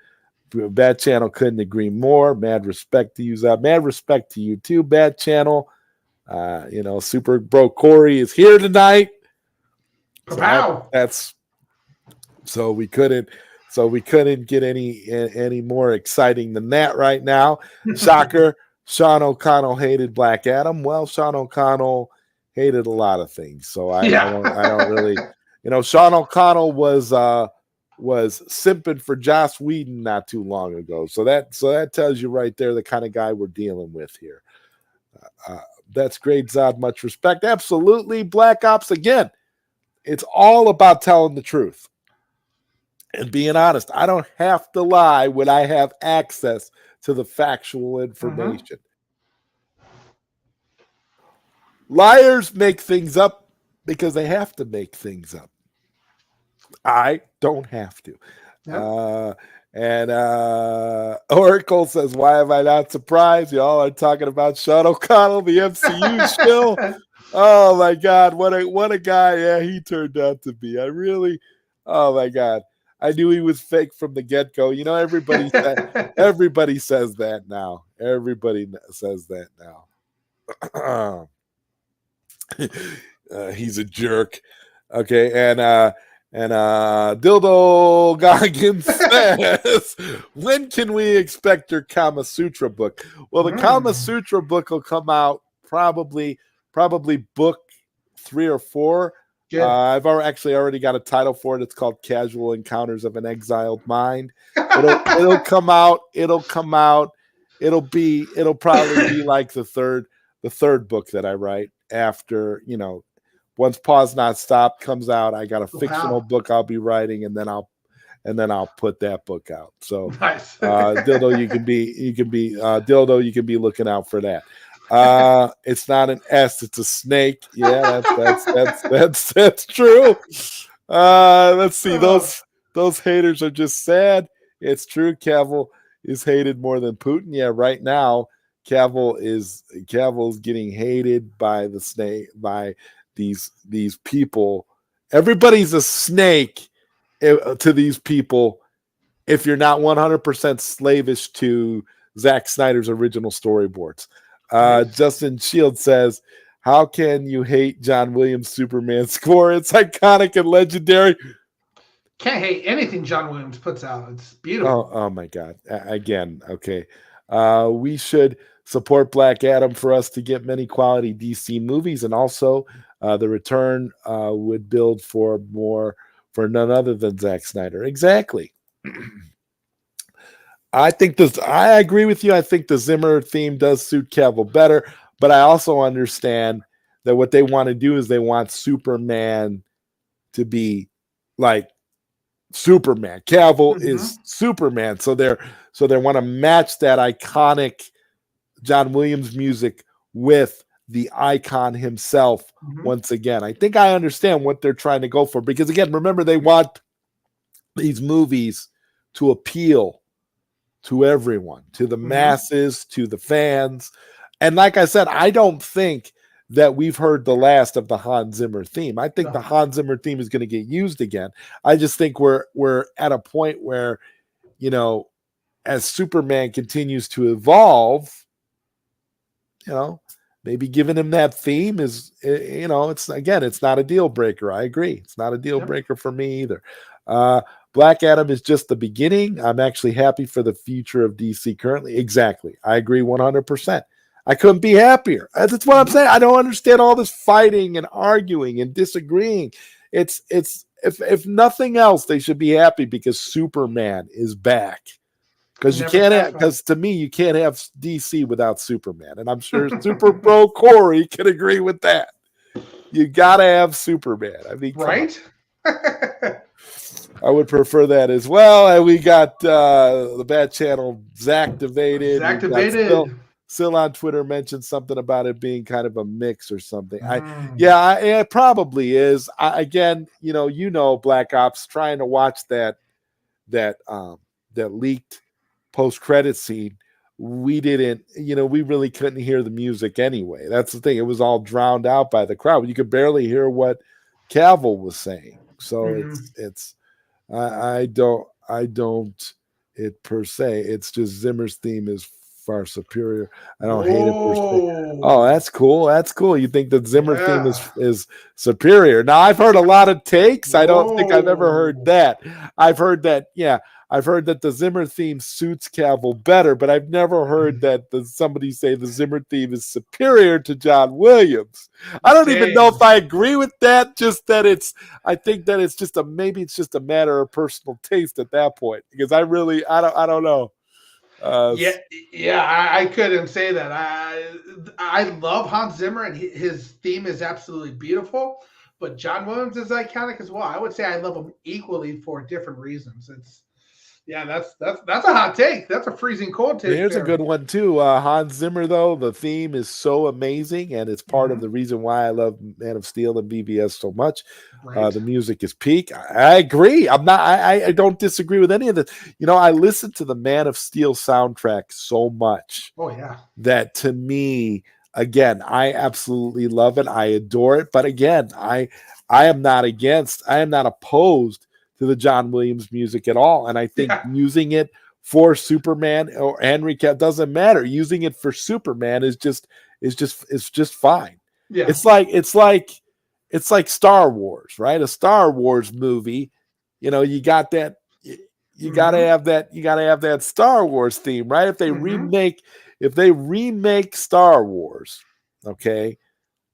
Bad Channel couldn't agree more. Mad respect to you, Zod. Mad respect to you too, Bad Channel. Super Bro Corey is here tonight. So we couldn't get any more exciting than that right now. Shocker. Sean O'Connell hated Black Adam. Well, Sean O'Connell hated a lot of things. So I don't really, Sean O'Connell was simping for Joss Whedon not too long ago. So that tells you right there the kind of guy we're dealing with here. That's great, Zod. Much respect. Absolutely. Black Ops again. It's all about telling the truth and being honest. I don't have to lie when I have access to the factual information. Liars make things up because they have to make things up. I don't have to. Yep. And Oracle says, why am I not surprised? Y'all are talking about Sean O'Connell, the MCU still. Oh my God, what a guy! Yeah, he turned out to be. Oh my God, I knew he was fake from the get-go. Everybody says that now. Everybody says that now. He's a jerk. Okay, and Dildo Goggins says, when can we expect your Kama Sutra book? Well, the Kama Sutra book will come out probably book 3 or 4. I've already got a title for it. It's called Casual Encounters of an Exiled Mind. It'll come out. It'll probably be like the third book that I write after, once Pause Not Stop comes out, I got a fictional Wow. book I'll be writing, and then I'll put that book out. So Nice. dildo, dildo, you can be looking out for that. It's not an S, it's a snake. Yeah, that's true. Let's see. Oh, Those haters are just sad. It's true. Cavill is hated more than Putin. Yeah, right now Cavill's getting hated by the snake, by these people. Everybody's a snake to these people if you're not 100% slavish to Zack Snyder's original storyboards. nice. Justin Shield says, how can you hate John Williams' Superman score? It's iconic and legendary. Can't hate anything John Williams puts out. It's beautiful. Oh my God. Again, okay. We should support Black Adam for us to get many quality DC movies, and also the return would build for none other than Zack Snyder. Exactly. I agree with you. I think the Zimmer theme does suit Cavill better, but I also understand that what they want to do is they want Superman to be like Superman. Cavill is Superman, so they want to match that iconic John Williams music with the icon himself once again. I think I understand what they're trying to go for, because again, remember, they want these movies to appeal to everyone, to the masses, to the fans. And like I said, I don't think that we've heard the last of the Hans Zimmer theme. I think the Hans Zimmer theme is going to get used again. I just think we're at a point where, you know, as Superman continues to evolve, you know, maybe giving him that theme is, you know, it's not a deal breaker. I agree. It's not a deal breaker for me either. Black Adam is just the beginning. I'm actually happy for the future of DC currently. Exactly. I agree 100%. I couldn't be happier. That's what I'm saying. I don't understand all this fighting and arguing and disagreeing. It's if nothing else, they should be happy because Superman is back. Because to me, you can't have DC without Superman. And I'm sure Super Bro Corey can agree with that. You got to have Superman. I mean, right? I would prefer that as well. And we got the Bad Channel Zactivated. Still on Twitter mentioned something about it being kind of a mix or something. It probably is. Again, Black Ops, trying to watch that leaked post-credit scene. We didn't, we really couldn't hear the music anyway. That's the thing. It was all drowned out by the crowd. You could barely hear what Cavill was saying. So I don't it per se. It's just Zimmer's theme is far superior. I don't hate it per se. Oh, that's cool. That's cool. You think the Zimmer theme is superior? Now, I've heard a lot of takes. I don't think I've ever heard that. I've heard that the Zimmer theme suits Cavill better, but I've never heard that somebody say the Zimmer theme is superior to John Williams. I don't even know if I agree with that. I think that it's just maybe it's just a matter of personal taste at that point, because I don't know. I couldn't say that. I love Hans Zimmer, and his theme is absolutely beautiful. But John Williams is iconic as well. I would say I love him equally for different reasons. That's a hot take. That's a freezing cold take. Here's a good one too. Hans Zimmer, though, the theme is so amazing, and it's part of the reason why I love Man of Steel and BVS so much. Right. The music is peak. I agree. I don't disagree with any of this. I listen to the Man of Steel soundtrack so much. Oh yeah. That to me, again, I absolutely love it. I adore it. But again, I am not opposed to the John Williams music at all. And I think using it for Superman or Henry Cavill doesn't matter. Using it for Superman is just fine. Yeah. It's like Star Wars, right? A Star Wars movie, you got that, you gotta have that Star Wars theme, right? If they remake Star Wars, okay,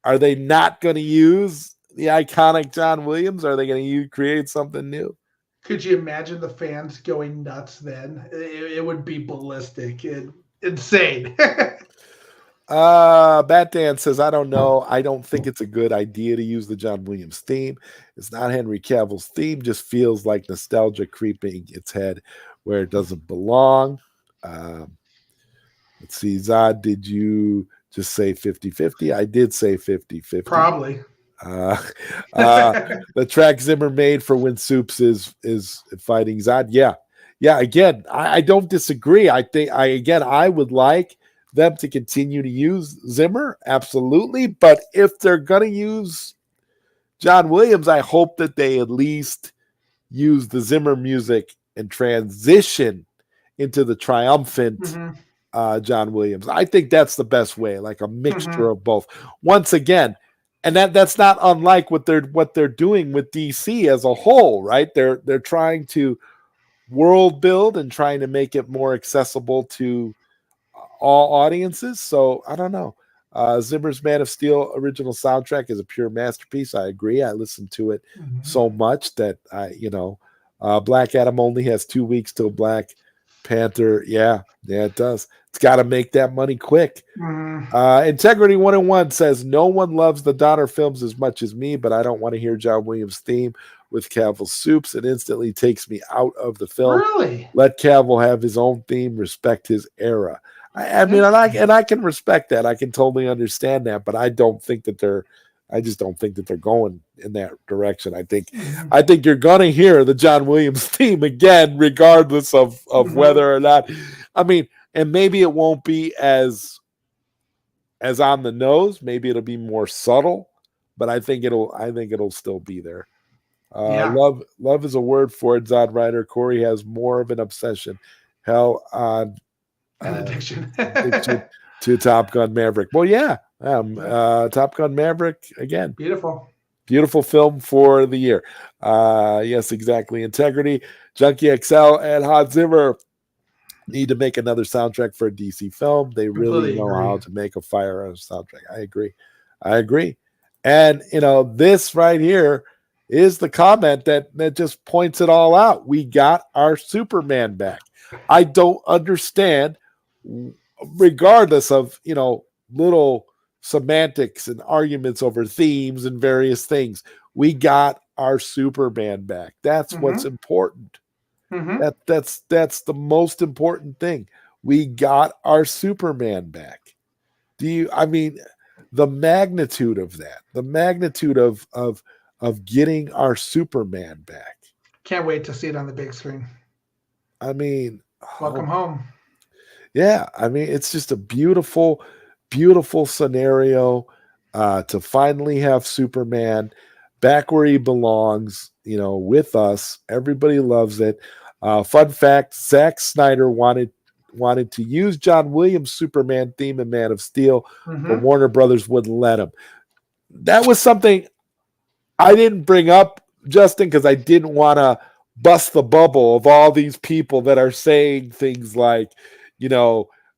are they not going to use the iconic John Williams? Are they going to create something new? Could you imagine the fans going nuts then? It would be ballistic and insane. Bat Dan says, I don't know. I don't think it's a good idea to use the John Williams theme. It's not Henry Cavill's theme, just feels like nostalgia creeping its head where it doesn't belong. Um, let's see, Zod, did you just say 50-50? I did say 50-50. Probably. Uh, uh, the track Zimmer made for When Soups is fighting Zod. Yeah. Yeah. Again, I don't disagree. I would like them to continue to use Zimmer. Absolutely. But if they're going to use John Williams, I hope that they at least use the Zimmer music and transition into the triumphant John Williams. I think that's the best way, like a mixture of both. Once again, and that's not unlike what they're doing with DC as a whole, right? They're trying to world build and trying to make it more accessible to all audiences. So I don't know. Zimmer's Man of Steel original soundtrack is a pure masterpiece. I agree. I listened to it so much that Black Adam only has 2 weeks till Black Panther. Yeah, it does. It's got to make that money quick. Integrity 101 says, no one loves the Donner films as much as me, but I don't want to hear John Williams' theme with Cavill Soups. It instantly takes me out of the film. Really? Let Cavill have his own theme, respect his era. I mean, and I can respect that. I can totally understand that, but I just don't think that they're going in that direction. I think you're going to hear the John Williams theme again, regardless of whether or not. I mean, and maybe it won't be as on the nose. Maybe it'll be more subtle, but I think it'll still be there. Love is a word for it. ZodWriter Corey has more of an obsession. Hell on. Addiction to Top Gun Maverick. Well, yeah, Top Gun Maverick again. Beautiful film for the year. Yes, exactly. Integrity, Junkie XL, and Hans Zimmer need to make another soundtrack for a DC film. They really know how to make a fire soundtrack. I agree. And this right here is the comment that just points it all out. We got our Superman back. I don't understand, regardless of little semantics and arguments over themes and various things. We got our Superman back. That's what's important. That's the most important thing. We got our Superman back. The magnitude of that, the magnitude of getting our Superman back. Can't wait to see it on the big screen. Welcome home. Yeah, it's just a beautiful, beautiful scenario to finally have Superman back where he belongs, with us. Everybody loves it. Fun fact, Zack Snyder wanted to use John Williams' Superman theme in Man of Steel, but Warner Brothers wouldn't let him. That was something I didn't bring up, Justin, because I didn't want to bust the bubble of all these people that are saying things like,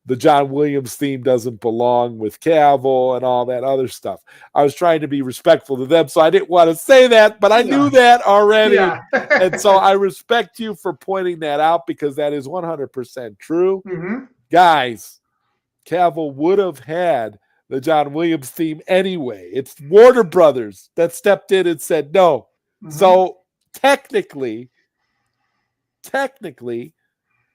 the John Williams theme doesn't belong with Cavill and all that other stuff. I was trying to be respectful to them, so I didn't want to say that, but I knew that already. Yeah. And so I respect you for pointing that out, because that is 100% true. Guys, Cavill would have had the John Williams theme anyway. It's Warner Brothers that stepped in and said no. So technically,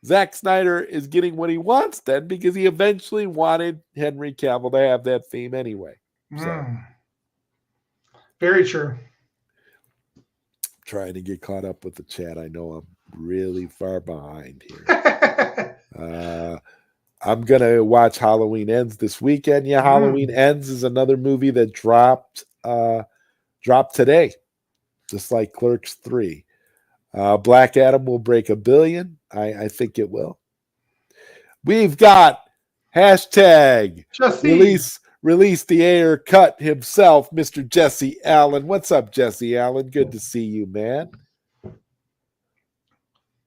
Zack Snyder is getting what he wants then, because he eventually wanted Henry Cavill to have that theme anyway. So. Very true. Trying to get caught up with the chat. I know I'm really far behind here. I'm going to watch Halloween Ends this weekend. Yeah, Halloween Ends is another movie that dropped today, just like Clerks 3. Black Adam will break $1 billion. I think it will. We've got hashtag release the air cut himself, Mr. Jesse Allen. What's up, Jesse Allen? Good to see you, man.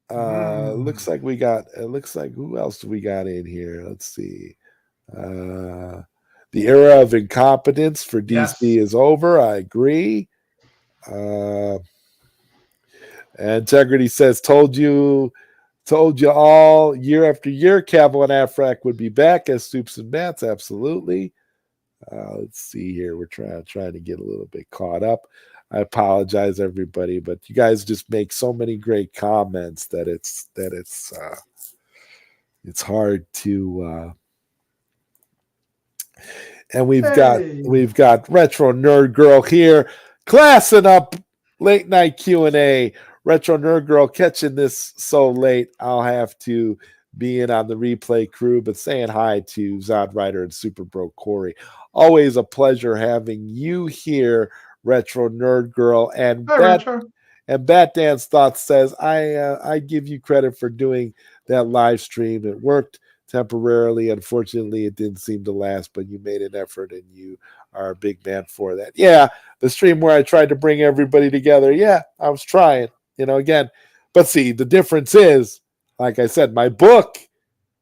Looks like who else do we got in here? Let's see. The era of incompetence for DC is over. I agree. Integrity says, told you Told you all year after year, Cavill and Affleck would be back as Soups and Bats. Absolutely. Let's see here. We're trying to get a little bit caught up. I apologize, everybody, but you guys just make so many great comments that it's hard to. And we've got Retro Nerd Girl here, classing up late night Q&A. Retro Nerd Girl, catching this so late, I'll have to be in on the replay crew, but saying hi to ZodWriter and Super Bro Corey. Always a pleasure having you here, Retro Nerd Girl. And Bat Dance Thoughts says, I give you credit for doing that live stream. It worked temporarily. Unfortunately, it didn't seem to last, but you made an effort and you are a big man for that. Yeah, the stream where I tried to bring everybody together. Yeah, I was trying, again. But see, the difference is, like I said, my book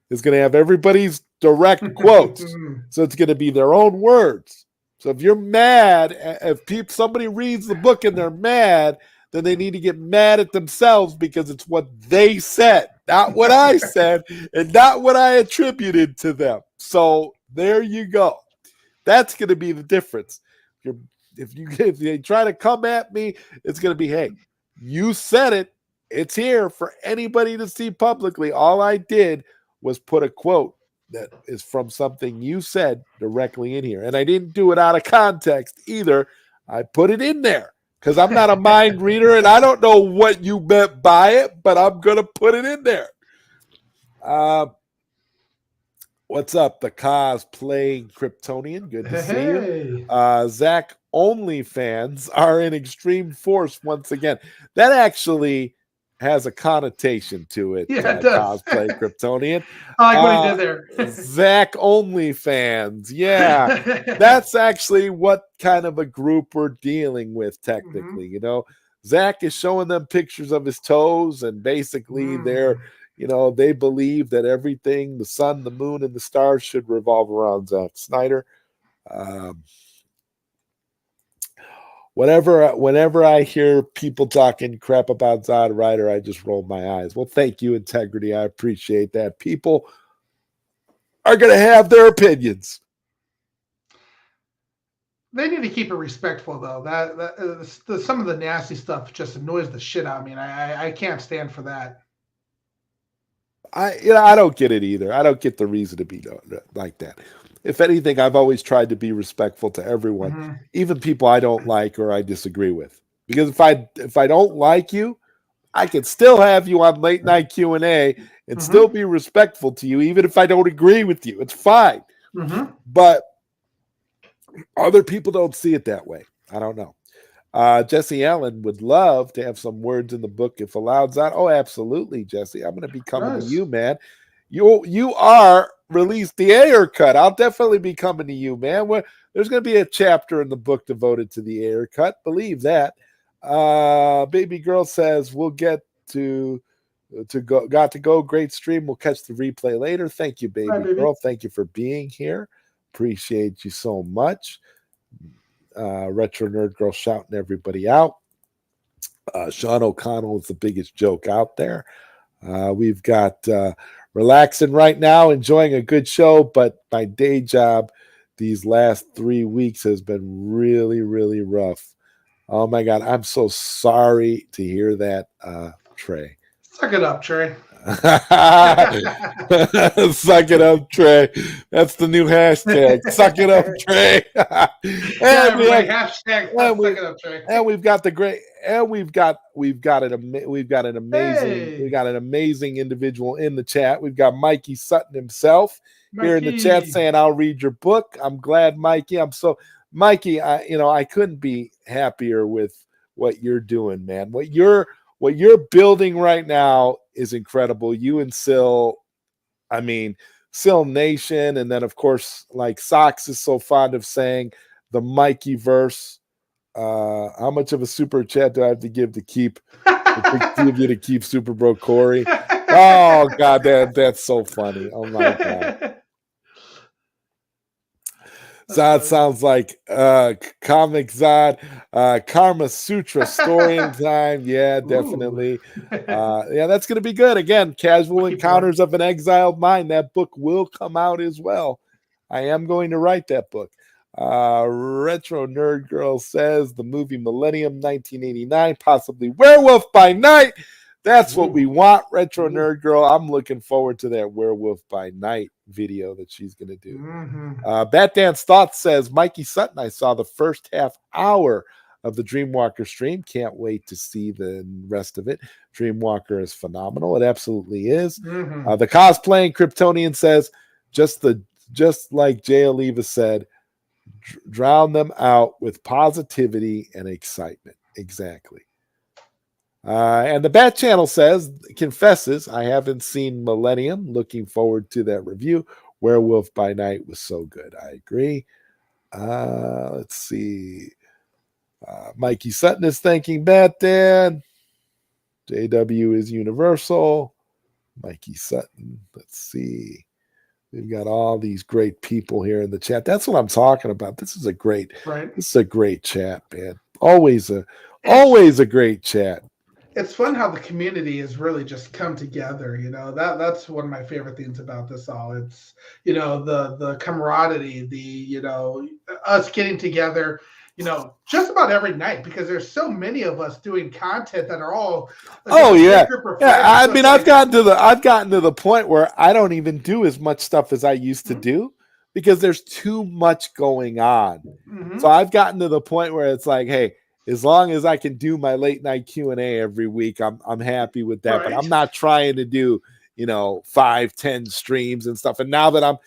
is going to have everybody's direct quotes. So it's going to be their own words. So if you're mad, if somebody reads the book and they're mad, then they need to get mad at themselves because it's what they said, not what I said, and not what I attributed to them. So there you go. That's going to be the difference. If they try to come at me, it's going to be, hey, you said it. It's here for anybody to see publicly. All I did was put a quote that is from something you said directly in here. And I didn't do it out of context either. I put it in there because I'm not a mind reader and I don't know what you meant by it, but I'm going to put it in there. What's up? The cosplaying Kryptonian. Good to see you. Zach OnlyFans are in extreme force once again. That actually has a connotation to it. Yeah, it does. Cosplay Kryptonian. I like what he did there. Zach OnlyFans. Yeah. That's actually what kind of a group we're dealing with technically. Zach is showing them pictures of his toes, and basically they're they believe that everything, the sun, the moon, and the stars should revolve around Zack Snyder. Whenever I hear people talking crap about ZodWriter, I just roll my eyes. Well, thank you, Integrity. I appreciate that. People are going to have their opinions. They need to keep it respectful, though. That some of the nasty stuff just annoys the shit out of me, and I can't stand for that. I don't get it either. I don't get the reason to be like that. If anything, I've always tried to be respectful to everyone, even people I don't like or I disagree with. Because if I don't like you, I can still have you on late night Q&A and still be respectful to you, even if I don't agree with you. It's fine. But other people don't see it that way. I don't know. Jesse Allen would love to have some words in the book if allowed. Oh, absolutely, Jesse. I'm going to be coming to you, man. You are released the Ayer cut. I'll definitely be coming to you, man. There's going to be a chapter in the book devoted to the Ayer cut. Believe that. Baby girl says we'll get to go. Great stream. We'll catch the replay later. Thank you, baby girl. Thank you for being here. Appreciate you so much. Retro Nerd Girl shouting everybody out. Sean O'Connell is the biggest joke out there. We've got relaxing right now, enjoying a good show, but my day job these last 3 weeks has been really, really rough. Oh my God, I'm so sorry to hear that, Trey. Suck it up, Trey. Suck it up, Trey. That's the new hashtag. Suck it up, Trey. And we've got the great, and we've got an amazing individual in the chat. We've got Mikey Sutton himself here in the chat saying, "I'll read your book." I'm glad, Mikey. Mikey. I couldn't be happier with what you're doing, man. What you're building right now is incredible. You and Sil, Sil Nation, and then of course, like Sox is so fond of saying, the Mikey verse. How much of a super chat do I have to give to keep Super Bro Corey? Oh God, that's so funny. Oh my God. That's Zod funny. sounds like comic Zod, Karma Sutra story time. Yeah, Ooh. definitely. Yeah, that's going to be good. Again, Casual Wiki porn. Encounters of an Exiled Mind. That book will come out as well. I am going to write that book. Retro Nerd Girl says the movie Millennium 1989, possibly Werewolf by Night. That's what Ooh. we want, Retro Ooh. Nerd Girl. I'm looking forward to that Werewolf by Night video that she's going to do. Mm-hmm. Bat Dance Thoughts says Mikey Sutton. I saw the first half hour of the Dreamwalker stream. Can't wait to see the rest of it. Dreamwalker is phenomenal. It absolutely is. Mm-hmm. The cosplaying Kryptonian says just like Jay Oliva said, drown them out with positivity and excitement. Exactly. And the Bat Channel confesses, I haven't seen Millennium. Looking forward to that review. Werewolf by Night was so good. I agree. Let's see. Mikey Sutton is thanking Bat Dan. JW is Universal. Mikey Sutton. Let's see. We've got all these great people here in the chat. That's what I'm talking about. This is a great Right. chat, man. Always It's a great chat. it's fun how the community has really just come together. That's one of my favorite things about this all. It's the camaraderie, us getting together. Just about every night because there's so many of us doing content that are all just Oh a big yeah. group of Yeah, friends. I So it's mean like, I've gotten to the point where I don't even do as much stuff as I used to mm-hmm, do because there's too much going on. So mm-hmm, I've gotten to the point where it's like, hey, as long as I can do my late night Q&A every week, I'm happy with that. But I'm right, not trying to do, 5-10 streams and stuff. And now that I'm,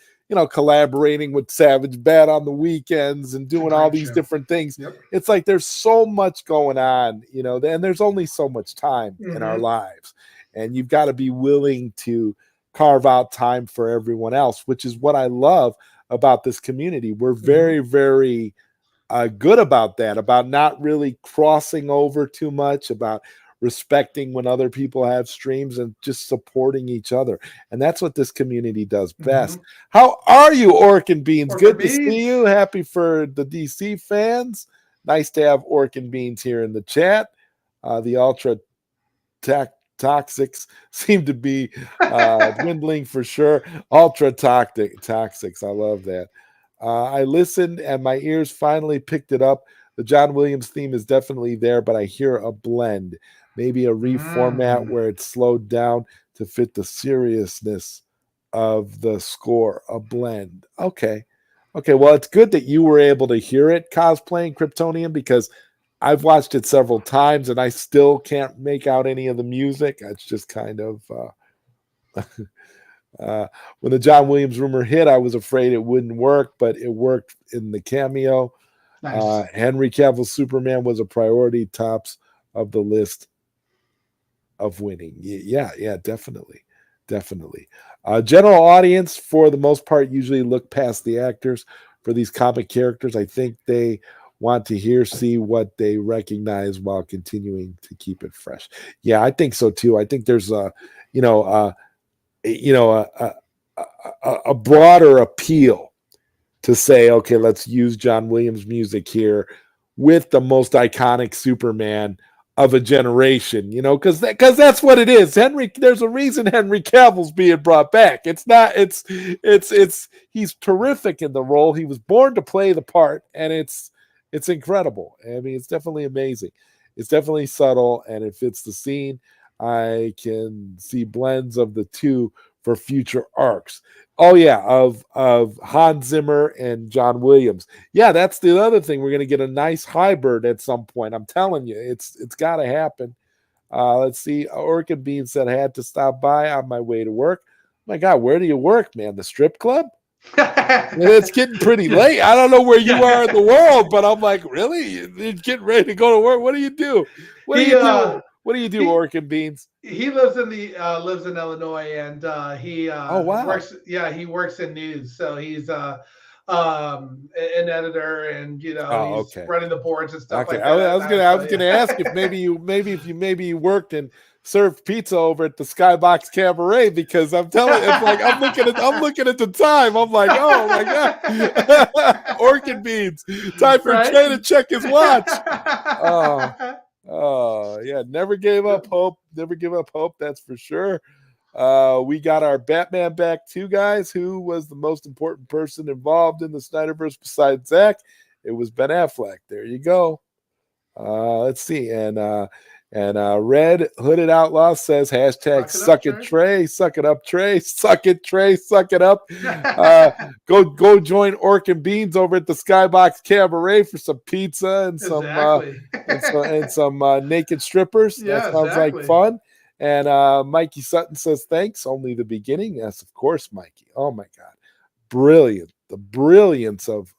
collaborating with Savage Bat on the weekends and it's a doing all great these show. different things, Yep. it's like there's so much going on, and there's only so much time in our Mm-hmm, lives. And you've got to be willing to carve out time for everyone else, which is what I love about this community. We're mm-hmm, very, very good about that, about not really crossing over too much, about respecting when other people have streams and just supporting each other. And that's what this community does mm-hmm. best. How are you, Orc and Beans? Orca Good to see beads. you. Happy for the DC fans. Nice to have Orc and Beans here in the chat. The Ultra Toxics seem to be dwindling for sure. Ultra Toxics. I love that. I listened and my ears finally picked it up. The John Williams theme is definitely there, but I hear a blend, maybe a reformat Mm. where it's slowed down to fit the seriousness of the score. A blend. Okay. Okay. Well, it's good that you were able to hear it cosplaying Kryptonian because I've watched it several times and I still can't make out any of the music. It's just kind of when the John Williams rumor hit, I was afraid it wouldn't work, but it worked in the cameo. Nice. Henry Cavill's Superman was a priority, tops of the list of winning. Yeah, yeah, definitely. Definitely. General audience, for the most part, usually look past the actors for these comic characters. I think they want to see what they recognize while continuing to keep it fresh. Yeah, I think so too. I think there's you know, uh, you know, a broader appeal to say, okay, let's use John Williams music here with the most iconic Superman of a generation, because that's what it is. There's a reason Henry Cavill's being brought back. It's not, it's he's terrific in the role. He was born to play the part, and it's incredible. I mean, it's definitely amazing. It's definitely subtle, and it fits the scene. I can see blends of the two for future arcs. Oh yeah, of Hans Zimmer and John Williams. Yeah, that's the other thing. We're gonna get a nice hybrid at some point. I'm telling you, it's got to happen. Let's see. Orchid Bean said I had to stop by on my way to work. My God, where do you work, man? The strip club? It's getting pretty Yeah. late. I don't know where you are in the Yeah. world, but I'm like, really? You're getting ready to go to work? What do you do? What do he you do? What do you do, he Orchid Beans? he lives in Illinois, and he Oh wow. works. Yeah, he works in news, so he's an editor, and Oh he's okay. running the boards and stuff Okay, like that I at was night. gonna So ask if maybe you worked in served pizza over at the Skybox Cabaret, because I'm telling you, it's like I'm looking at the time. I'm like, oh my god, Orchid Beans. Time for Right? Trey to check his watch. Oh yeah, never gave up hope. Never give up hope. That's for sure. We got our Batman back too, guys. Who was the most important person involved in the Snyderverse besides Zach? It was Ben Affleck. There you go. Let's see. And Red Hooded Outlaw says hashtag suck it, Trey. Suck it up, Trey. Suck it, Trey. Suck it up. Go join Orchid Beans over at the Skybox Cabaret for some pizza and some and some naked strippers. Yeah, that sounds like fun. And Mikey Sutton says thanks. Only the beginning. Yes, of course, Mikey. Oh my God, brilliant! The brilliance of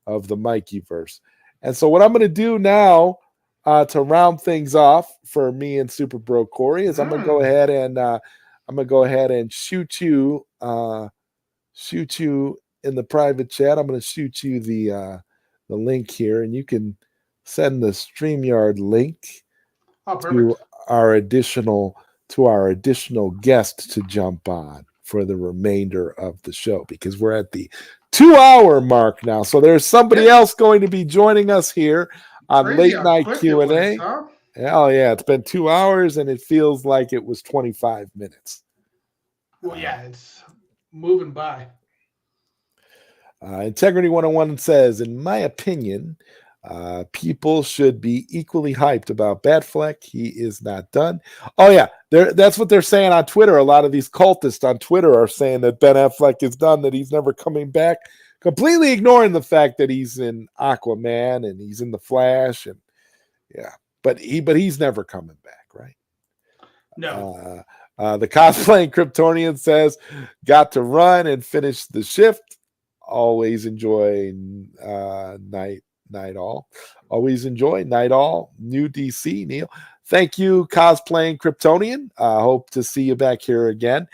the Mikey verse. And so what I'm going to do now to round things off for me and Super Bro Corey is I'm going to go ahead and shoot you in the private chat. I'm going to shoot you the link here, and you can send the StreamYard link to our additional guest to jump on for the remainder of the show, because we're at the 2-hour mark now. So there's somebody else going to be joining us here on Late Night Q&A. Oh yeah, it's been 2 hours and it feels like it was 25 minutes. Well, yeah, it's moving by. Integrity 101 says, in my opinion, people should be equally hyped about Batfleck. He is not done. Oh yeah, that's what they're saying on Twitter. A lot of these cultists on Twitter are saying that Ben Affleck is done, that he's never coming back, completely ignoring the fact that he's in Aquaman and he's in The Flash, and yeah, but he's never coming back, right? No. The cosplaying Kryptonian says, got to run and finish the shift. Always enjoy Night All. Always enjoy Night All. New DC, Neil. Thank you, Cosplaying Kryptonian. Hope to see you back here again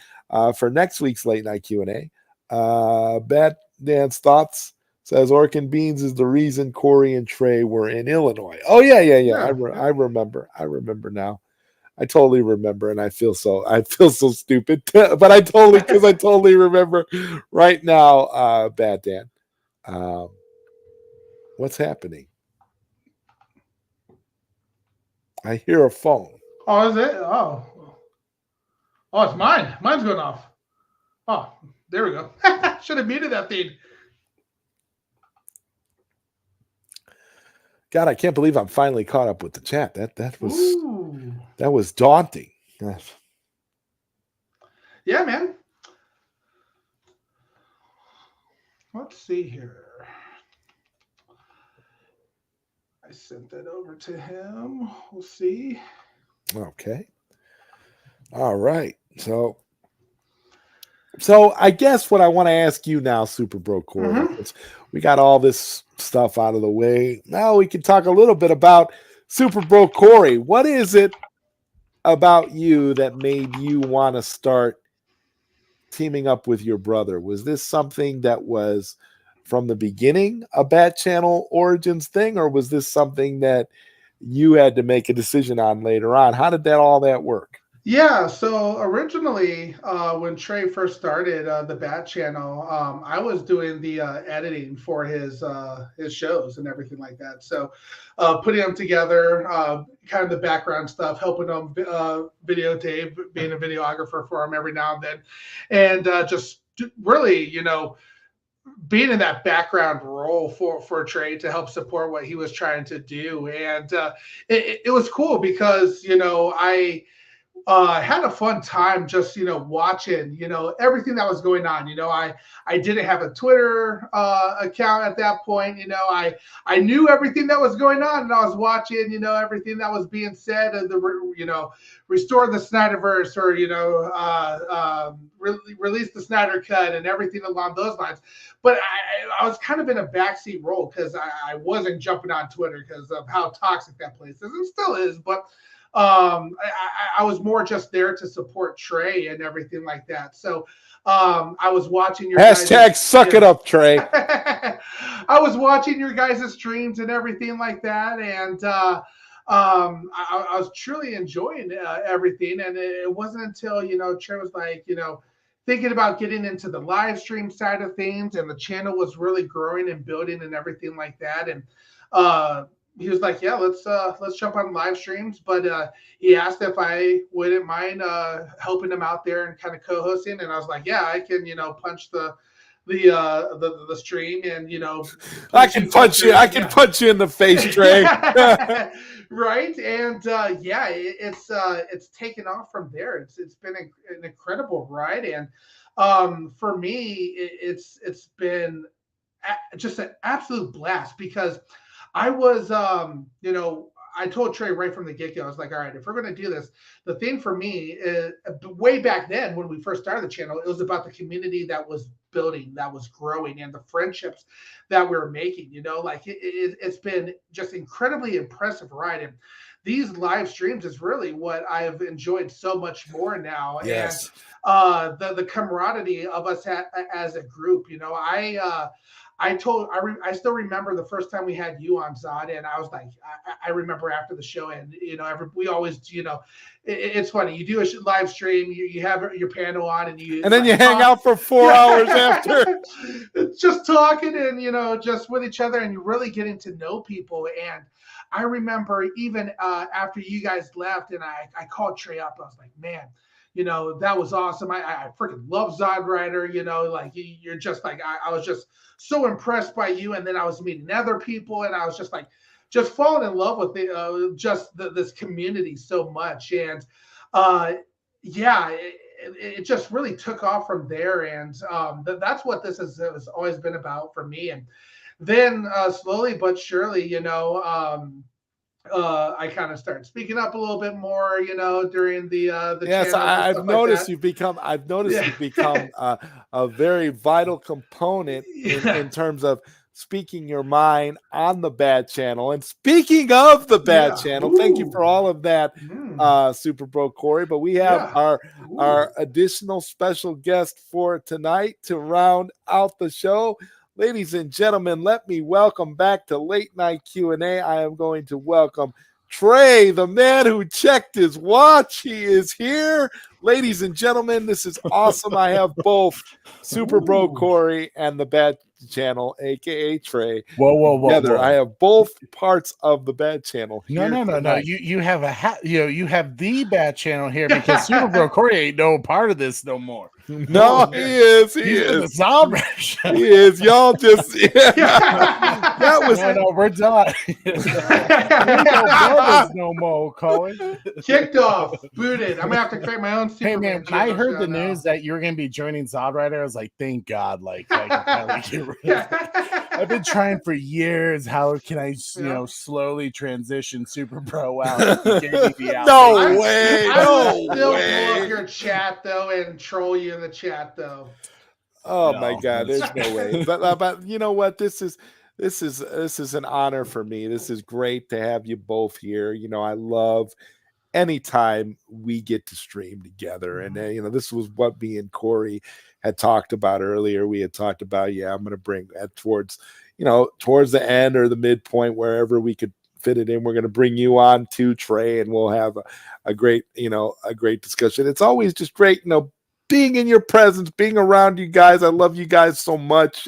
for next week's Late Night Q&A. Bat Dance Thoughts says Orchid Beans is the reason Corey and Trey were in Illinois. Oh yeah. I remember now. I totally remember, and I feel so stupid, but I totally remember right now. Bad Dan. What's happening? I hear a phone. Oh, is it? Oh, it's mine. Mine's going off. Oh, there we go. Should have muted that thing. God, I can't believe I'm finally caught up with the chat. That was daunting. Yeah, man. Let's see here. I sent that over to him. We'll see. Okay. All right. So I guess what I want to ask you now, Super Bro Corey, is we got all this stuff out of the way. Now we can talk a little bit about Super Bro Corey. What is it about you that made you want to start teaming up with your brother? Was this something that was from the beginning a Bat Channel Origins thing, or was this something that you had to make a decision on later on? How did all that work? Yeah, so originally, when Trey first started the Bat Channel, I was doing the editing for his shows and everything like that. So putting them together, kind of the background stuff, helping him videotape, being a videographer for him every now and then, and just really, being in that background role for Trey to help support what he was trying to do. And it was cool because, I had a fun time just, watching, everything that was going on. I didn't have a Twitter account at that point. I knew everything that was going on, and I was watching, everything that was being said, and restore the Snyderverse, or, release the Snyder Cut and everything along those lines. But I was kind of in a backseat role because I wasn't jumping on Twitter because of how toxic that place is, and still is. But I was more just there to support Trey and everything like that. So I was watching your hashtag suck it up, Trey. I was watching your guys' streams and everything like that, and I was truly enjoying everything. And it wasn't until, Trey was like, thinking about getting into the live stream side of things, and the channel was really growing and building and everything like that. And uh, he was like, "Yeah, let's jump on live streams." But he asked if I wouldn't mind helping him out there and kind of co-hosting, and I was like, "Yeah, I can, punch the stream, and I can punch you. I can punch you in the face, Trey. Right. And yeah, it's taken off from there. It's been an incredible ride. And for me, it's been just an absolute blast, because I was, I told Trey right from the get go, I was like, all right, if we're going to do this, the thing for me is, way back then when we first started the channel, it was about the community that was building, that was growing, and the friendships that we were making. Like it's been just incredibly impressive ride. And these live streams is really what I've enjoyed so much more now. Yes. And the camaraderie of us as a group. I still remember the first time we had you on, Zod, and I was like, I remember after the show, and we always, it's funny. You do a live stream, you have your panel on, and then you hang out for 4 hours after, just talking and just with each other, and you're really getting to know people. And I remember even after you guys left, and I called Trey up. I was like, man, that was awesome. I freaking love ZodWriter. Like you're just like, I was just so impressed by you. And then I was meeting other people, and I was just like, just falling in love with this community so much. And yeah, it just really took off from there. And that's what this has always been about for me. And then slowly but surely, I kind of started speaking up a little bit more, during the yes, I've noticed you've become a very vital component in terms of speaking your mind on the Bad Channel. And speaking of the Bad Channel, thank you for all of that, Super Bro Corey. But we have our additional special guest for tonight to round out the show. Ladies and gentlemen, let me welcome back to Late Night Q&A. I am going to welcome Trey, the man who checked his watch. He is here. Ladies and gentlemen, this is awesome. I have both Super Bro Corey and the Bad Channel, a.k.a. Trey. Whoa. I have both parts of the Bad Channel here. No. You have you have the Bad Channel here, because Super Bro Corey ain't no part of this no more. No, he is. He is. The ZodWriter show. He is. Y'all just that was no, we're done. No more, Corey. Kicked off, booted. I'm gonna have to create my own. Hey man, when I heard the news that you were gonna be joining ZodWriter, I was like, thank God. I've been trying for years. How can I, slowly transition Super Bro out? No way. I will still pull up your chat though and troll you in the chat though. Oh my God, there's no way. But you know what? This is an honor for me. This is great to have you both here. I love anytime we get to stream together. And this was what me and Corey had talked about earlier. We had talked about, I'm going to bring that towards the end or the midpoint, wherever we could fit it in. We're going to bring you on too, Trey, and we'll have a great discussion. It's always just great, being in your presence, being around you guys. I love you guys so much.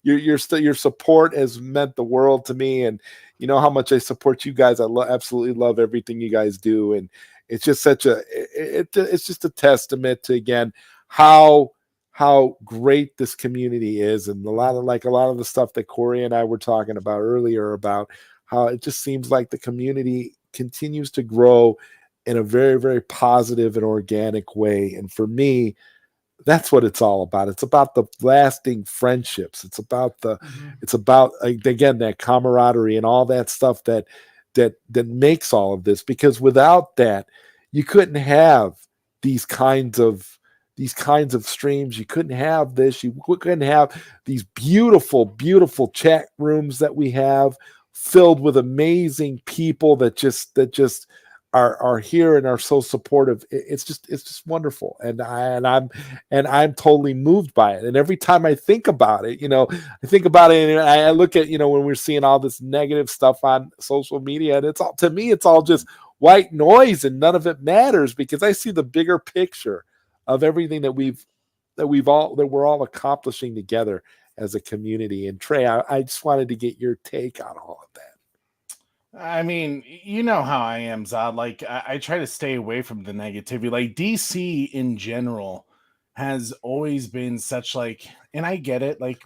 Your support has meant the world to me, and you know how much I support you guys. I absolutely love everything you guys do, and it's just it's just a testament to, again, how great this community is, and a lot of the stuff that Corey and I were talking about earlier, about how it just seems like the community continues to grow in a very, very positive and organic way. And for me, that's what it's all about. It's about the lasting friendships. It's about again, that camaraderie and all that stuff that makes all of this. Because without that, you couldn't have these kinds of streams. You couldn't have this. You couldn't have these beautiful, beautiful chat rooms that we have, filled with amazing people that just are here and are so supportive. It's just wonderful, and I'm totally moved by it. And every time I think about it, I think about it, and I look at when we're seeing all this negative stuff on social media, and it's all, to me, it's all just white noise, and none of it matters, because I see the bigger picture of everything that we're all accomplishing together as a community. And Trey, I just wanted to get your take on all of that. I mean, you know how I am, Zod. Like, I try to stay away from the negativity. Like, DC in general has always been such, like, and I get it. Like,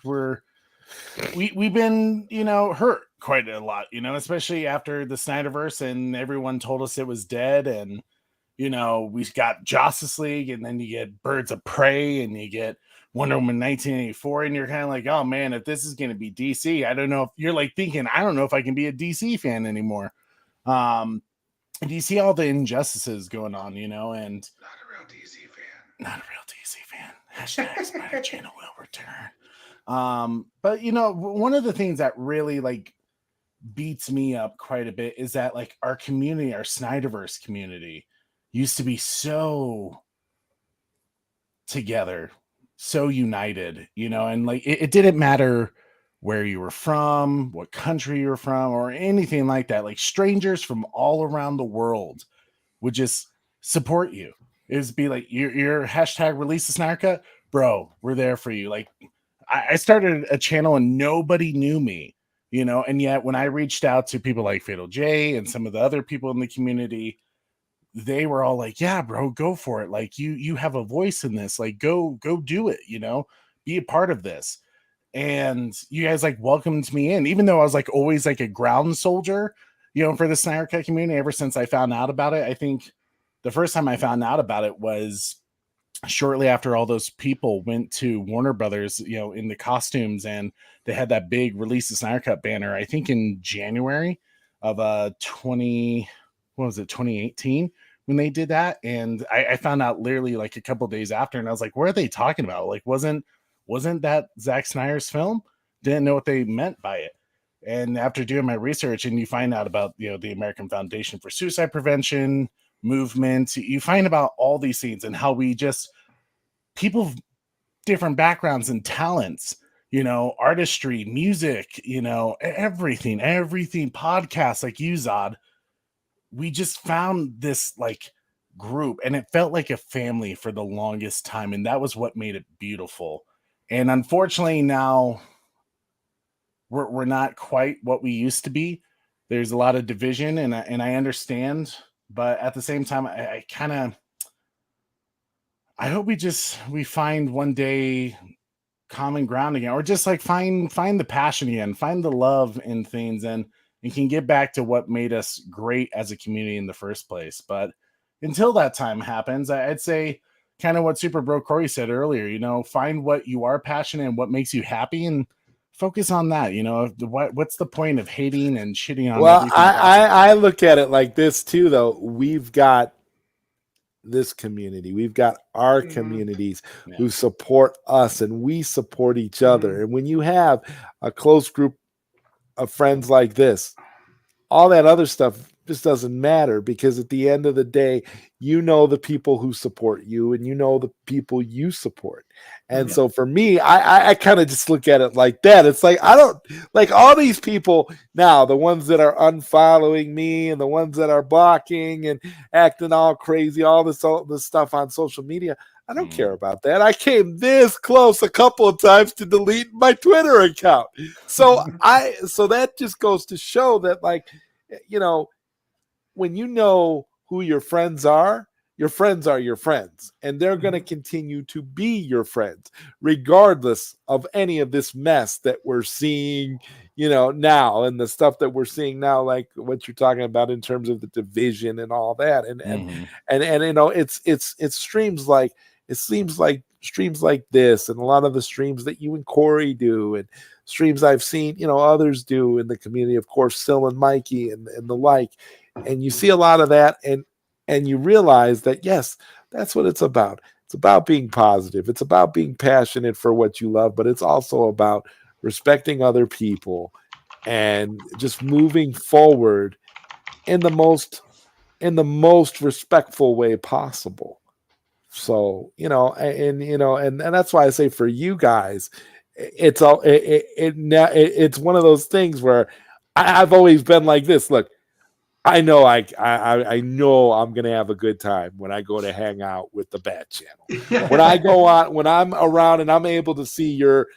we've been, hurt quite a lot, especially after the Snyderverse, and everyone told us it was dead. And, we got Justice League, and then you get Birds of Prey, and you get Wonder Woman 1984, and you're kind of like, oh man, if this is going to be DC, I don't know if you're like thinking, I don't know if I can be a DC fan anymore. Do you see all the injustices going on, and not a real DC fan. Not a real DC fan. Hashtag Spider Channel will return. But one of the things that really like beats me up quite a bit is that like our community, our Snyderverse community, used to be so together, so united, and like it didn't matter where you were from, what country you were from, or anything like that. Like strangers from all around the world would just support you. It would be like your hashtag release the Snyder Cut, bro, we're there for you. Like I started a channel and nobody knew me, and yet when I reached out to people like Fatal J and some of the other people in the community, they were all like, yeah, bro, go for it. Like you have a voice in this, like go do it, be a part of this. And you guys like welcomed me in, even though I was like always like a ground soldier, for the Snyder Cut community ever since I found out about it. I think the first time I found out about it was shortly after all those people went to Warner Brothers, in the costumes, and they had that big release the Snyder Cut banner, I think in January of 2018 when they did that. And I found out literally like a couple days after, and I was like, what are they talking about? Like, wasn't that Zack Snyder's film? Didn't know what they meant by it. And after doing my research, and you find out about, the American Foundation for Suicide Prevention movement, you find about all these things and how we just, people of different backgrounds and talents, artistry, music, everything, podcasts like you, Zod, we just found this like group, and it felt like a family for the longest time. And that was what made it beautiful. And unfortunately now we're not quite what we used to be. There's a lot of division, and I understand, but at the same time, I hope we find one day common ground again, or just like find the passion again, find the love in things, and can get back to what made us great as a community in the first place. But until that time happens, I'd say kind of what Super Bro Corey said earlier, find what you are passionate and what makes you happy, and focus on that. What's the point of hating and shitting on everything? I look at it like this too, though. We've got this community, we've got our communities who support us, and we support each other. And when you have a close group of friends like this, all that other stuff just doesn't matter, because at the end of the day, the people who support you, and the people you support. And so for me, I kind of just look at it like that. It's like, I don't like all these people now, the ones that are unfollowing me and the ones that are blocking and acting all crazy, all this stuff on social media. I don't care about that. I came this close a couple of times to delete my Twitter account. So that just goes to show that, like, when who your friends are your friends, and they're going to continue to be your friends, regardless of any of this mess that we're seeing, now, and the stuff that we're seeing now, like what you're talking about in terms of the division and all that. And it's streams like, it seems like streams like this, and a lot of the streams that you and Corey do, and streams I've seen, others do in the community, of course, Sil and Mikey and the like. And you see a lot of that, and you realize that, yes, that's what it's about. It's about being positive. It's about being passionate for what you love, but it's also about respecting other people and just moving forward in the most in the most respectful way possible. So, and that's why I say for you guys, it's one of those things where I've always been like this. Look, I know I know I'm gonna have a good time when I go to hang out with the Bat Channel. When I go on, when I'm around and I'm able to see your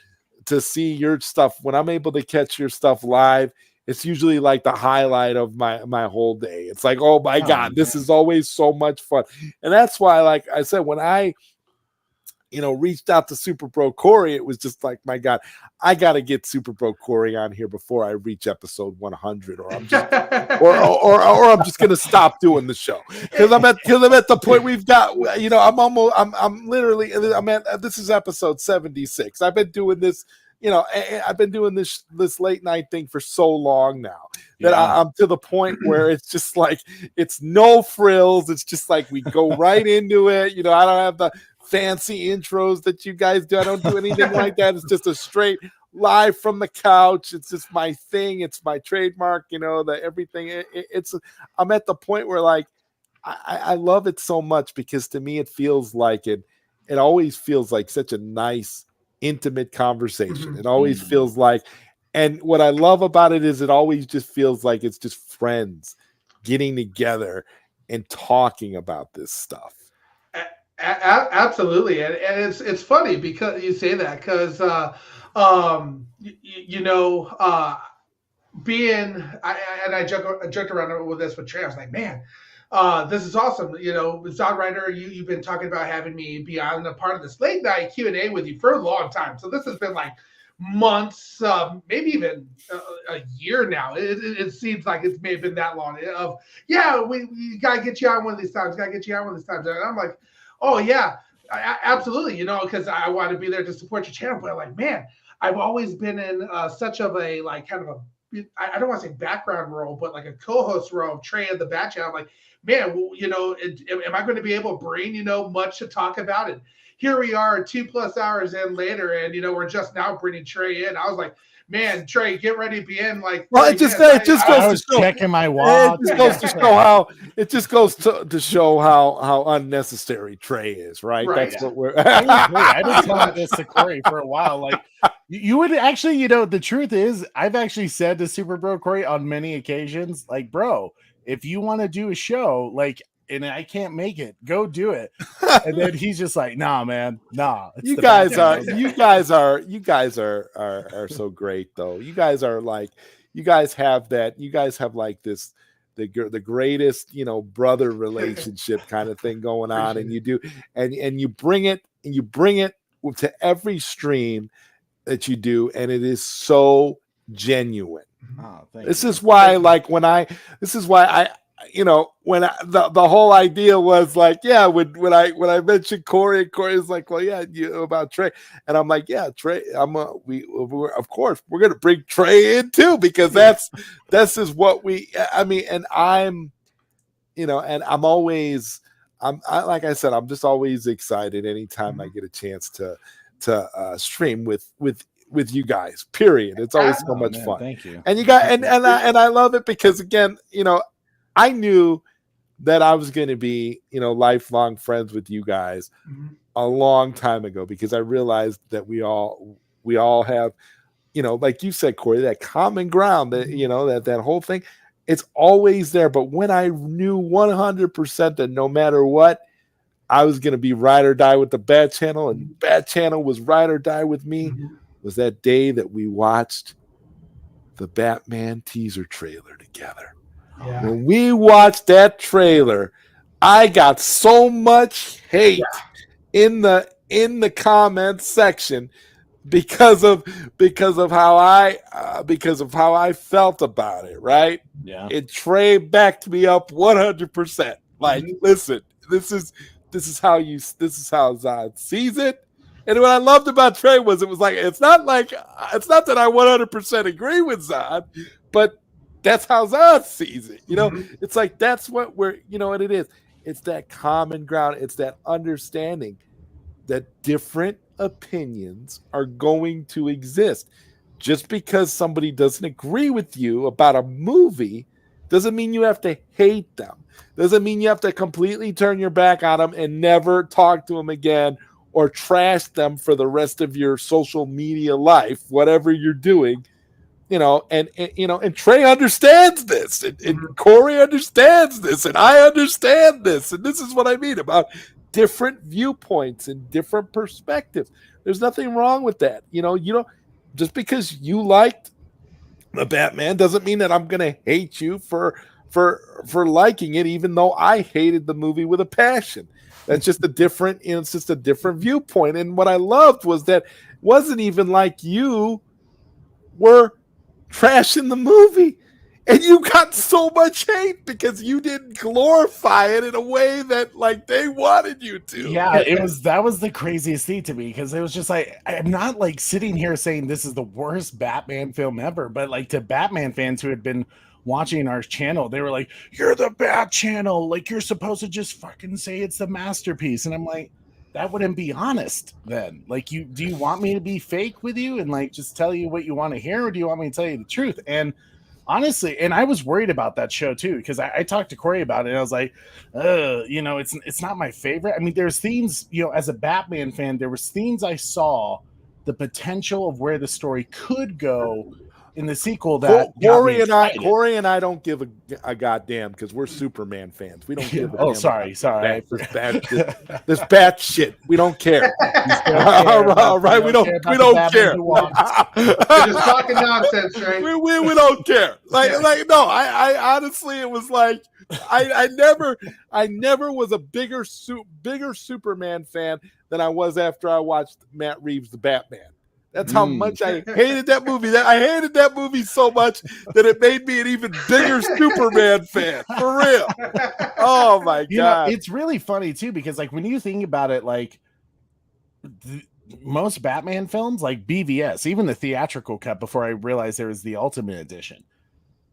stuff, when I'm able to catch your stuff live, it's usually like the highlight of my whole day. It's like, oh my God, this is always so much fun. And that's why, like I said, when I reached out to Super Bro Corey, it was just like, my God, I got to get Super Bro Corey on here before I reach episode 100, or I'm just, or I'm just going to stop doing the show. Cause I'm at the point we've got, this is episode 76. I've been doing this, I've been doing this late night thing for so long now that I'm to the point where it's just like, it's no frills. It's just like, we go right into it. I don't have the fancy intros that you guys do. I don't do anything like that. It's just a straight live from the couch. It's just my thing. It's my trademark, the everything. I'm at the point where, like, I love it so much, because to me, it feels like it always feels like such a nice, intimate conversation. Mm-hmm. It always feels like, and what I love about it is it always just feels like it's just friends getting together and talking about this stuff. Absolutely, and it's funny because you say that, because I joked around with this with Trey. I was like, man, this is awesome. With ZodWriter, you've been talking about having me be on a part of this late night Q&A with you for a long time. So this has been like months, maybe even a year now. It seems like it may have been that long. We gotta get you on one of these times. And I'm like, oh yeah, absolutely. Because I want to be there to support your channel. But I'm like, man, I've always been in such of a, like, kind of a, I don't want to say background role, but like a co-host role of Trey and the Bat Channel. I'm like, man, am I going to be able to bring, much to talk about it? Here we are 2+ hours in later, and, we're just now bringing Trey in. I was like, man, Trey, get ready to be in like. Well, it just goes to show. Checking my watch. It just goes to show how unnecessary Trey is, right? That's what we're. I've been telling this to Corey for a while. Like, you would actually, the truth is, I've actually said to Super Bro Corey on many occasions, like, bro, if you want to do a show, like, and I can't make it, go do it. And then he's just like, nah, man, nah. You guys are so great, though. You guys have like this, the greatest, brother relationship kind of thing going on. And you do, and you bring it to every stream that you do. And it is so genuine. This is why the whole idea was like, yeah, when I mentioned Corey's like, well, yeah, about Trey, and I'm like, yeah, Trey, we're of course we're gonna bring Trey in too, because this is what and I'm like I said, I'm just always excited anytime I get a chance to stream with you guys. Period. It's always so much fun. Thank you. And you got and I love it, because again, I knew that I was going to be, lifelong friends with you guys a long time ago, because I realized that we all have, like you said, Corey, that common ground, that, that whole thing, it's always there. But when I knew 100% that no matter what, I was going to be ride or die with the Bat Channel, and Bat Channel was ride or die with me, was that day that we watched the Batman teaser trailer together. Yeah. When we watched that trailer, I got so much hate in the comments section because of how I felt about it. Right? Yeah. It Trey backed me up 100%. Like, listen, this is how Zod sees it. And what I loved about Trey was it was like, it's not that I 100% agree with Zod, but that's how Zod sees it. It's like, that's what we're, what it is. It's that common ground. It's that understanding that different opinions are going to exist. Just because somebody doesn't agree with you about a movie Doesn't mean you have to hate them. Doesn't mean you have to completely turn your back on them and never talk to them again or trash them for the rest of your social media life, whatever you're doing. And Trey understands this, and Corey understands this, and I understand this, and this is what I mean about different viewpoints and different perspectives. There's nothing wrong with that. Just because you liked the Batman doesn't mean that I'm gonna hate you for liking it, even though I hated the movie with a passion. That's just it's just a different viewpoint. And what I loved was that it wasn't even like you were trashing the movie, and you got so much hate because you didn't glorify it in a way that like they wanted you to. Yeah, that was the craziest thing to me, because it was just like, I'm not like sitting here saying this is the worst Batman film ever, but like to Batman fans who had been watching our channel, they were like, you're the Bat Channel, like you're supposed to just fucking say it's the masterpiece. And I'm like, that wouldn't be honest then. Like, do you want me to be fake with you and like just tell you what you want to hear, or do you want me to tell you the truth? And honestly, and I was worried about that show too, because I talked to Corey about it, and I was like, it's not my favorite. I mean, there's themes, as a Batman fan, there was themes I saw the potential of where the story could go in the sequel that Corey and I don't give a goddamn, because we're Superman fans. We don't give a damn. Sorry. This bat shit. We don't care. All right, we don't care. You're just talking nonsense, right? We don't care. No, I honestly, it was like I never was a bigger Superman fan than I was after I watched Matt Reeves' The Batman. That's how much I hated that movie. I hated that movie so much that it made me an even bigger Superman fan. For real. Oh my God. It's really funny too, because like when you think about it, like most Batman films, like BVS, even the theatrical cut, before I realized there was the Ultimate Edition,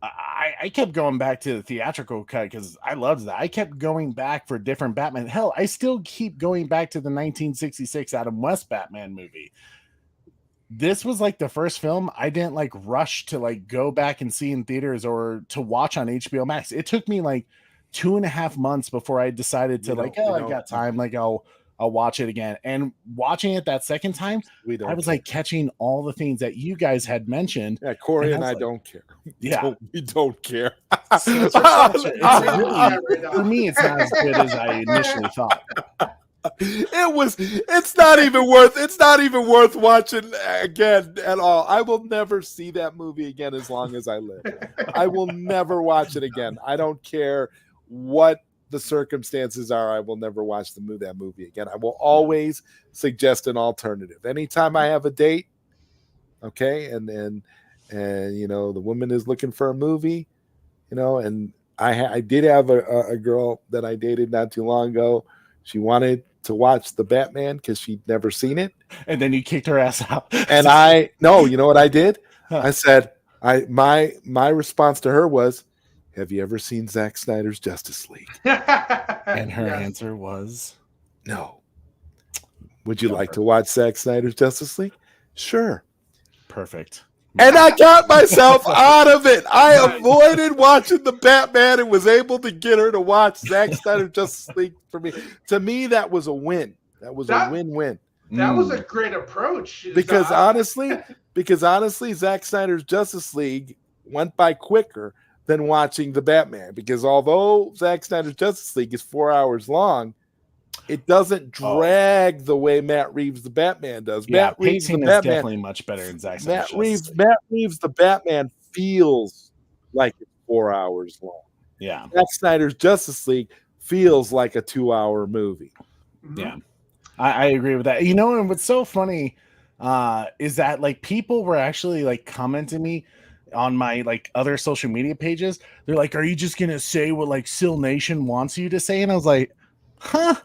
I kept going back to the theatrical cut because I loved that. I kept going back for different Batman. Hell, I still keep going back to the 1966 Adam West Batman movie. This was like the first film I didn't like rush to like go back and see in theaters or to watch on HBO Max. It took me like 2.5 months before I decided to I got time. Like I'll watch it again. And watching it that second time, I was like catching all the things that you guys had mentioned. Yeah, Corey and I don't care. Yeah, we don't care. For me, it's not as good as I initially thought. It's not even worth watching again at all. I will never see that movie again as long as I live. I will never watch it again. I don't care what the circumstances are. I will never watch that movie again. I will always suggest an alternative. Anytime I have a date, okay, and the woman is looking for a movie, and I did have a girl that I dated not too long ago. She wanted to watch the Batman because she'd never seen it. And then you kicked her ass out. And you know what I did? I said, my response to her was, have you ever seen Zack Snyder's Justice League? And her answer was no. Would you like to watch Zack Snyder's Justice League? Sure. Perfect. And I got myself out of it. I avoided watching the Batman and was able to get her to watch Zack Snyder's Justice League for me. To me, that was a win. That was a win-win. That was a great approach. Because honestly, Zack Snyder's Justice League went by quicker than watching the Batman. Because although Zack Snyder's Justice League is 4 hours long, it doesn't drag the way Matt Reeves' The Batman does. Yeah, Matt Reeves' The Batman is definitely much better than Zack Snyder's Matt Reeves' The Batman feels like it's 4 hours long. Yeah. Zack Snyder's Justice League feels like a 2-hour movie. Yeah. I agree with that. And what's so funny is that like people were actually like commenting me on my like other social media pages. They're like, are you just gonna say what like Sill Nation wants you to say? And I was like, huh?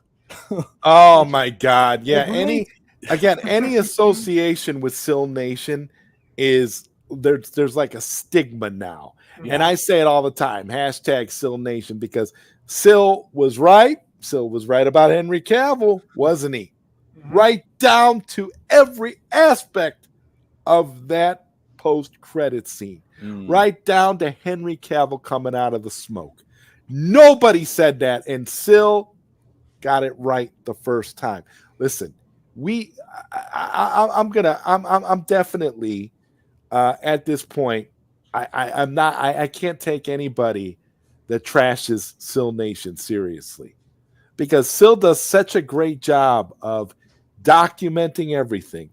Oh my God. Yeah. Any association with Sill Nation is there's like a stigma now. Yeah. And I say it all the time, #Sill Nation, because Sill was right. Sill was right about Henry Cavill, wasn't he? Right down to every aspect of that post-credit scene. right down to Henry Cavill coming out of the smoke. Nobody said that, and Sil got it right the first time. Listen, I'm definitely at this point. I can't take anybody that trashes Sil Nation seriously, because Sil does such a great job of documenting everything.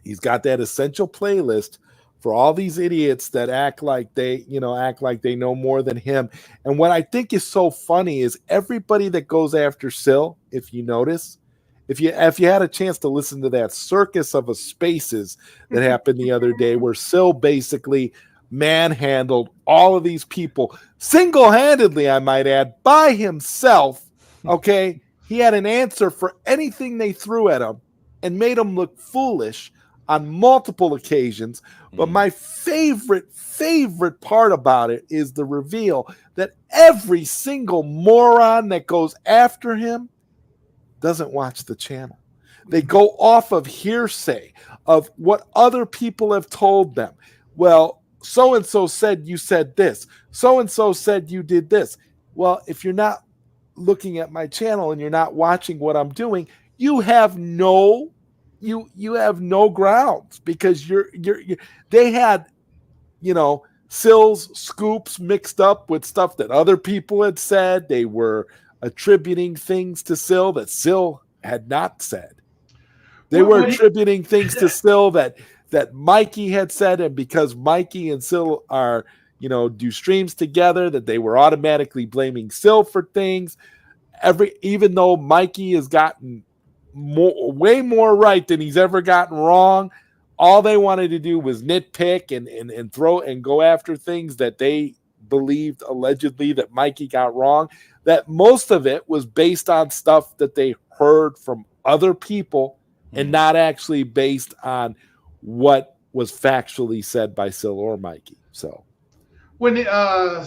He's got that essential playlist for all these idiots that act like they know more than him. And what I think is so funny is everybody that goes after Sil, if you notice, if you had a chance to listen to that circus of a spaces that happened the other day, where Sil basically manhandled all of these people single-handedly, I might add, by himself. Okay, he had an answer for anything they threw at him and made him look foolish on multiple occasions. But my favorite part about it is the reveal that every single moron that goes after him doesn't watch the channel. They go off of hearsay of what other people have told them. Well, so-and-so said you said this. So-and-so said you did this. Well, if you're not looking at my channel and you're not watching what I'm doing, you have no grounds, because they had, Sil's scoops mixed up with stuff that other people had said. They were attributing things to Sil that Sil had not said. They were attributing things to Sil that Mikey had said, and because Mikey and Sil are, do streams together, that they were automatically blaming Sil for things. Even though Mikey has gotten way more right than he's ever gotten wrong, all they wanted to do was nitpick and throw and go after things that they believed allegedly that Mikey got wrong. That most of it was based on stuff that they heard from other people and not actually based on what was factually said by Sil or Mikey. So when when Sil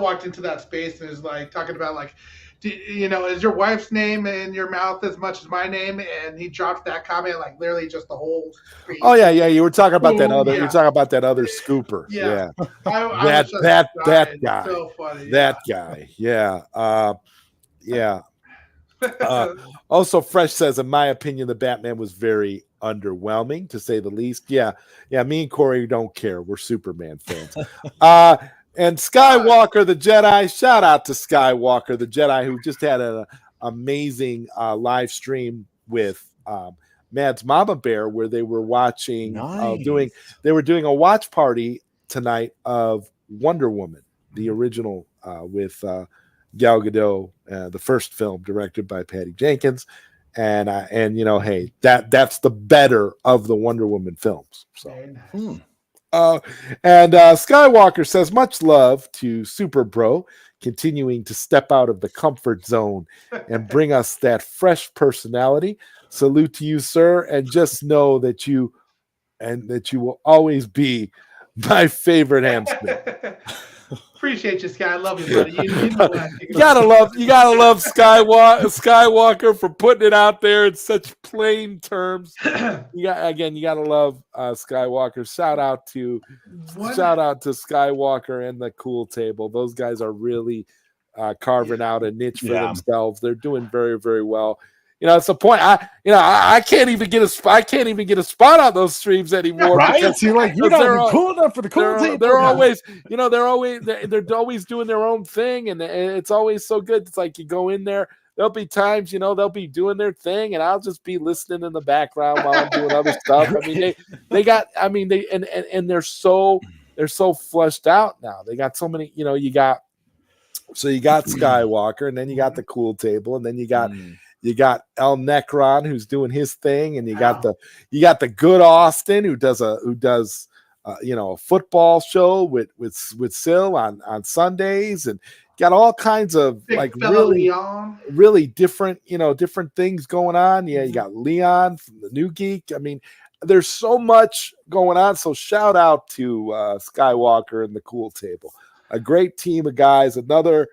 walked into that space and is like talking about like, is your wife's name in your mouth as much as my name? And he dropped that comment like literally just the whole screen. Oh yeah. You were talking about that other. Yeah. You're talking about that other scooper. Yeah. That guy. So funny. That guy. Yeah. Yeah. Also, Fresh says, in my opinion, the Batman was very underwhelming, to say the least. Yeah. Me and Corey don't care. We're Superman fans. And Skywalker the Jedi, shout out to Skywalker the Jedi, who just had an amazing live stream with Mads Mama Bear, where they were watching, they were doing a watch party tonight of Wonder Woman, the original with Gal Gadot, the first film directed by Patty Jenkins. And hey, that's the better of the Wonder Woman films. So. And Skywalker says, much love to Super Bro, continuing to step out of the comfort zone and bring us that fresh personality. Salute to you, sir, and just know that you will always be my favorite hamster. Appreciate you, Sky. I love you, buddy. You gotta love Skywalker for putting it out there in such plain terms. You gotta love Skywalker. Shout out to Skywalker and the Cool Table. Those guys are really carving out a niche for themselves. They're doing very, very well. It's the point. I can't even get a spot on those streams anymore. Right? You're like, you're not cool enough for the Cool Table. They're always doing their own thing, and it's always so good. It's like you go in there. There'll be times, they'll be doing their thing, and I'll just be listening in the background while I'm doing other stuff. I mean, they're so flushed out now. They got so many. You got Skywalker, and then you got the Cool Table, and then you got El Necron, who's doing his thing, and you got the good Austin, who does a football show with Sil on Sundays, and got all kinds of really different different things going on. Yeah, you got Leon from the New Geek. I mean, there's so much going on. So shout out to Skywalker and the Cool Table, a great team of guys. Another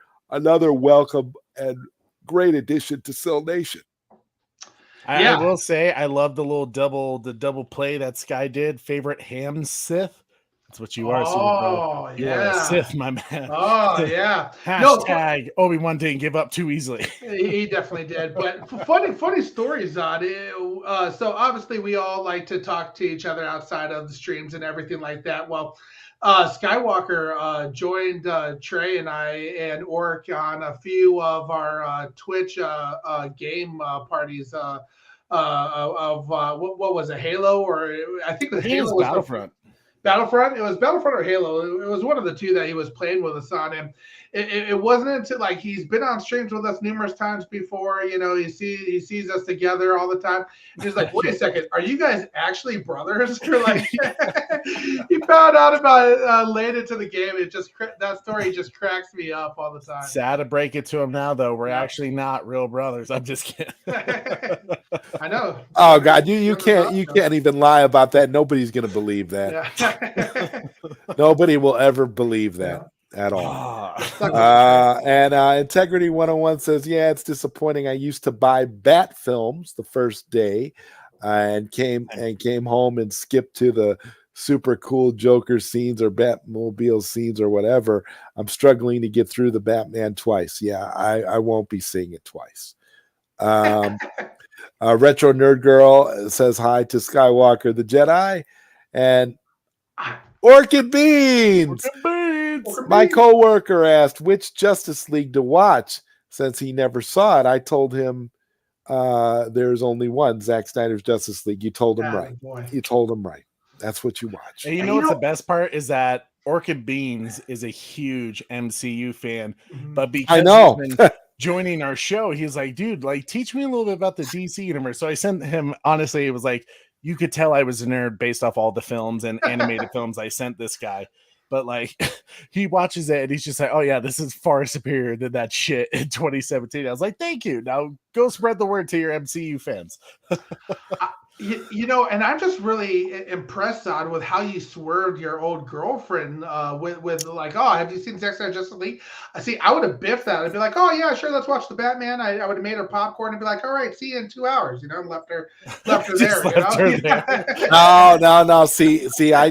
welcome and great addition to Sil Nation. I will say I love the double play that Sky did. Favorite ham Sith. That's what you are, Super Bro. Oh, You are a yeah. Sith, my man. Oh, yeah. Hashtag Obi-Wan didn't give up too easily. He definitely did. But funny stories, Zod. So obviously we all like to talk to each other outside of the streams and everything like that. Well, Skywalker joined Trey and I and Orc on a few of our Twitch game parties of what was it, Halo, or I think the Halo was Battlefront. Battlefront. It was Battlefront or Halo. It was one of the two that he was playing with us on. And it wasn't until like he's been on streams with us numerous times before. You know, he sees us together all the time. And he's like, "Wait a second, are you guys actually brothers?" Or like, he found out about it late into the game. It just that story just cracks me up all the time. Sad to break it to him now, though. We're actually not real brothers. I'm just kidding. I know. Oh God, you can't even lie about that. Nobody's gonna believe that. Yeah. Nobody will ever believe that at all. And Integrity 101 says, yeah, it's disappointing. I used to buy Bat films the first day and came home and skipped to the super cool Joker scenes or Batmobile scenes or whatever. I'm struggling to get through the Batman twice. Yeah, I won't be seeing it twice. Retro Nerd Girl says hi to Skywalker the Jedi and Orchid Beans. My coworker asked which Justice League to watch since he never saw it. I told him there's only one, Zack Snyder's Justice League. You told him right. Boy. You told him right. That's what you watch. And you know what's the best part is that Orchid Beans is a huge MCU fan, but because I know. he's been joining our show, he's like, dude, like teach me a little bit about the DC universe. So I sent him, honestly, it was like, you could tell I was a nerd based off all the films and animated films I sent this guy. But like he watches it and he's just like, oh yeah, this is far superior than that shit in 2017. I was like, thank you. Now go spread the word to your MCU fans. You know, and I'm just really impressed on with how you swerved your old girlfriend with like, oh, have you seen Zack Snyder Justice League? See, I would have biffed that. I'd be like, oh yeah, sure, let's watch the Batman. I would have made her popcorn and be like, all right, see you in 2 hours. You know, and left her there. No. See, I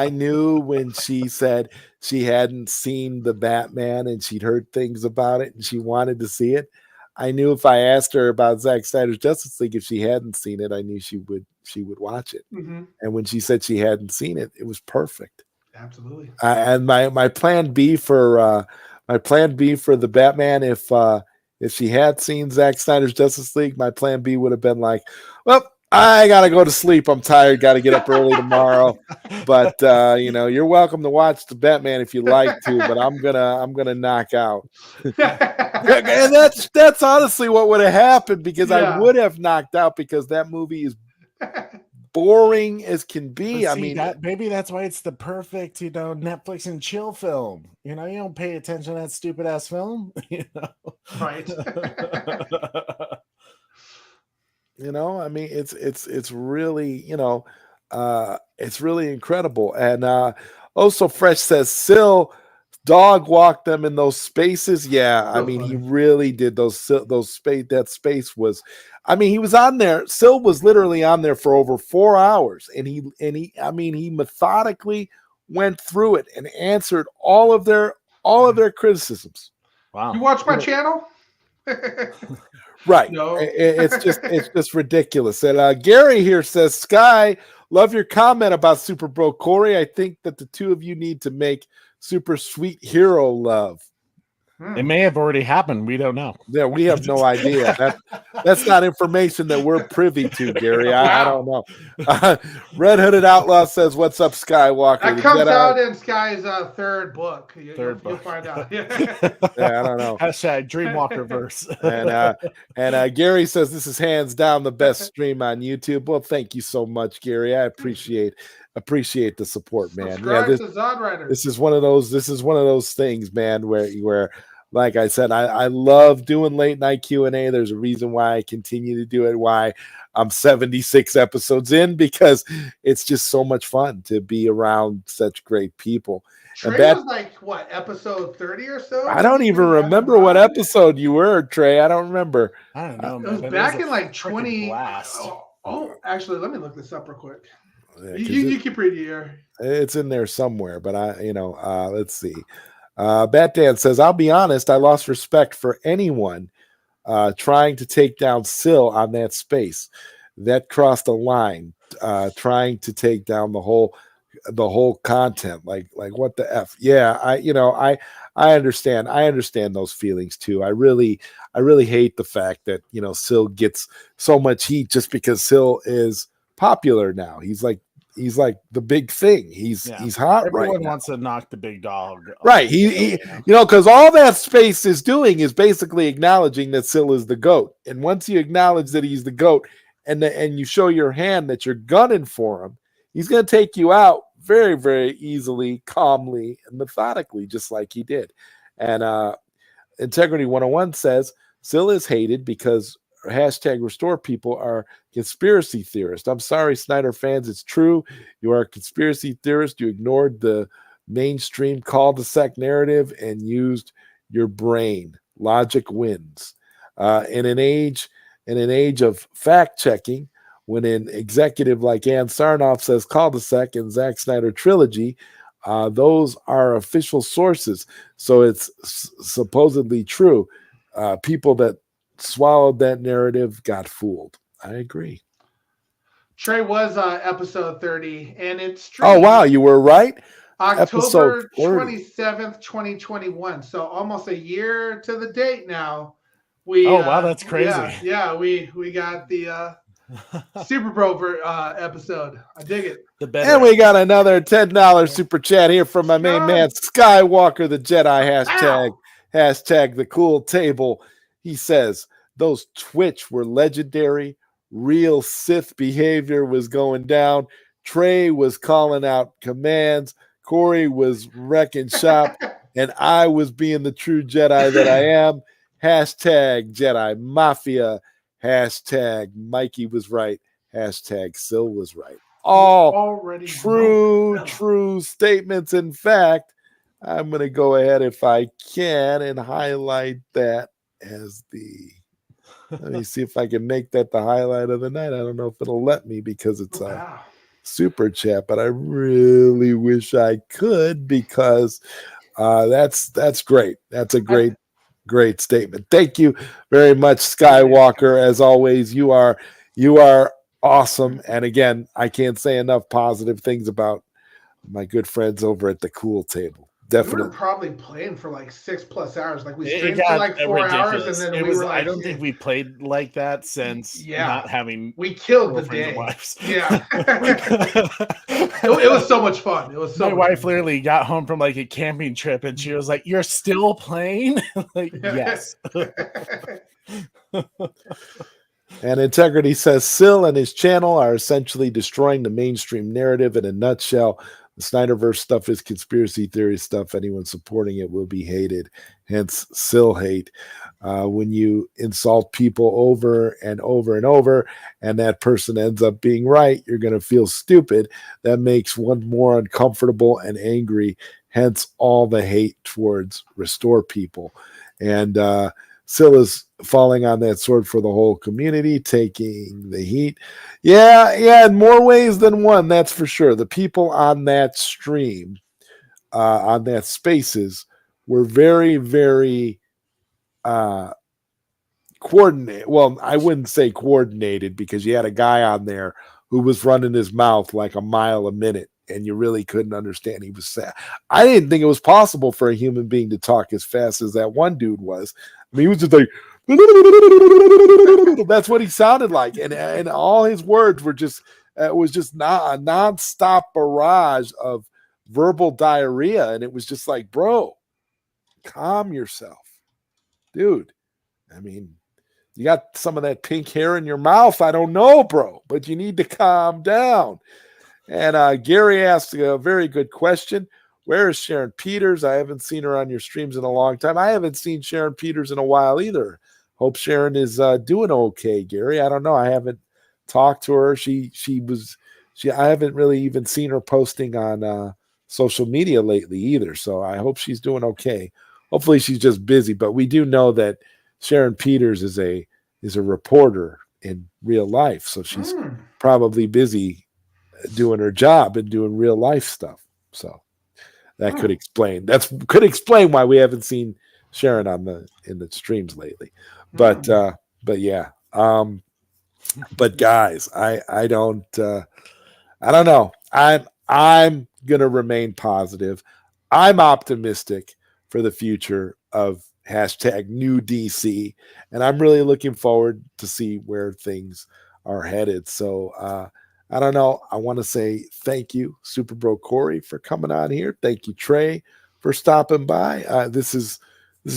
knew when she said she hadn't seen the Batman and she'd heard things about it and she wanted to see it. I knew if I asked her about Zack Snyder's Justice League, if she hadn't seen it, I knew she would watch it. Mm-hmm. And when she said she hadn't seen it, it was perfect. Absolutely. And my plan B for the Batman, if she had seen Zack Snyder's Justice League, my plan B would have been like, well, I gotta go to sleep. I'm tired. Got to get up early tomorrow. But you're welcome to watch the Batman if you like to. But I'm gonna knock out. And that's honestly what would have happened because I would have knocked out because that movie is boring as can be. I mean, maybe that's why it's the perfect, Netflix and chill film. You don't pay attention to that stupid ass film. Right. I mean, it's really, it's really incredible. And also Fresh says Syl dog walked them in those spaces. Yeah, I mean, he really did those space. That space was, I mean, he was on there. Syl was literally on there for over 4 hours, and he methodically went through it and answered all of their criticisms. Wow. You watch my channel? Right. No. It's just ridiculous. And Gary here says, Sky, love your comment about Super Bro Corey. I think that the two of you need to make Super Sweet Hero love. It may have already happened. We don't know. Yeah, we have no idea. That's not information that we're privy to, Gary. I don't know. Red Hooded Outlaw says, "What's up, Skywalker?" That comes out in Sky's third book. You'll find out. Yeah, I don't know. Hashtag Dreamwalker verse. And Gary says, "This is hands down the best stream on YouTube." Well, thank you so much, Gary. I appreciate the support, man. Subscribe to ZodWriter. This is one of those things, man, where like I said, I love doing late night Q&A. There's a reason why I continue to do it, why I'm 76 episodes in, because it's just so much fun to be around such great people. And Trey was like, what, episode 30 or so? I don't even remember what episode you were, Trey. I don't remember. I don't know, man. It was back in like 20. Blast. Actually, let me look this up real quick. Yeah, you keep reading here. It's in there somewhere, but let's see. Bat Dan says, I'll be honest, I lost respect for anyone trying to take down Syl on that space. That crossed a line, trying to take down the whole content. Like what the F? Yeah, I understand. I understand those feelings too. I really hate the fact that, Syl gets so much heat just because Syl is popular now. He's like the big thing. He's hot. Everyone wants to knock the big dog. Right. Because all that space is doing is basically acknowledging that Syl is the GOAT. And once you acknowledge that he's the GOAT and you show your hand that you're gunning for him, he's going to take you out very, very easily, calmly, and methodically, just like he did. And Integrity 101 says Syl is hated because #restore people are conspiracy theorists. I'm sorry, Snyder fans. It's true. You are a conspiracy theorist. You ignored the mainstream cul-de-sac narrative and used your brain. Logic wins. In an age of fact-checking, when an executive like Ann Sarnoff says cul-de-sac and Zack Snyder trilogy, those are official sources. So it's supposedly true. People that swallowed that narrative got fooled. I agree. Trey was episode 30, and it's streamed. Oh, wow, you were right. October 27th, 2021. So almost a year to the date now. Wow, that's crazy. Yeah, we got the Super Bro episode. I dig it. And we got another $10 super chat here from my main man, Skywalker the Jedi, hashtag the cool table. He says, those Twitch were legendary. Real Sith behavior was going down. Trey was calling out commands. Corey was wrecking shop. And I was being the true Jedi that I am. Hashtag Jedi Mafia. Hashtag Mikey was right. Hashtag Syl was right. All already true statements. In fact, I'm going to go ahead, if I can, and highlight that as let me see if I can make that the highlight of the night. I don't know if it'll let me because it's a super chat, but I really wish I could, because that's great. That's a great statement. Thank you very much, Skywalker. As always, you are awesome. And again, I can't say enough positive things about my good friends over at the Cool Table. Definitely. We were probably playing for like 6+ hours. Like we streamed for like 4 hours, and then we were like, I don't think we played like that since not having. We killed the day. Yeah, it was so much fun. It was so. My wife literally got home from like a camping trip, and she was like, "You're still playing?" Like, yes. And Integrity says Syl and his channel are essentially destroying the mainstream narrative in a nutshell. The Snyderverse stuff is conspiracy theory stuff. Anyone supporting it will be hated, hence Syl hate. When you insult people over and over and over, and that person ends up being right, you're going to feel stupid. That makes one more uncomfortable and angry, hence all the hate towards restore people. And Syl is falling on that sword for the whole community, taking the heat. Yeah, in more ways than one, that's for sure. The people on that stream, on that spaces, were very, very coordinated. Well, I wouldn't say coordinated, because you had a guy on there who was running his mouth like a mile a minute, and you really couldn't understand. He was sad. I didn't think it was possible for a human being to talk as fast as that one dude was. I mean, he was just like, that's what he sounded like. And all his words were just, it was just not a nonstop barrage of verbal diarrhea. And it was just like, bro, calm yourself, dude. I mean, you got some of that pink hair in your mouth. I don't know, bro, but you need to calm down. And Gary asked a very good question. Where is Sharon Peters? I haven't seen her on your streams in a long time. I haven't seen Sharon Peters in a while either. Hope Sharon is doing okay, Gary. I don't know. I haven't talked to her. I haven't really even seen her posting on social media lately either. So I hope she's doing okay. Hopefully she's just busy. But we do know that Sharon Peters is a reporter in real life, so she's probably busy doing her job and doing real life stuff. So that could explain why we haven't seen Sharon in the streams lately. But yeah. But guys, I don't know. I'm gonna remain positive. I'm optimistic for the future of #new DC, and I'm really looking forward to see where things are headed. So I don't know. I want to say thank you, Super Bro Corey, for coming on here. Thank you, Trey, for stopping by. This has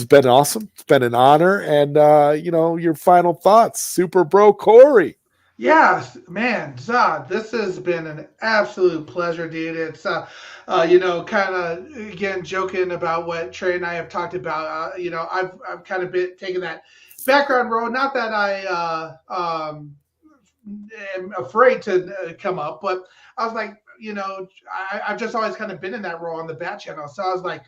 been awesome. It's been an honor. And your final thoughts, Super Bro Corey. Yeah, man, Zod, this has been an absolute pleasure, dude. It's, kind of again joking about what Trey and I have talked about. I've kind of been taking that background role. Not that I am afraid to come up, but I was like, I've just always kind of been in that role on the Bat Channel. So I was like,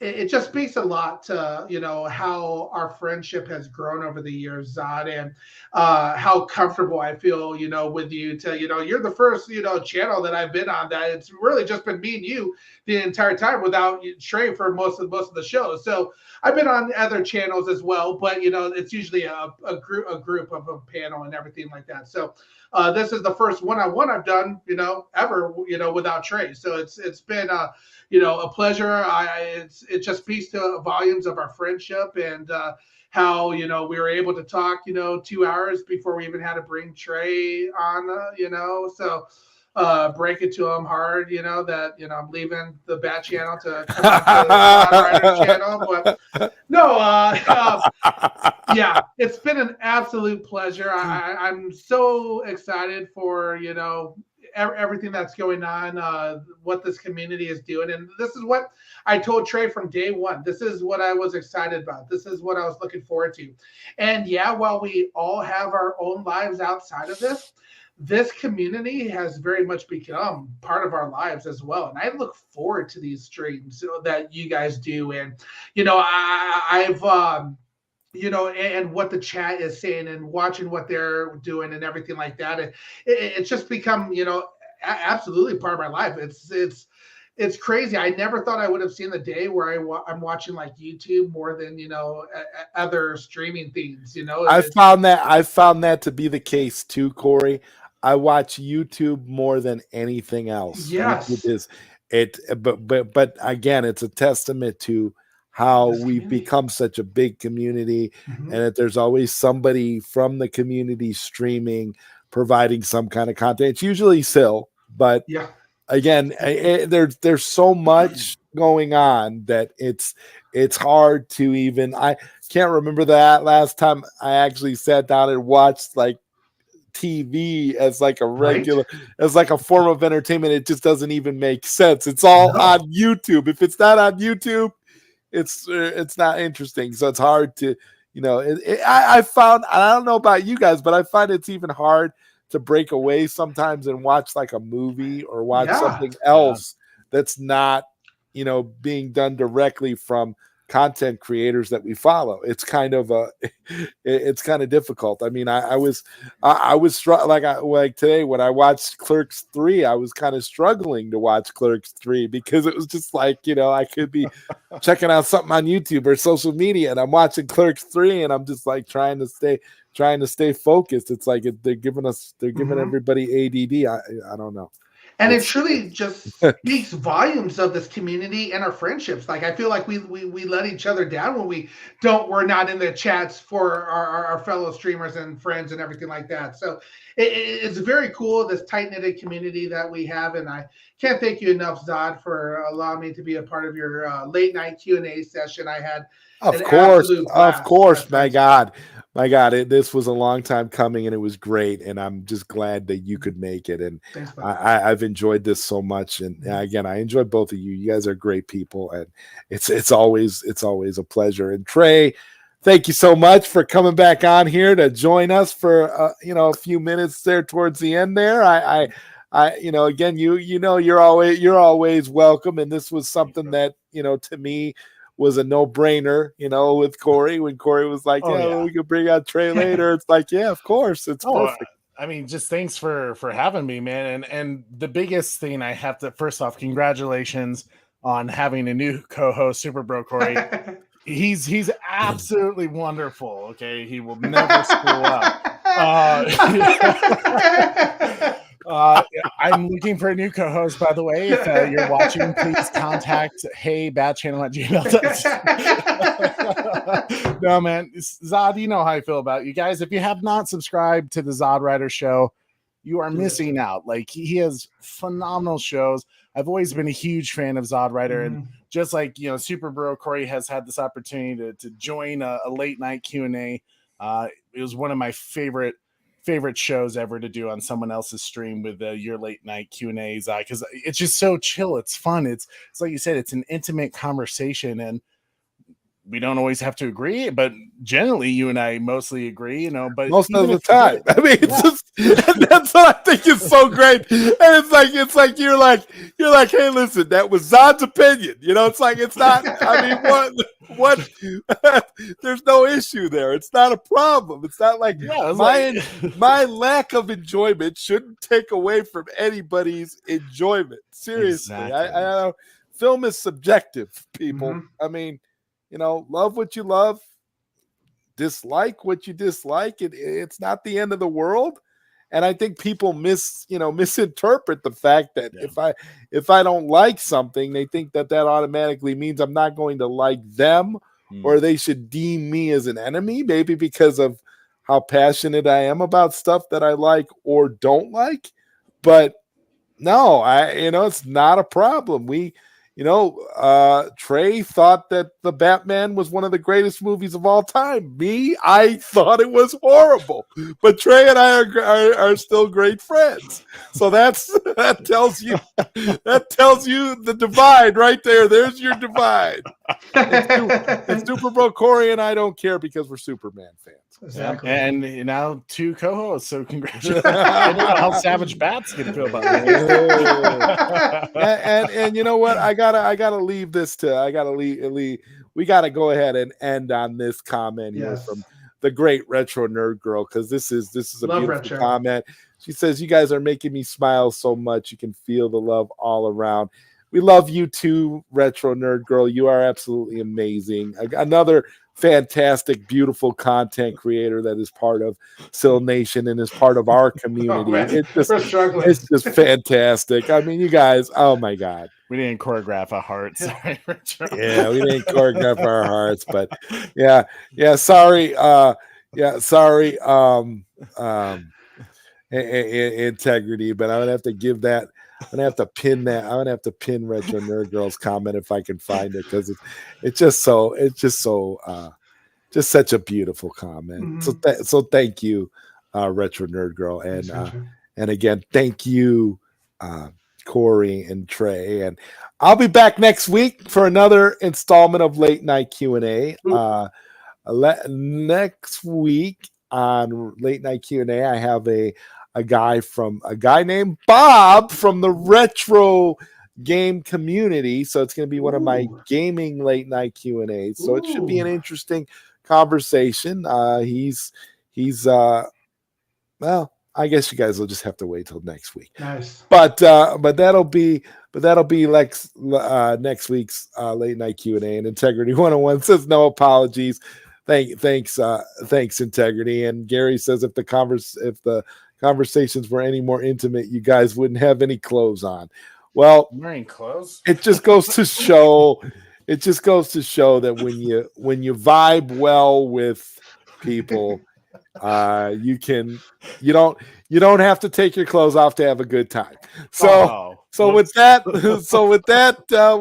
it just speaks a lot to how our friendship has grown over the years, Zod, and how comfortable I feel with you. To you're the first channel that I've been on that it's really just been me and you the entire time without Trey for most of the shows. So I've been on other channels as well, but it's usually a group of a panel and everything like that. So this is the first one-on-one I've done ever without Trey. So it's been a pleasure. It just speaks to volumes of our friendship and how we were able to talk 2 hours before we even had to bring Trey on. So break it to him hard that I'm leaving the Bat Channel to come on to the ZodWriter channel. But no, yeah, it's been an absolute pleasure. I'm so excited for everything that's going on, what this community is doing. And this is what I told Trey from day one. This is what I was excited about. This is what I was looking forward to. And yeah, while we all have our own lives outside of this community has very much become part of our lives as well. And I look forward to these streams that you guys do. And, I've, and what the chat is saying and watching what they're doing and everything like that. It's just become, absolutely part of my life. It's crazy. I never thought I would have seen the day where I'm watching like YouTube more than, other streaming things, I found that to be the case too, Corey. I watch YouTube more than anything else. Yes. YouTube is it, but again, it's a testament to how we've become such a big community, and that there's always somebody from the community streaming, providing some kind of content. It's usually Sil, but again, there's so much going on that it's hard to even. I can't remember that last time I actually sat down and watched like TV as like a regular, as like a form of entertainment. It just doesn't even make sense. It's all on YouTube. If it's not on YouTube, it's not interesting. So it's hard to, I found, I don't know about you guys, but I find it's even hard to break away sometimes and watch like a movie or watch something else that's not, being done directly from content creators that we follow. It's kind of difficult. I mean, I was like today when I watched Clerks 3, I was kind of struggling to watch Clerks 3 because it was just like, I could be checking out something on YouTube or social media and I'm watching Clerks 3 and I'm just like trying to stay focused. It's like they're giving everybody ADD. I don't know. And it truly just speaks volumes of this community and our friendships. Like, I feel like we let each other down when we're not in the chats for our fellow streamers and friends and everything like that. So it's very cool, this tight-knitted community that we have. And I can't thank you enough, Zod, for allowing me to be a part of your late night Q&A session. I had Of An course, absolute blast. That's my fantastic. God, this was a long time coming, and it was great. And I'm just glad that you could make it. And Thanks, buddy. I've enjoyed this so much. And again, I enjoy both of you. You guys are great people, and it's always a pleasure. And Trey, thank you so much for coming back on here to join us for a few minutes there towards the end there. Again, you're always welcome, and this was something that to me was a no-brainer, with Corey, when Corey was like, we can bring out Trey later. It's like, yeah, of course. It's perfect. I mean, just thanks for having me, man. And the biggest thing I have to, first off, congratulations on having a new co-host, Super Bro Corey. He's absolutely wonderful. Okay. He will never screw up. I'm looking for a new co-host, by the way. If you're watching, please contact heybadchannel@gmail.com. No, man, Zod, you know how I feel about you guys. If you have not subscribed to the ZodWriter show, you are missing out. Like, he has phenomenal shows. I've always been a huge fan of ZodWriter, and just like Super Bro Corey has had this opportunity to join a late night Q&A. It was one of my favorite shows ever to do on someone else's stream with your late night Q&As, because it's just so chill. It's fun. It's like you said, it's an intimate conversation, and we don't always have to agree, but generally you and I mostly agree, but most of the time. I mean, it's just, that's what I think is so great. And it's like you're like, hey, listen, that was Zod's opinion. It's like, it's not, I mean, what there's no issue there. It's not a problem. It's not like my lack of enjoyment shouldn't take away from anybody's enjoyment. Seriously. Exactly. Film is subjective, people. I mean, love what you love, dislike what you dislike. It's not the end of the world. And I think people misinterpret the fact that if I don't like something, they think that automatically means I'm not going to like them, or they should deem me as an enemy, maybe because of how passionate I am about stuff that I like or don't like. But no, it's not a problem. Trey thought that the Batman was one of the greatest movies of all time. I thought it was horrible. But Trey and I are still great friends. So that tells you the divide right there. There's your divide. And Super Bro Corey and I don't care because we're Superman fans. Exactly. And now 2 co-hosts. So congratulations. I don't know how Savage Bat's gonna feel about that. and you know what? I gotta leave this to we gotta go ahead and end on this comment here from the great Retro Nerd Girl, because this is a beautiful comment. She says, "You guys are making me smile so much. You can feel the love all around." We love you too, Retro Nerd Girl. You are absolutely amazing. Another fantastic, beautiful content creator that is part of Sill Nation and is part of our community. It's just fantastic. I mean, you guys, oh my God. We didn't choreograph our hearts. Sorry, yeah, we didn't choreograph our hearts, but sorry. Integrity, but I'm gonna have to give that. I'm gonna have to pin that. I'm gonna have to pin Retro Nerd Girl's comment if I can find it, because it's just such a beautiful comment. So thank you, Retro Nerd Girl, and again, thank you, Corey and Trey, and I'll be back next week for another installment of Late Night Q&A. Next week on Late Night Q&A, I have a guy named Bob from the retro game community. So it's going to be one of my gaming late night Q&As. So it should be an interesting conversation. He's well, I guess you guys will just have to wait till next week. Nice. But that'll be next week's late night Q&A. And Integrity 101 says no apologies. Thanks, Integrity. And Gary says if the conversations were any more intimate, you guys wouldn't have any clothes on. Well, I'm wearing clothes. It just goes to show. That when you vibe well with people, you don't have to take your clothes off to have a good time. So So with that,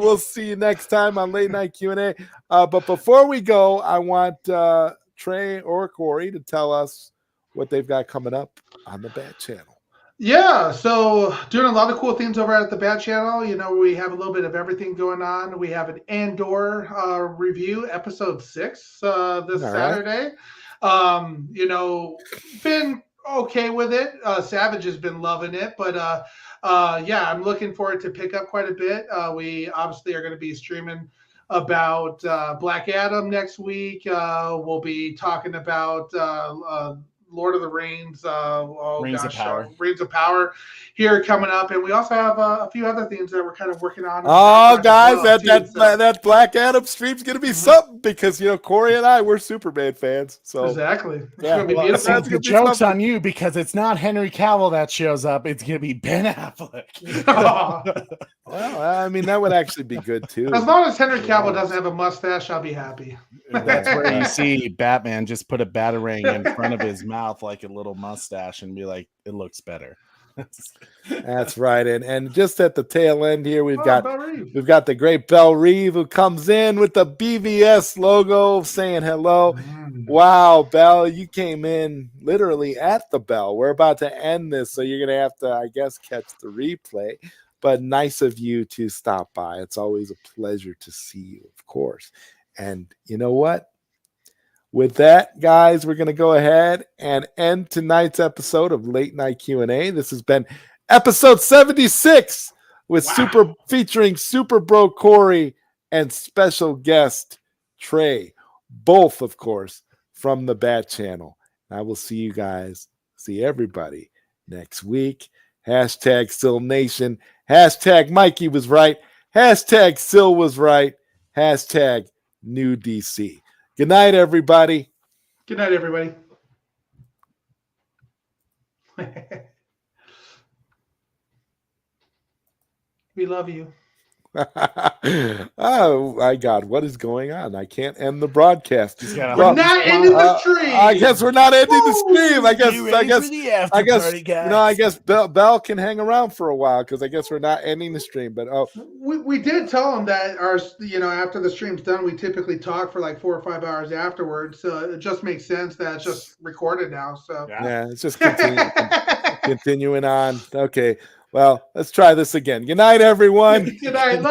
we'll see you next time on Late Night Q&A. But before we go, I want Trey or Corey to tell us what they've got coming up on the Bat Channel. Yeah, so doing a lot of cool things over at the Bat Channel. You know, we have a little bit of everything going on. We have an Andor review, episode 6, this Saturday. You know, been okay with it. Savage has been loving it, but yeah, I'm looking forward to pick up quite a bit. We obviously are going to be streaming about Black Adam next week. We'll be talking about Lord of the Rings, Rings of Power here coming up, and we also have a few other things that we're kind of working on. Oh, guys, that Black Adam stream's gonna be something, because you know Corey and I, we're Superman fans. So exactly, it's yeah, gonna be beautiful. The joke's on you, because it's not Henry Cavill that shows up; it's gonna be Ben Affleck. Well, I mean, that would actually be good too. As long as Henry Cavill doesn't have a mustache, I'll be happy. That's where you see Batman just put a batarang in front of his mouth like a little mustache and be like, it looks better. That's right. And just at the tail end here, we've got the great Belle Reeve, who comes in with the BVS logo saying hello. Wow, Belle, you came in literally at the bell. We're about to end this, so you're gonna have to, I guess, catch the replay. But nice of you to stop by. It's always a pleasure to see you, of course. And you know what? With that, guys, we're going to go ahead and end tonight's episode of Late Night Q&A. This has been episode 76 with featuring Super Bro Corey and special guest Trey, both, of course, from the Bat Channel. I will see everybody next week. Hashtag Still Nation. Hashtag Mikey was right. Hashtag Sil was right. Hashtag New DC. Good night, everybody. Good night, everybody. We love you. Oh my God, what is going on? I can't end the broadcast. We're not ending the stream. I guess we're not ending the stream. I guess Bell can hang around for a while, because I guess we're not ending the stream. But we did tell them that after the stream's done, we typically talk for like 4 or 5 hours afterwards. So it just makes sense that it's just recorded now. So yeah, it's just continuing on. Okay. Well, let's try this again. Good night, everyone. Good night.